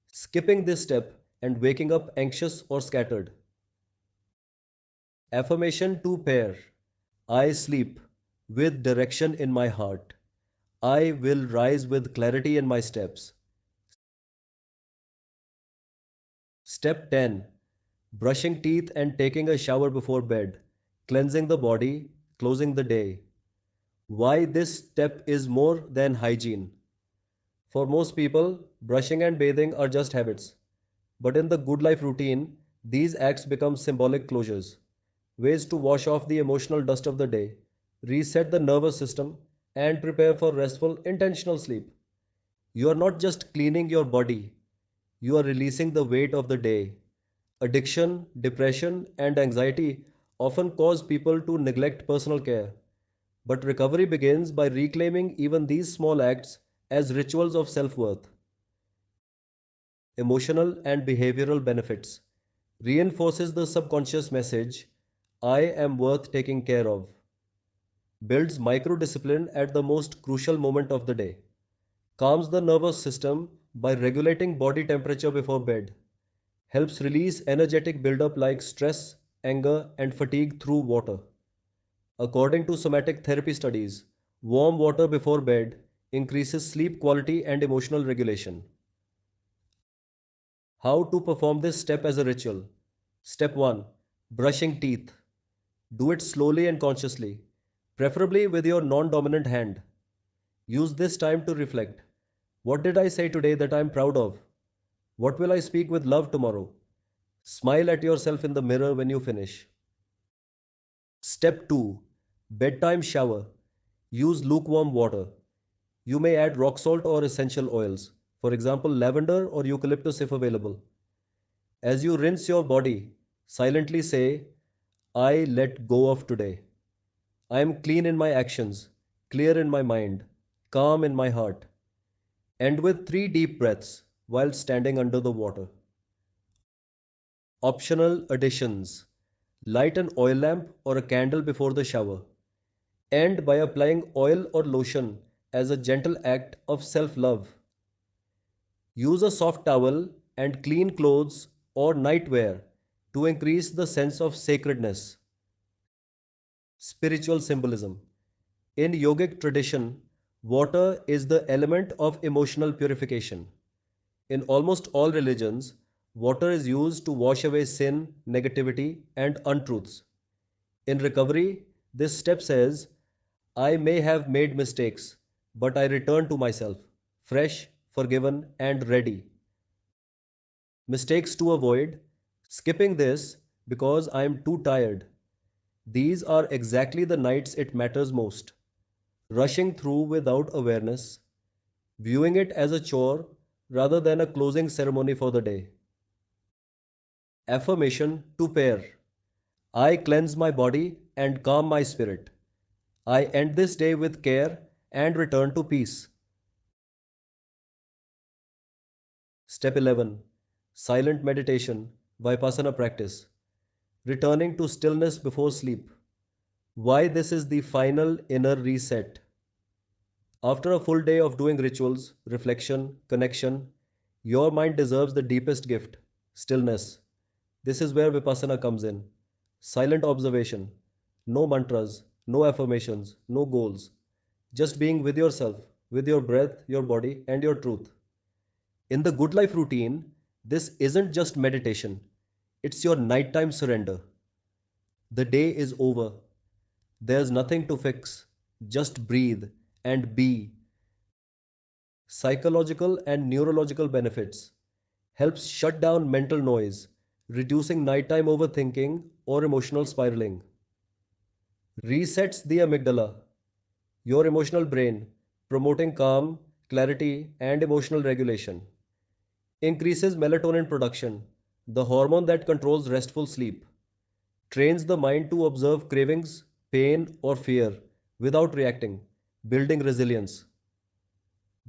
A: Skipping this step and waking up anxious or scattered. Affirmation to pair. I sleep with direction in my heart. I will rise with clarity in my steps. Step 10. Brushing teeth and taking a shower before bed. Cleansing the body, closing the day. Why this step is more than hygiene. For most people, brushing and bathing are just habits. But in the good life routine, these acts become symbolic closures. Ways to wash off the emotional dust of the day, reset the nervous system, and prepare for restful, intentional sleep. You are not just cleaning your body, you are releasing the weight of the day. Addiction, depression, and anxiety often cause people to neglect personal care. But recovery begins by reclaiming even these small acts as rituals of self worth. Emotional and behavioral benefits. Reinforces the subconscious message I am worth taking care of. Builds micro discipline at the most crucial moment of the day. Calms the nervous system by regulating body temperature before bed. Helps release energetic buildup like stress, anger, and fatigue through water. According to somatic therapy studies, warm water before bed increases sleep quality and emotional regulation. How to perform this step as a ritual. Step 1. Brushing teeth. Do it slowly and consciously, preferably with your non dominant hand. Use this time to reflect. What did I say today that I am proud of? What will I speak with love tomorrow? Smile at yourself in the mirror when you finish. Step 2. Bedtime shower. Use lukewarm water. You may add rock salt or essential oils, for example, lavender or eucalyptus if available. As you rinse your body, silently say, I let go of today. I am clean in my actions, clear in my mind, calm in my heart. End with 3 deep breaths while standing under the water. Optional additions. Light an oil lamp or a candle before the shower. End by applying oil or lotion as a gentle act of self love. Use a soft towel and clean clothes or nightwear to increase the sense of sacredness. Spiritual symbolism. In yogic tradition, water is the element of emotional purification. In almost all religions, water is used to wash away sin, negativity, and untruths. In recovery, this step says, I may have made mistakes, but I return to myself, fresh, forgiven, and ready. Mistakes to avoid. Skipping this because I am too tired. These are exactly the nights it matters most. Rushing through without awareness. viewing it as a chore rather than a closing ceremony for the day. Affirmation to pair. I cleanse my body and calm my spirit. I end this day with care and return to peace. Step 11. Silent meditation, Vipassana practice. Returning to stillness before sleep. Why this is the final inner reset. After a full day of doing rituals, reflection, connection, your mind deserves the deepest gift, stillness. This is where Vipassana comes in. Silent observation, no mantras, no affirmations, no goals. Just being with yourself, with your breath, your body, and your truth. In the good life routine, this isn't just meditation, it's your nighttime surrender. The day is over. There's nothing to fix. Just breathe and be. Psychological and neurological benefits. Helps shut down mental noise, reducing nighttime overthinking or emotional spiraling. Resets the amygdala, your emotional brain, promoting calm, clarity, and emotional regulation. Increases melatonin production, the hormone that controls restful sleep. Trains the mind to observe cravings, pain, or fear without reacting, building resilience.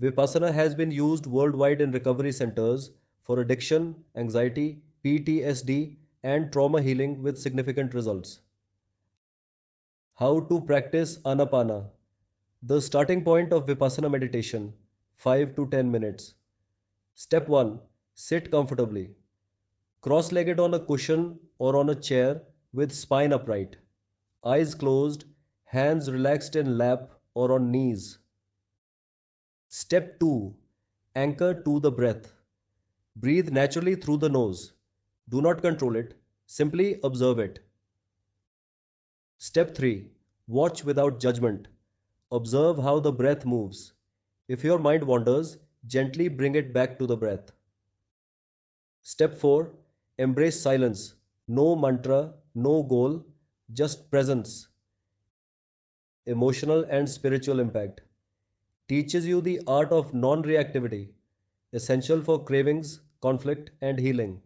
A: Vipassana has been used worldwide in recovery centers for addiction, anxiety, PTSD, and trauma healing with significant results. How to practice Anapana. The starting point of Vipassana meditation, 5 to 10 minutes. Step 1. Sit comfortably. Cross legged on a cushion or on a chair with spine upright. Eyes closed, hands relaxed in lap or on knees. Step 2. Anchor to the breath. Breathe naturally through the nose. Do not control it, simply observe it. Step 3. Watch without judgment. Observe how the breath moves. If your mind wanders, gently bring it back to the breath. Step 4. Embrace silence. No mantra, no goal, just presence. Emotional and spiritual impact. Teaches you the art of non reactivity, essential for cravings, conflict, and healing.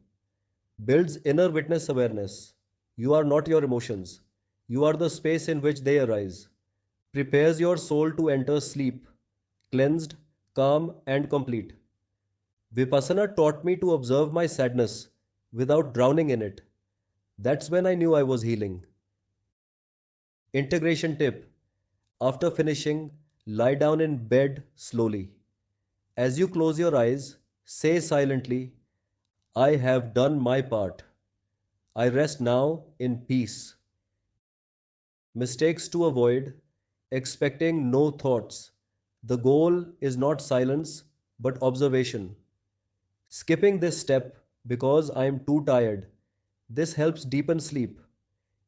A: Builds inner witness awareness. You are not your emotions, you are the space in which they arise. Prepares your soul to enter sleep, cleansed, calm, and complete. Vipassana taught me to observe my sadness without drowning in it. That's when I knew I was healing. Integration tip. After finishing, lie down in bed slowly. As you close your eyes, say silently, I have done my part. I rest now in peace. Mistakes to avoid. Expecting no thoughts. The goal is not silence, but observation. Skipping this step because I am too tired. This helps deepen sleep.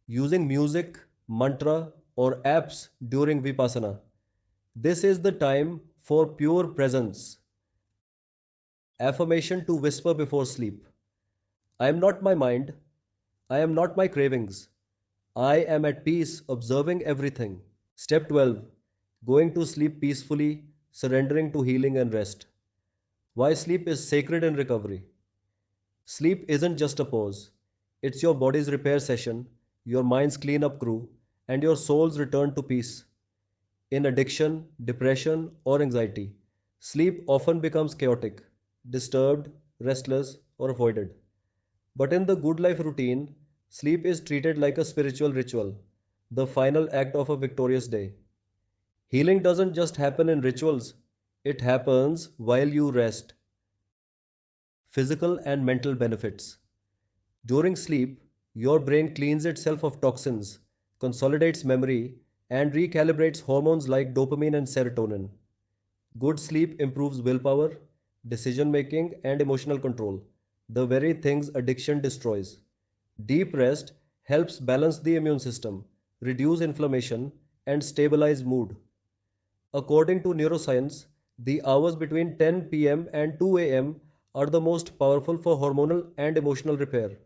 A: Using music, mantra, or apps during Vipassana. This is the time for pure presence. Affirmation to whisper before sleep. I am not my mind. I am not my cravings. I am at peace observing everything. Step 12. Going to sleep peacefully, surrendering to healing and rest. Why sleep is sacred in recovery. Sleep isn't just a pause, it's your body's repair session, your mind's cleanup crew, and your soul's return to peace. In addiction, depression, or anxiety, sleep often becomes chaotic, disturbed, restless, or avoided. But in the good life routine, sleep is treated like a spiritual ritual, the final act of a victorious day. Healing doesn't just happen in rituals, it happens while you rest. Physical and mental benefits. During sleep, your brain cleans itself of toxins, consolidates memory, and recalibrates hormones like dopamine and serotonin. Good sleep improves willpower, decision making, and emotional control, the very things addiction destroys. Deep rest helps balance the immune system, reduce inflammation, and stabilize mood. According to neuroscience, the hours between 10 pm and 2 am are the most powerful for hormonal and emotional repair.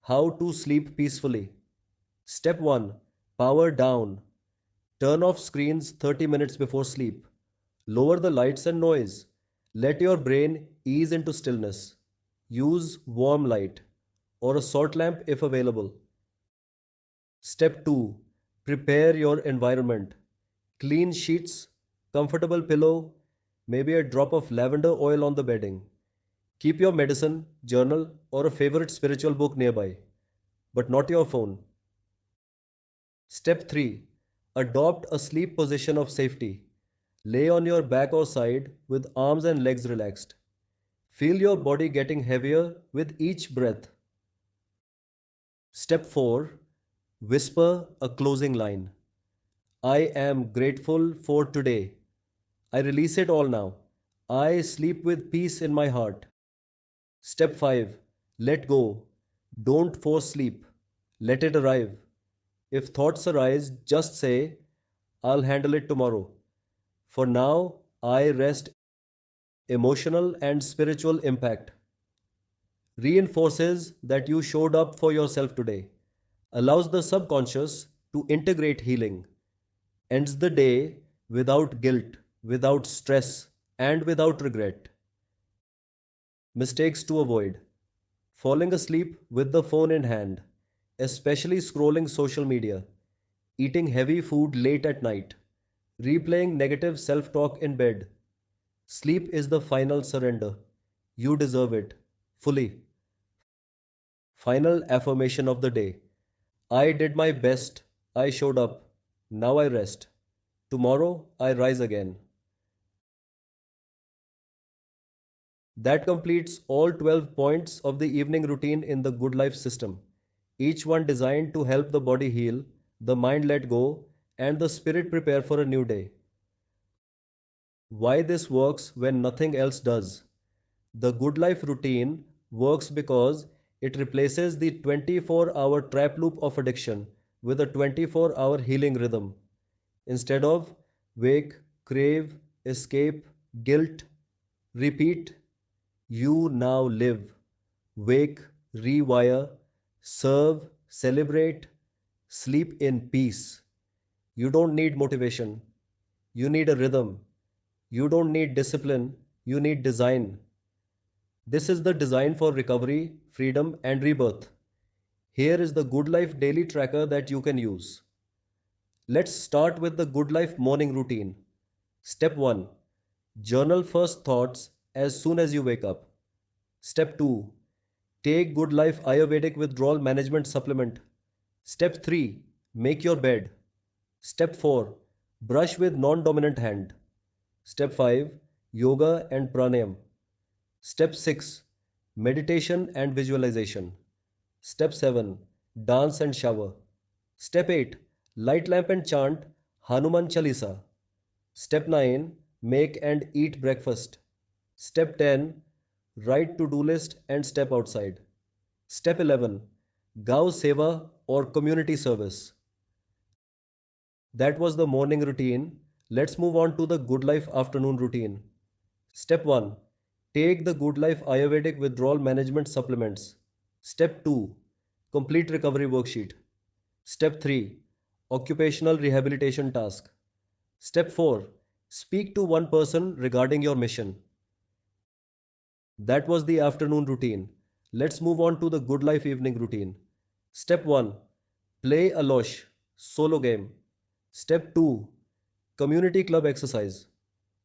A: How to sleep peacefully. Step 1. Power down. Turn off screens 30 minutes before sleep. Lower the lights and noise. Let your brain ease into stillness. Use warm light or a salt lamp if available. Step 2. Prepare your environment. Clean sheets, comfortable pillow, maybe a drop of lavender oil on the bedding. Keep your medicine, journal, or a favorite spiritual book nearby, but not your phone. Step 3. Adopt a sleep position of safety. Lay on your back or side with arms and legs relaxed. Feel your body getting heavier with each breath. Step 4. Whisper a closing line. I am grateful for today. I release it all now. I sleep with peace in my heart. Step 5. Let go. Don't force sleep. Let it arrive. If thoughts arise, just say, I'll handle it tomorrow. For now, I rest. Emotional and spiritual impact reinforces that you showed up for yourself today, allows the subconscious to integrate healing, ends the day without guilt, without stress, and without regret. Mistakes to avoid: falling asleep with the phone in hand, especially scrolling social media, eating heavy food late at night, replaying negative self talk in bed. Sleep is the final surrender. You deserve it fully. Final affirmation of the day: I did my best. I showed up. Now I rest. Tomorrow I rise again. That completes all 12 points of the evening routine in the Good Life system, each one designed to help the body heal, the mind let go, and the spirit prepare for a new day. Why this works when nothing else does? The Good Life routine works because it replaces the 24-hour trap loop of addiction with a 24-hour healing rhythm. Instead of wake, crave, escape, guilt, repeat, you now live. Wake, rewire, serve, celebrate, sleep in peace. You don't need motivation. You need a rhythm. You don't need discipline. You need design. This is the design for recovery, freedom, and rebirth. Here is the Good Life daily tracker that you can use. Let's start with the Good Life morning routine. Step 1. Journal first thoughts as soon as you wake up. Step 2. Take Good Life Ayurvedic withdrawal management supplement. Step 3. Make your bed. Step 4. Brush with non-dominant hand. Step 5. Yoga and pranayam. Step 6. Meditation and visualization. Step 7. Dance and shower. Step 8. Light lamp and chant Hanuman Chalisa. Step 9. Make and eat breakfast. Step 10. Write to-do list and step outside. Step 11. Gau Seva or community service. That was the morning routine. Let's move on to the Good Life afternoon routine. Step 1. Take the Good Life Ayurvedic withdrawal management supplements. Step 2. Complete recovery worksheet. Step 3. Occupational rehabilitation task. Step 4. Speak to one person regarding your mission. That was the afternoon routine. Let's move on to the Good Life evening routine. Step 1. Play a losh, solo game. Step 2. Community club exercise.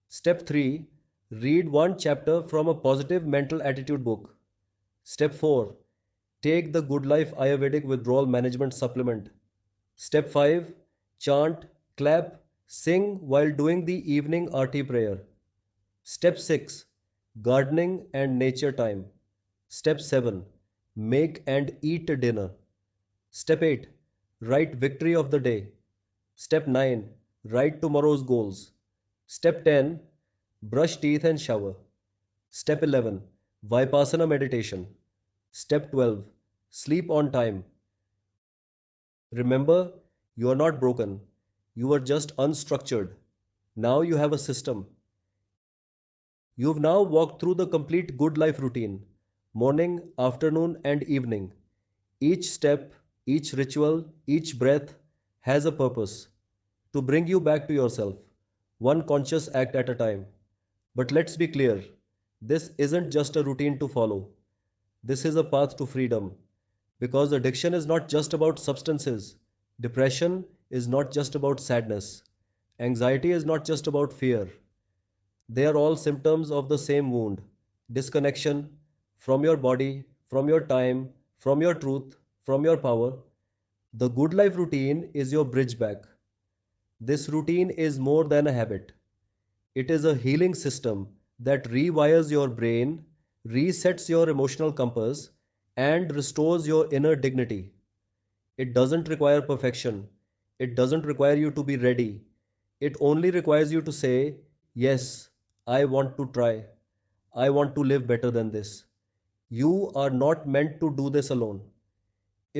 A: Step 3. Read one chapter from a positive mental attitude book. Step 4. Take the Good Life Ayurvedic withdrawal management supplement. Step 5. Chant, clap, sing while doing the evening aarti prayer. Step 6. Gardening and nature time. Step 7. Make and eat a dinner. Step 8. Write victory of the day. Step 9. Write tomorrow's goals. Step 10. Brush teeth and shower. Step 11. Vipassana meditation. Step 12. Sleep on time. Remember, you are not broken. You are just unstructured. Now you have a system. You've now walked through the complete Good Life routine: morning, afternoon, and evening. Each step, each ritual, each breath has a purpose: to bring you back to yourself, one conscious act at a time. But let's be clear, this isn't just a routine to follow. This is a path to freedom. Because addiction is not just about substances, depression is not just about sadness, anxiety is not just about fear. They are all symptoms of the same wound: disconnection from your body, from your time, from your truth, from your power. The good life routine is your bridge back. This routine is more than a habit. It is a healing system that rewires your brain, resets your emotional compass, and restores your inner dignity. It doesn't require perfection. It doesn't require you to be ready. It only requires you to say, "Yes, I want to try. I want to live better than this." You are not meant to do this alone.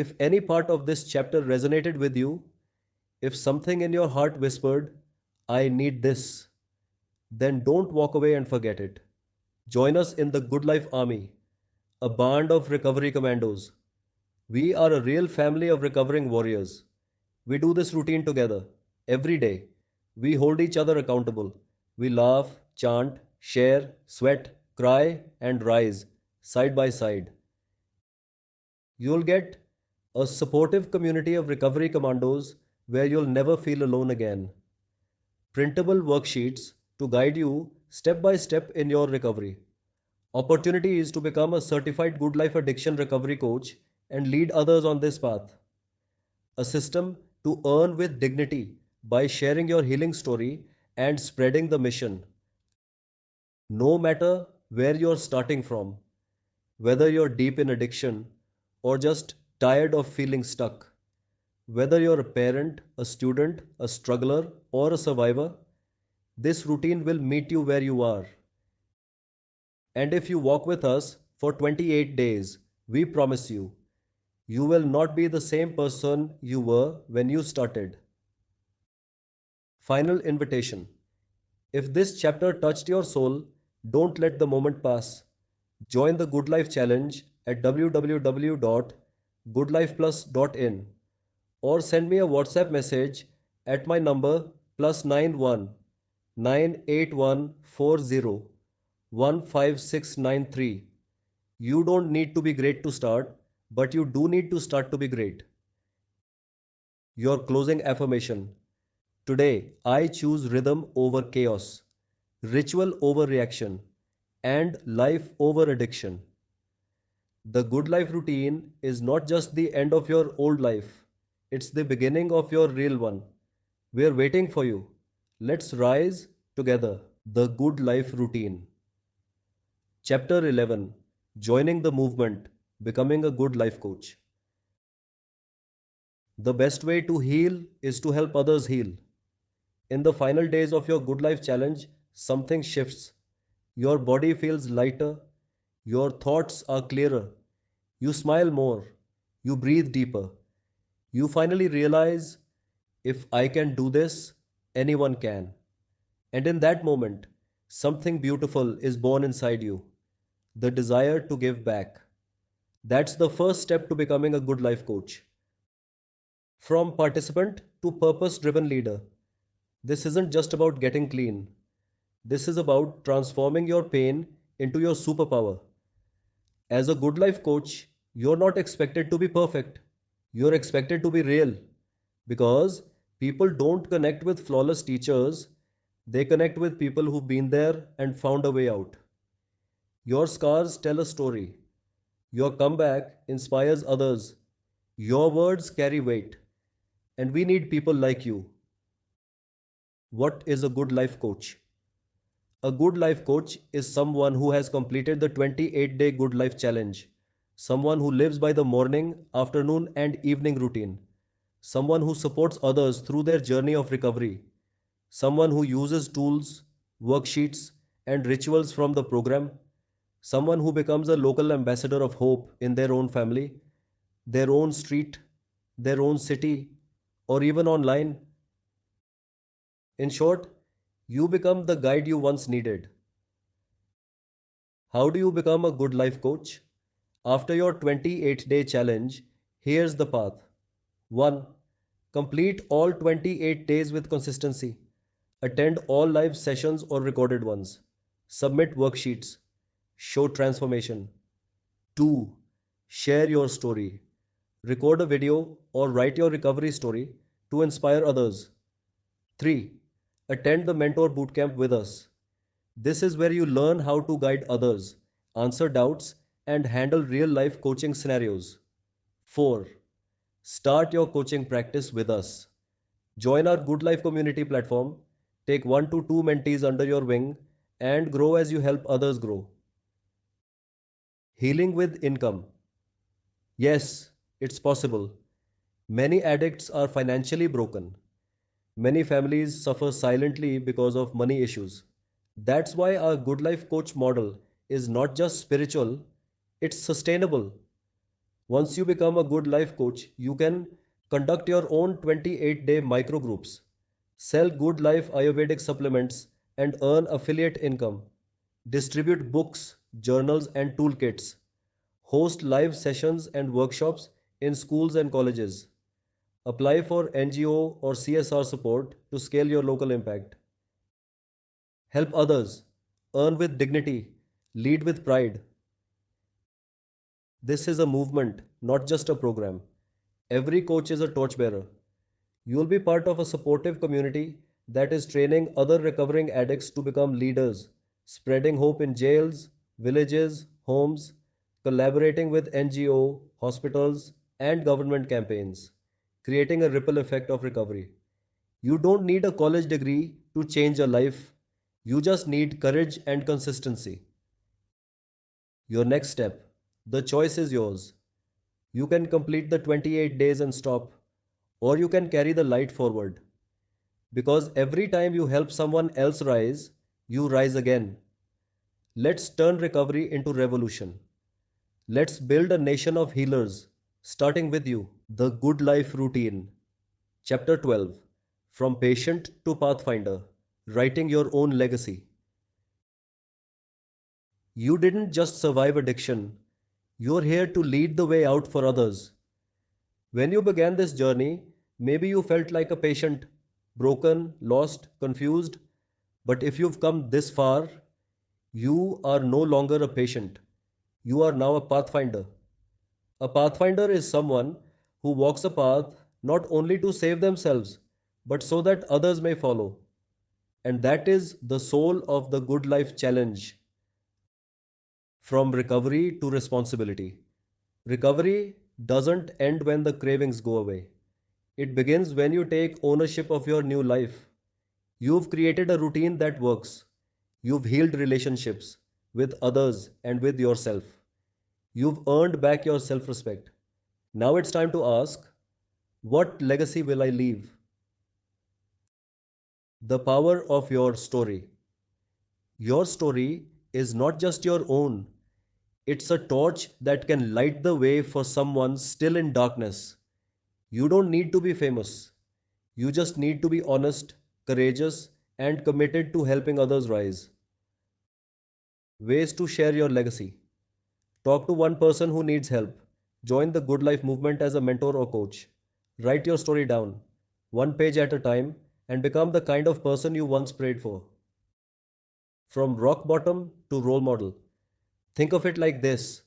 A: If any part of this chapter resonated with you, if something in your heart whispered, "I need this," then don't walk away and forget it. Join us in the Good Life Army, a band of recovery commandos. We are a real family of recovering warriors. We do this routine together, every day. We hold each other accountable. We laugh, chant, share, sweat, cry, and rise, side by side. You'll get a supportive community of recovery commandos where you'll never feel alone again. Printable worksheets to guide you step by step in your recovery. Opportunities to become a certified good life addiction recovery coach and lead others on this path. A system to earn with dignity by sharing your healing story and spreading the mission. No matter where you're starting from, whether you're deep in addiction or just tired of feeling stuck, whether you're a parent, a student, a struggler, or a survivor, this routine will meet you where you are. And if you walk with us for 28 days, we promise you, you will not be the same person you were when you started. Final invitation. If this chapter touched your soul, don't let the moment pass. Join the Good Life Challenge at www.goodlifeplus.in or send me a WhatsApp message at my number +91 98140 15693. You don't need to be great to start, but you do need to start to be great. Your closing affirmation. Today, I choose rhythm over chaos, ritual over reaction, and life over addiction. The good life routine is not just the end of your old life, it's the beginning of your real one. We're waiting for you. Let's rise together. The Good Life Routine. Chapter 11. Joining the Movement, Becoming a Good Life Coach. The best way to heal is to help others heal. In the final days of your Good Life Challenge, something shifts. Your body feels lighter, your thoughts are clearer, you smile more, you breathe deeper. You finally realize, if I can do this, anyone can. And in that moment, something beautiful is born inside you: the desire to give back. That's the first step to becoming a good life coach. From participant to purpose driven leader, this isn't just about getting clean. This is about transforming your pain into your superpower. As a good life coach, you're not expected to be perfect. You're expected to be real. Because people don't connect with flawless teachers, they connect with people who've been there and found a way out. Your scars tell a story. Your comeback inspires others. Your words carry weight. And we need people like you. What is a good life coach? A good life coach is someone who has completed the 28-day Good Life Challenge, someone who lives by the morning, afternoon, and evening routine, someone who supports others through their journey of recovery, someone who uses tools, worksheets, and rituals from the program, someone who becomes a local ambassador of hope in their own family, their own street, their own city, or even online. In short, you become the guide you once needed. How do you become a good life coach? After your 28-day challenge, here's the path. 1. Complete all 28 days with consistency. Attend all live sessions or recorded ones. Submit worksheets. Show transformation. 2. Share your story. Record a video or write your recovery story to inspire others. 3. Attend the mentor bootcamp with us. This is where you learn how to guide others, answer doubts, and handle real life coaching scenarios. 4. Start your coaching practice with us. Join our Good Life community platform, take 1 to 2 mentees under your wing, and grow as you help others grow. Healing with income. Yes, it's possible. Many addicts are financially broken. Many families suffer silently because of money issues. That's why our Good Life coach model is not just spiritual, it's sustainable. Once you become a Good Life coach, you can conduct your own 28-day microgroups, sell Good Life Ayurvedic supplements, and earn affiliate income, distribute books, journals, and toolkits, host live sessions and workshops in schools and colleges, apply for NGO or CSR support to scale your local impact, help others, earn with dignity, lead with pride. This is a movement, not just a program. Every coach is a torchbearer. You will be part of a supportive community that is training other recovering addicts to become leaders, spreading hope in jails, villages, homes, collaborating with NGO, hospitals, and government campaigns, creating a ripple effect of recovery. You don't need a college degree to change a life, you just need courage and consistency. Your next step. The choice is yours. You can complete the 28 days and stop, or you can carry the light forward. Because every time you help someone else rise, you rise again. Let's turn recovery into revolution. Let's build a nation of healers, starting with you. The Good Life Routine. Chapter 12. From Patient to Pathfinder. Writing Your Own Legacy. You didn't just survive addiction, you're here to lead the way out for others. When you began this journey, maybe you felt like a patient, broken, lost, confused. But if you've come this far, you are no longer a patient. You are now a pathfinder. A pathfinder is someone who walks a path not only to save themselves, but so that others may follow. And that is the soul of the Good Life Challenge. From recovery to responsibility. Recovery doesn't end when the cravings go away. It begins when you take ownership of your new life. You've created a routine that works. You've healed relationships with others and with yourself. You've earned back your self respect. Now it's time to ask, what legacy will I leave? The power of your story. Your story is not just your own, it's a torch that can light the way for someone still in darkness. You don't need to be famous. You just need to be honest, courageous, and committed to helping others rise. Ways to share your legacy. Talk to one person who needs help. Join the Good Life movement as a mentor or coach. Write your story down, one page at a time, and become the kind of person you once prayed for. From rock bottom to role model. Think of it like this: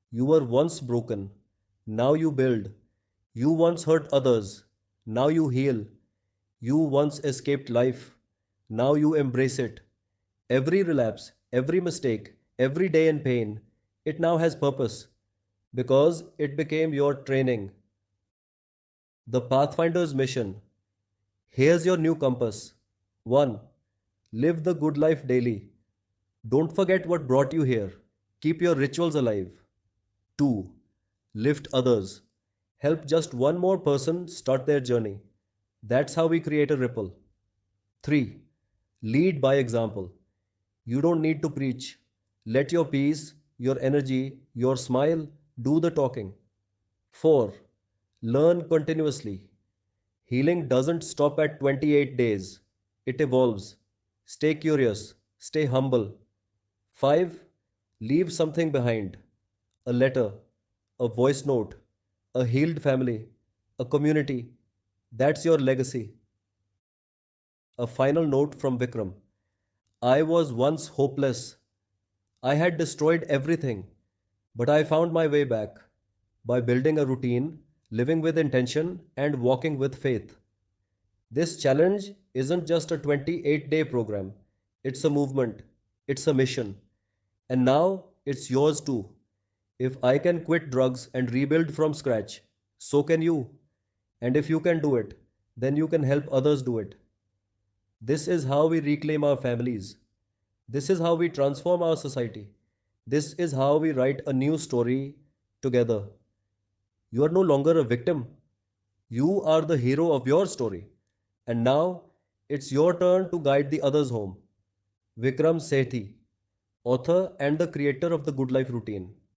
A: you were once broken, now you build. You once hurt others, now you heal. You once escaped life, now you embrace it. Every relapse, every mistake, every day in pain, it now has purpose because it became your training. The Pathfinder's mission. Here's your new compass. 1. Live the good life daily. Don't forget what brought you here. Keep your rituals alive. 2. Lift others. Help just one more person start their journey. That's how we create a ripple. 3. Lead by example. You don't need to preach. Let your peace, your energy, your smile do the talking. 4. Learn continuously. Healing doesn't stop at 28 days. It evolves. Stay curious. Stay humble. 5. Leave something behind. A letter, a voice note, a healed family, a community. That's your legacy. A final note from Vikram. I was once hopeless. I had destroyed everything, but I found my way back by building a routine, living with intention, and walking with faith. This challenge isn't just a 28-day program, it's a movement, it's a mission. And now it's yours too. If I can quit drugs and rebuild from scratch, so can you. And if you can do it, then you can help others do it. This is how we reclaim our families. This is how we transform our society. This is how we write a new story together. You are no longer a victim. You are the hero of your story. And now it's your turn to guide the others home. Vikram Sethi, author and the creator of the Good Life Routine.